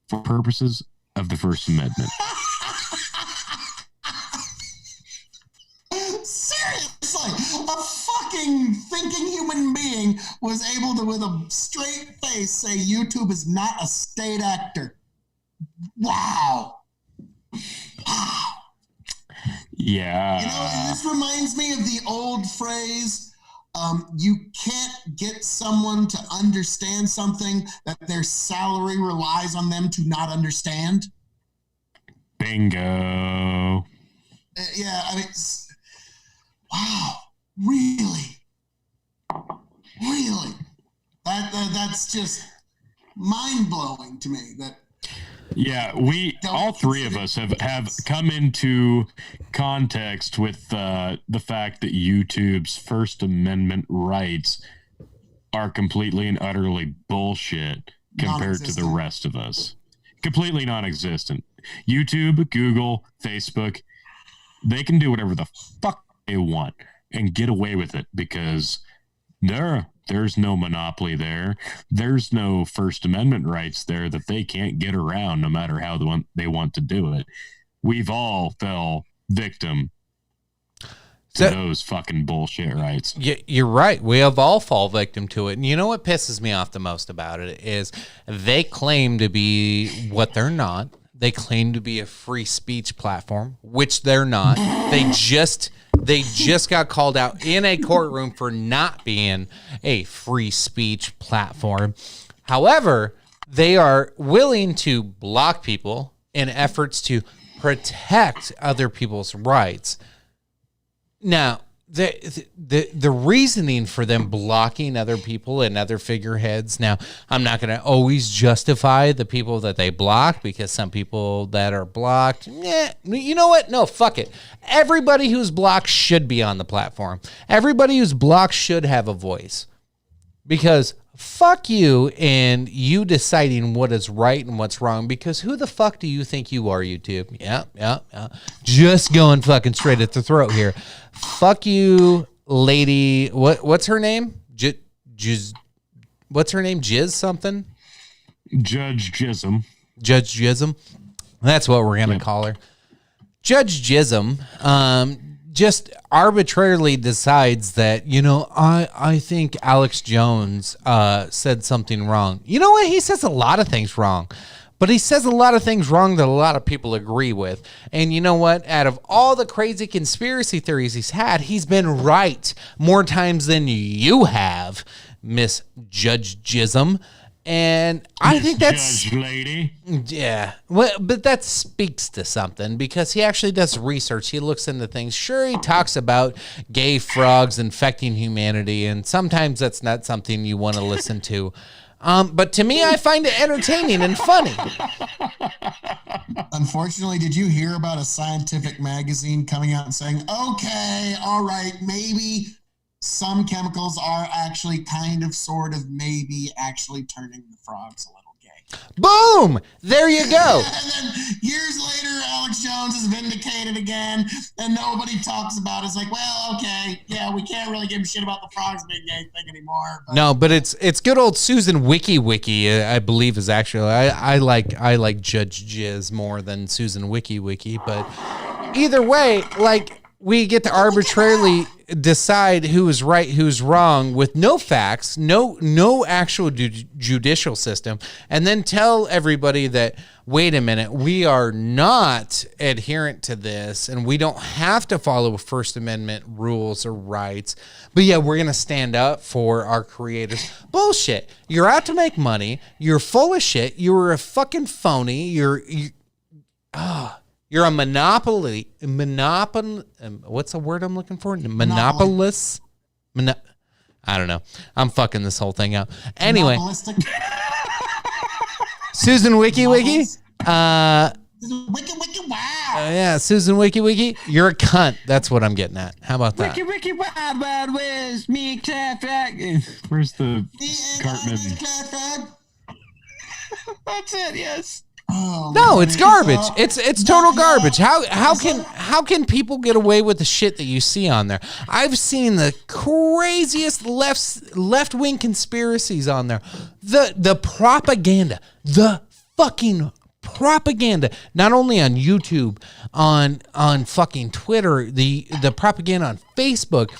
Speaker 3: for purposes of the First Amendment.
Speaker 4: Seriously, a fucking thinking human being was able to, with a straight face, say YouTube is not a state actor. Wow. Wow.
Speaker 3: Yeah.
Speaker 4: You know, and this reminds me of the old phrase, you can't get someone to understand something that their salary relies on them to not understand.
Speaker 3: Bingo.
Speaker 4: Yeah, I mean, wow, really? Really? That's just mind-blowing to me. That
Speaker 3: yeah, all three of us have come into context with the fact that YouTube's First Amendment rights are completely and utterly bullshit compared to the rest of us. Completely non-existent. YouTube, Google, Facebook, they can do whatever the fuck they want and get away with it because there's no monopoly there. There's no First Amendment rights there that they can't get around no matter how they want to do it. We've all fell victim to those fucking bullshit rights.
Speaker 2: You're right. We have all fall victim to it. And you know what pisses me off the most about it is they claim to be what they're not. They claim to be a free speech platform, which they're not. They just got called out in a courtroom for not being a free speech platform. However, they are willing to block people in efforts to protect other people's rights. Now, the reasoning for them blocking other people and other figureheads. Now, I'm not going to always justify the people that they block because some people that are blocked, you know what? No, fuck it. Everybody who's blocked should be on the platform. Everybody who's blocked should have a voice because fuck you and you deciding what is right and what's wrong because who the fuck do you think you are, YouTube? Yeah. Just going fucking straight at the throat here. Fuck you, lady. What's her name? What's her name? Jizz something?
Speaker 3: Judge Jism.
Speaker 2: Judge Jism. That's what we're going to call her. Judge Jism just arbitrarily decides that, I think Alex Jones said something wrong. You know what? He says a lot of things wrong. But he says a lot of things wrong that a lot of people agree with. And you know what? Out of all the crazy conspiracy theories he's been right more times than you have, Miss Judge Jism. And I think that's...
Speaker 3: Judge lady.
Speaker 2: Yeah. Well, but that speaks to something because he actually does research. He looks into things. Sure, he talks about gay frogs infecting humanity, and sometimes that's not something you want to listen to. But to me, I find it entertaining and funny.
Speaker 4: Unfortunately, did you hear about a scientific magazine coming out and saying, okay, all right, maybe some chemicals are actually sort of, maybe actually turning the frogs a little gay.
Speaker 2: Boom! There you go.
Speaker 4: And then years later, Alex Jones is vindicated again, and nobody talks about it. It's like, well, okay, yeah, we can't really give a shit about the frogs being gay thing anymore. But.
Speaker 2: No, but it's good old Susan Wiki, I believe is actually I like Judge Jizz more than Susan Wiki, but either way, like we get to arbitrarily decide who is right, who's wrong with no facts, no actual judicial system, and then tell everybody that, wait a minute, we are not adherent to this and we don't have to follow First Amendment rules or rights, but yeah, we're going to stand up for our creators. Bullshit. You're out to make money. You're full of shit. You're a fucking phony. You're a monopoly. What's the word I'm looking for? Monopolist? I don't know. I'm fucking this whole thing up. Anyway. Susan Wiki.
Speaker 4: Wiki, wow.
Speaker 2: Yeah, Susan Wiki. You're a cunt. That's what I'm getting at. How about that?
Speaker 5: Wiki, wild, wild west, me cat
Speaker 3: Where's the Cartman?
Speaker 5: That's it, yes.
Speaker 4: Oh,
Speaker 2: No, it's garbage. It's total garbage. How can people get away with the shit that you see on there? I've seen the craziest left-wing conspiracies on there. The propaganda, the fucking propaganda, not only on YouTube, on fucking Twitter, the propaganda on Facebook,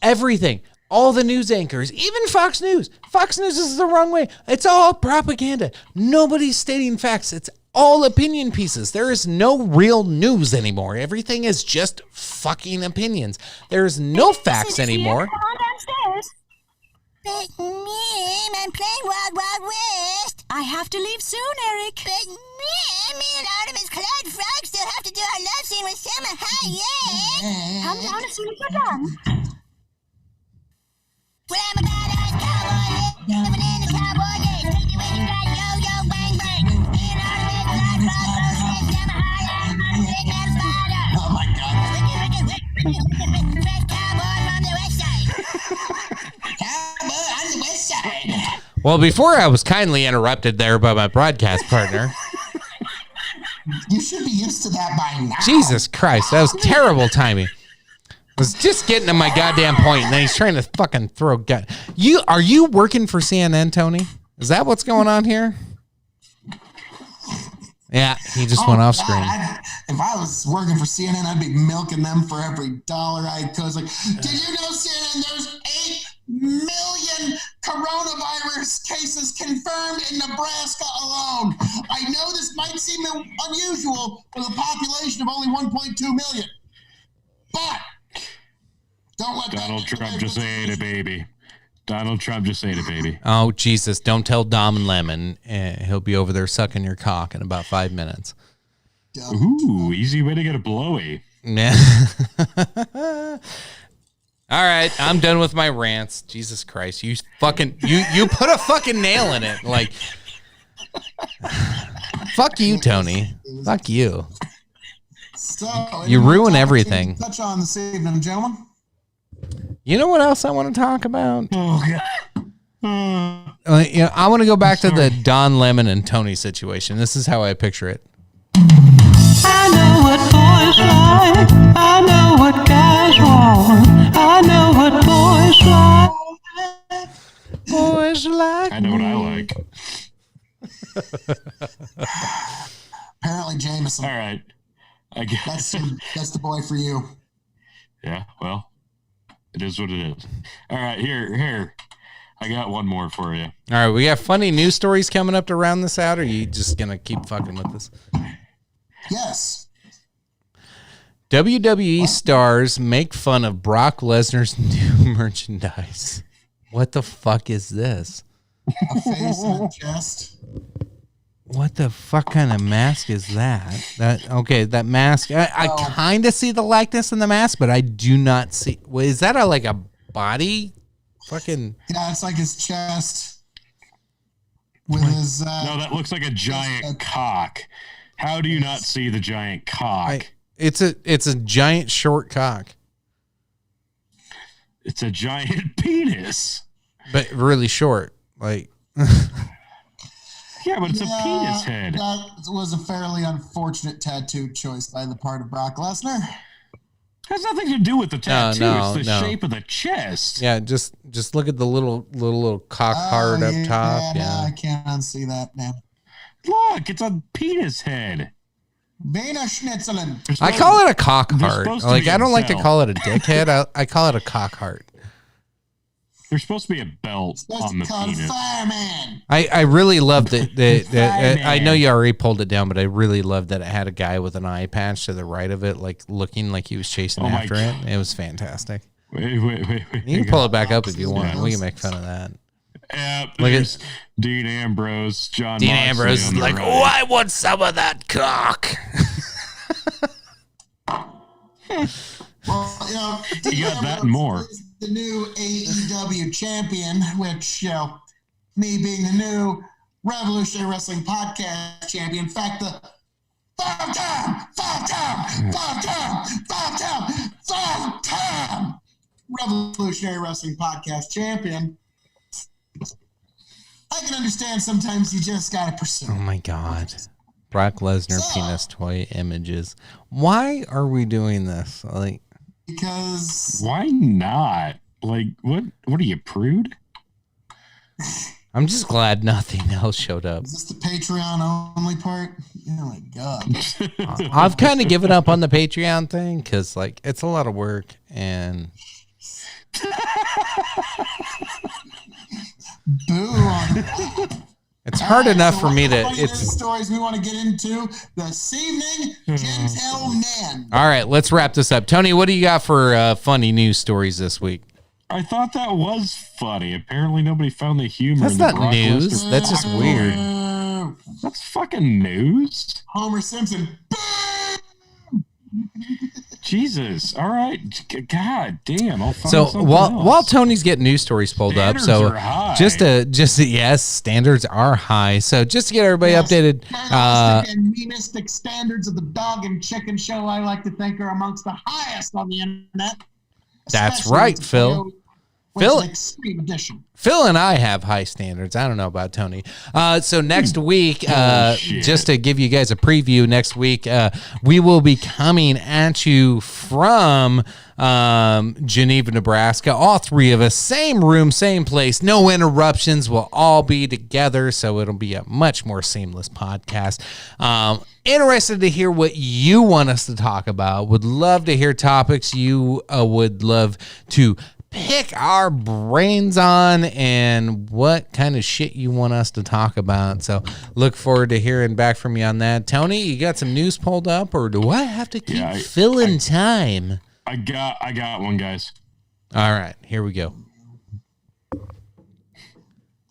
Speaker 2: everything. All the news anchors, even Fox News. Fox News is the wrong way. It's all propaganda. Nobody's stating facts. It's all opinion pieces. There is no real news anymore. Everything is just fucking opinions. There's no facts anymore.
Speaker 6: Come on downstairs. But, Mom, I'm playing Wild Wild West. I have to leave soon, Eric. But, Mom, me and Artemis Clyde Frog still have to do our love scene with Selma Hayek. Come down as soon as you're done. Well, I'm a badass cowboy, living in the cowboy days. Take you when you got yo-yo, bang, bang. Me and Artemis Clyde Frog, Rose, Selma Hayek. I'm a big man spider.
Speaker 4: Oh my God.
Speaker 6: Fresh cowboy from the west side.
Speaker 4: Cowboy on the west side.
Speaker 2: Well, before I was kindly interrupted there by my broadcast partner.
Speaker 4: You should be used to that by now.
Speaker 2: Jesus Christ, that was terrible timing. I was just getting to my goddamn point, and then he's trying to fucking throw gun. Are you working for CNN, Tony? Is that what's going on here? Yeah, he just went off screen.
Speaker 4: If I was working for CNN, I'd be milking them for every dollar I could. It's like, did you know, CNN, there's 8 million coronavirus cases confirmed in Nebraska alone. I know this might seem unusual with a population of only 1.2 million, but don't let
Speaker 3: Donald Trump just ate a baby. Donald Trump just ate a baby.
Speaker 2: Oh, Jesus. Don't tell Dom and Lemon. He'll be over there sucking your cock in about 5 minutes.
Speaker 3: Ooh, easy way to get a blowy.
Speaker 2: Yeah. All right, I'm done with my rants. Jesus Christ. You fucking you put a fucking nail in it. Like, fuck you, Tony. Fuck you.
Speaker 4: So,
Speaker 2: You ruin everything.
Speaker 4: Touch on this evening, gentlemen.
Speaker 2: You know what else I want to talk about?
Speaker 3: Oh, God.
Speaker 2: I want to go back to the Don Lemon and Tony situation. This is how I picture it.
Speaker 7: I know what boys like. I know what guys want. I know what boys like. Boys like.
Speaker 3: I know what I like.
Speaker 4: Apparently, Jameson.
Speaker 3: All right. I guess.
Speaker 4: That's the boy for you.
Speaker 3: Yeah, well, it is what it is. All right, here. I got one more for you.
Speaker 2: All right, we got funny news stories coming up to round this out, or are you just going to keep fucking with this?
Speaker 4: Yes.
Speaker 2: WWE stars make fun of Brock Lesnar's new merchandise. What the fuck is this?
Speaker 4: A face and a chest.
Speaker 2: What the fuck kind of mask is that? That mask. I kind of see the likeness in the mask, but I do not see. Is that like a body? Fucking.
Speaker 4: Yeah, it's like his chest with his.
Speaker 3: No, that looks like a giant cock. How do you not see the giant cock?
Speaker 2: It's a giant short cock.
Speaker 3: It's a giant penis.
Speaker 2: But really short, like.
Speaker 3: Yeah, but it's a penis head.
Speaker 4: That was a fairly unfortunate tattoo choice by the part of Brock Lesnar.
Speaker 3: Has nothing to do with the tattoo.
Speaker 2: No,
Speaker 3: it's the shape of the chest.
Speaker 2: Yeah, just look at the little cock heart up top.
Speaker 4: No,
Speaker 2: Yeah,
Speaker 4: I can't unsee that now.
Speaker 3: Look, it's a penis head.
Speaker 4: Wiener Schnitzeln.
Speaker 2: I call it a cock heart.
Speaker 3: supposed to
Speaker 2: Like
Speaker 3: be
Speaker 2: I don't like to
Speaker 3: himself.
Speaker 2: call it a dick head. I call it a cock heart.
Speaker 3: There's supposed to be a belt on the penis.
Speaker 4: Fireman.
Speaker 2: I really love that.
Speaker 3: Fireman.
Speaker 2: I know you already pulled it down, but I really love that it had a guy with an eye patch to the right of it, like looking like he was chasing
Speaker 3: Oh my
Speaker 2: after
Speaker 3: God.
Speaker 2: it. It was fantastic.
Speaker 3: Wait.
Speaker 2: You can pull it back up if you want. We can make fun of that.
Speaker 3: Yeah,
Speaker 2: Look at-
Speaker 3: there's Dean Ambrose, John
Speaker 2: Dean
Speaker 3: Moxley
Speaker 2: Ambrose is
Speaker 3: on the
Speaker 2: like,
Speaker 3: right.
Speaker 2: "Oh, I want some of that cock."
Speaker 4: Well, you know,
Speaker 3: You got that and more.
Speaker 4: is the new AEW champion, which, you know, me being the new Revolutionary Wrestling Podcast champion, in fact, the five-time Revolutionary Wrestling Podcast champion. I can understand sometimes you just gotta pursue.
Speaker 2: Oh my God. Brock Lesnar
Speaker 4: So-
Speaker 2: penis toy images. Why are we doing this? Like,
Speaker 4: Because
Speaker 3: Why not? Like, what are you, prude?
Speaker 2: I'm just glad nothing else showed up.
Speaker 4: is this the Patreon only part? Oh my god.
Speaker 2: I've kind of given up on the Patreon thing because, like, it's a lot of work and
Speaker 4: Boo on
Speaker 2: it's hard enough for me to.
Speaker 4: Funny
Speaker 2: It's
Speaker 4: news stories we want to get into this evening. Gentlemen.
Speaker 2: all right. Let's wrap this up. Tony, what do you got for funny news stories this week?
Speaker 3: I thought that was funny. Apparently, nobody found the humor.
Speaker 2: That's
Speaker 3: in the
Speaker 2: not
Speaker 3: Brock
Speaker 2: news.
Speaker 3: Lesnar-
Speaker 2: That's just weird.
Speaker 3: That's fucking news.
Speaker 4: Homer Simpson.
Speaker 3: Jesus. All right. God damn. I'll find
Speaker 2: So
Speaker 3: something
Speaker 2: while
Speaker 3: else.
Speaker 2: Tony's getting news stories pulled up,
Speaker 3: Standards
Speaker 2: so
Speaker 3: are high.
Speaker 2: yes, standards are high. So just to get everybody
Speaker 4: Yes.
Speaker 2: updated,
Speaker 4: Journalistic and meanistic standards of the dog and chicken show, I like to think, are amongst the highest on the internet.
Speaker 2: That's
Speaker 4: Especially
Speaker 2: right,
Speaker 4: with
Speaker 2: Phil.
Speaker 4: with
Speaker 2: Phil-
Speaker 4: an extreme edition.
Speaker 2: Phil and I have high standards. I don't know about Tony. So next week,
Speaker 3: shit.
Speaker 2: just to give you guys a preview, next week we will be coming at you from Geneva, Nebraska. All three of us, same room, same place, no interruptions. We'll all be together, so it'll be a much more seamless podcast. Interested to hear what you want us to talk about. Would love to hear topics you would love to pick our brains on and what kind of shit you want us to talk about. So look forward to hearing back from you on that. Tony, you got some news pulled up, or do I have to keep
Speaker 3: Yeah,
Speaker 2: filling time?
Speaker 3: I got one, guys.
Speaker 2: All right, here we go.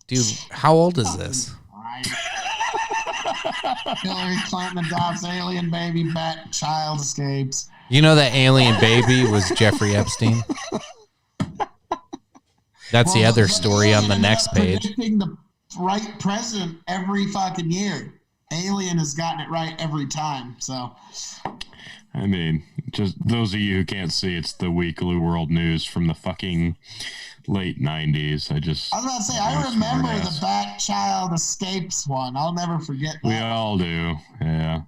Speaker 2: Dude, how old is this?
Speaker 4: Hillary Clinton adopts alien baby bat child escapes.
Speaker 2: You know that alien baby was Jeffrey Epstein? That's the
Speaker 4: Well,
Speaker 2: other story on the
Speaker 4: alien
Speaker 2: next
Speaker 4: ended up
Speaker 2: page.
Speaker 4: Predicting the right president every fucking year. Alien has gotten it right every time. So
Speaker 3: I mean, just those of you who can't see, it's the Weekly World News from the fucking late 90s.
Speaker 4: I was about to say, I remember the bat child escapes one. I'll never forget
Speaker 3: We
Speaker 4: that.
Speaker 3: all do. Yeah.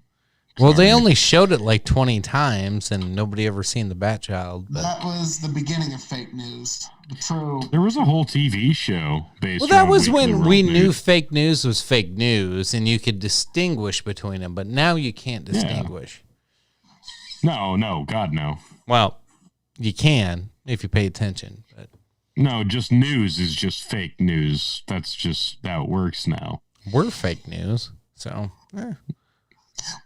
Speaker 2: Well, they
Speaker 3: Sorry.
Speaker 2: only showed it like 20 times, and nobody ever seen the Bat Child. But
Speaker 4: That was the beginning of fake news. The true.
Speaker 3: There was a whole TV show based.
Speaker 2: well, that
Speaker 3: around
Speaker 2: was
Speaker 3: Weekly
Speaker 2: when
Speaker 3: World
Speaker 2: we
Speaker 3: News.
Speaker 2: knew fake news was fake news, and you could distinguish between them. But now you can't distinguish.
Speaker 3: No, God, no.
Speaker 2: Well, you can if you pay attention. But
Speaker 3: No, just news is just fake news. That's just how it works now.
Speaker 2: we're fake news, so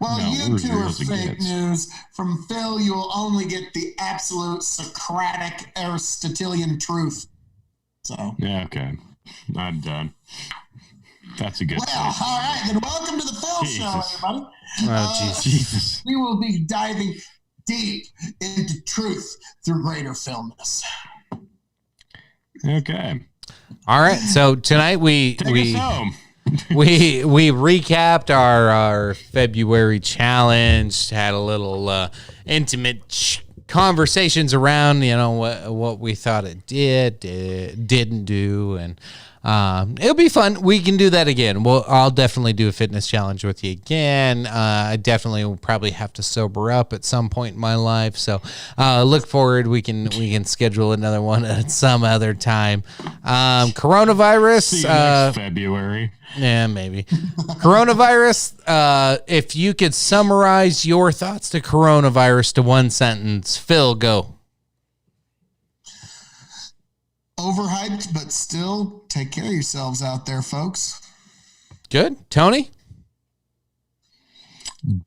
Speaker 4: Well,
Speaker 3: No,
Speaker 4: you
Speaker 3: we're
Speaker 4: two are
Speaker 3: as it
Speaker 4: fake
Speaker 3: gets.
Speaker 4: news. From Phil, you will only get the absolute Socratic Aristotelian truth. So,
Speaker 3: Yeah, okay. I'm done. That's a good
Speaker 4: well,
Speaker 3: place.
Speaker 4: all right, then welcome to the Phil Show,
Speaker 3: Jesus.
Speaker 4: everybody.
Speaker 2: oh jeez.
Speaker 3: Jesus.
Speaker 4: We will be diving deep into truth through greater Philness.
Speaker 3: Okay.
Speaker 2: All right, so tonight we
Speaker 3: Take us home.
Speaker 2: we recapped our February challenge, had a little intimate conversations around what we thought it didn't do, and it'll be fun. We can do that again. I'll definitely do a fitness challenge with you again. I definitely will probably have to sober up at some point in my life, so look forward. We can schedule another one at some other time. Coronavirus.
Speaker 3: See you next February.
Speaker 2: Yeah, maybe. Coronavirus, if you could summarize your thoughts to coronavirus to one sentence, Phil, go.
Speaker 4: overhyped, but still take care of yourselves out there, folks.
Speaker 2: Good. Tony?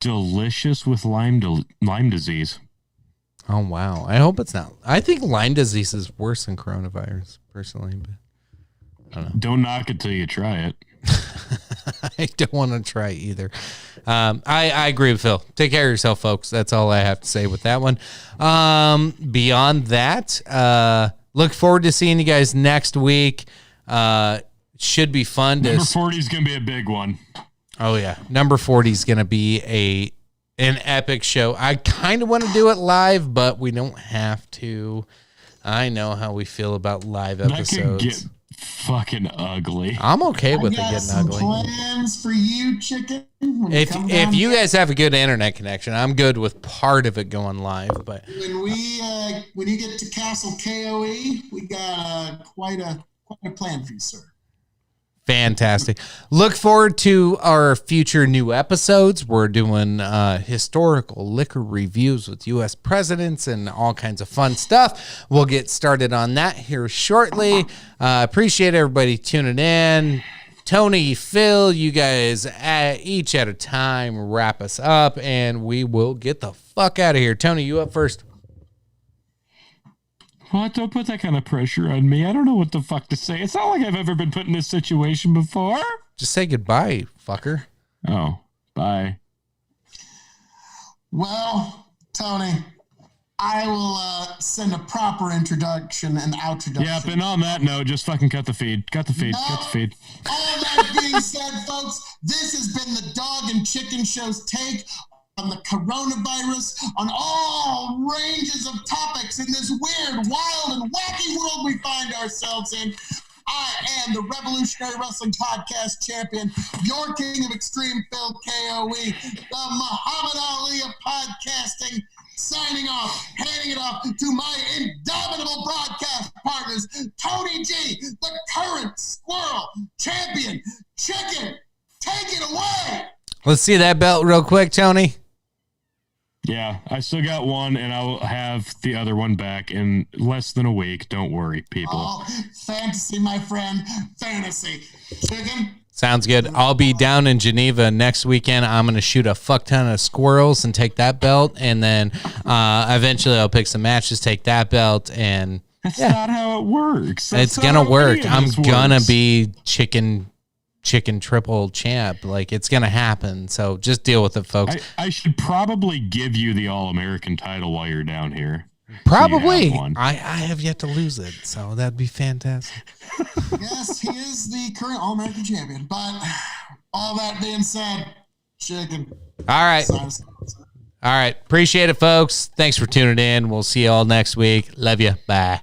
Speaker 3: Delicious with Lyme disease.
Speaker 2: Oh, wow. I hope it's not. I think Lyme disease is worse than coronavirus, personally. But I don't know.
Speaker 3: Don't knock it till you try it.
Speaker 2: I don't want to try either. I agree with Phil. Take care of yourself, folks. That's all I have to say with that one. Beyond that, look forward to seeing you guys next week. Should be fun.
Speaker 3: Number 40 is going to be a big one.
Speaker 2: Oh, yeah. Number 40 is going to be an epic show. I kind of want to do it live, but we don't have to. I know how we feel about live episodes.
Speaker 3: That could get fucking ugly.
Speaker 2: I'm okay with it
Speaker 4: I got
Speaker 2: getting
Speaker 4: some
Speaker 2: ugly.
Speaker 4: plans for you, chicken.
Speaker 2: If you guys have a good internet connection, I'm good with part of it going live. But
Speaker 4: when you get to Castle KOE, we got quite a plan for you, sir.
Speaker 2: Fantastic. Look forward to our future new episodes. We're doing historical liquor reviews with U.S. presidents and all kinds of fun stuff. We'll get started on that here shortly. Appreciate everybody tuning in. Tony, Phil, you guys each at a time wrap us up, and we will get the fuck out of here. Tony, you up first.
Speaker 3: What? Don't put that kind of pressure on me. I don't know what the fuck to say. It's not like I've ever been put in this situation before.
Speaker 2: Just say goodbye, fucker.
Speaker 3: Oh, bye.
Speaker 4: Well, Tony, I will send a proper introduction and outroduction.
Speaker 3: Yep, and on that note, just fucking cut the feed. Cut the feed. Cut the feed.
Speaker 4: All that being said, folks, this has been the Dog and Chicken Show's take on the coronavirus, on all ranges of topics in this weird, wild, and wacky world we find ourselves in. I am the Revolutionary Wrestling Podcast champion, your king of extreme, Phil KOE, the Muhammad Ali of podcasting, signing off, handing it off to my indomitable broadcast partners, Tony G, the current squirrel champion. Chicken, take it away.
Speaker 2: Let's see that belt real quick, Tony.
Speaker 3: Yeah, I still got one, and I'll have the other one back in less than a week. Don't worry, people.
Speaker 4: Oh, fantasy, my friend. Fantasy. Chicken?
Speaker 2: Sounds good. I'll be down in Geneva next weekend. I'm going to shoot a fuck ton of squirrels and take that belt. And then eventually I'll pick some matches, take that belt. And
Speaker 3: That's not how it works.
Speaker 2: It's going to work. I'm going to be chicken triple champ. Like, it's going to happen. So just deal with it, folks.
Speaker 3: I should probably give you the All-American title while you're down here.
Speaker 2: Probably.
Speaker 3: So
Speaker 2: I have yet to lose it. So that'd be fantastic.
Speaker 4: Yes, he is the current All-American champion. But all that being said, Chicken.
Speaker 2: All right. All right. Appreciate it, folks. Thanks for tuning in. We'll see you all next week. Love you. Bye.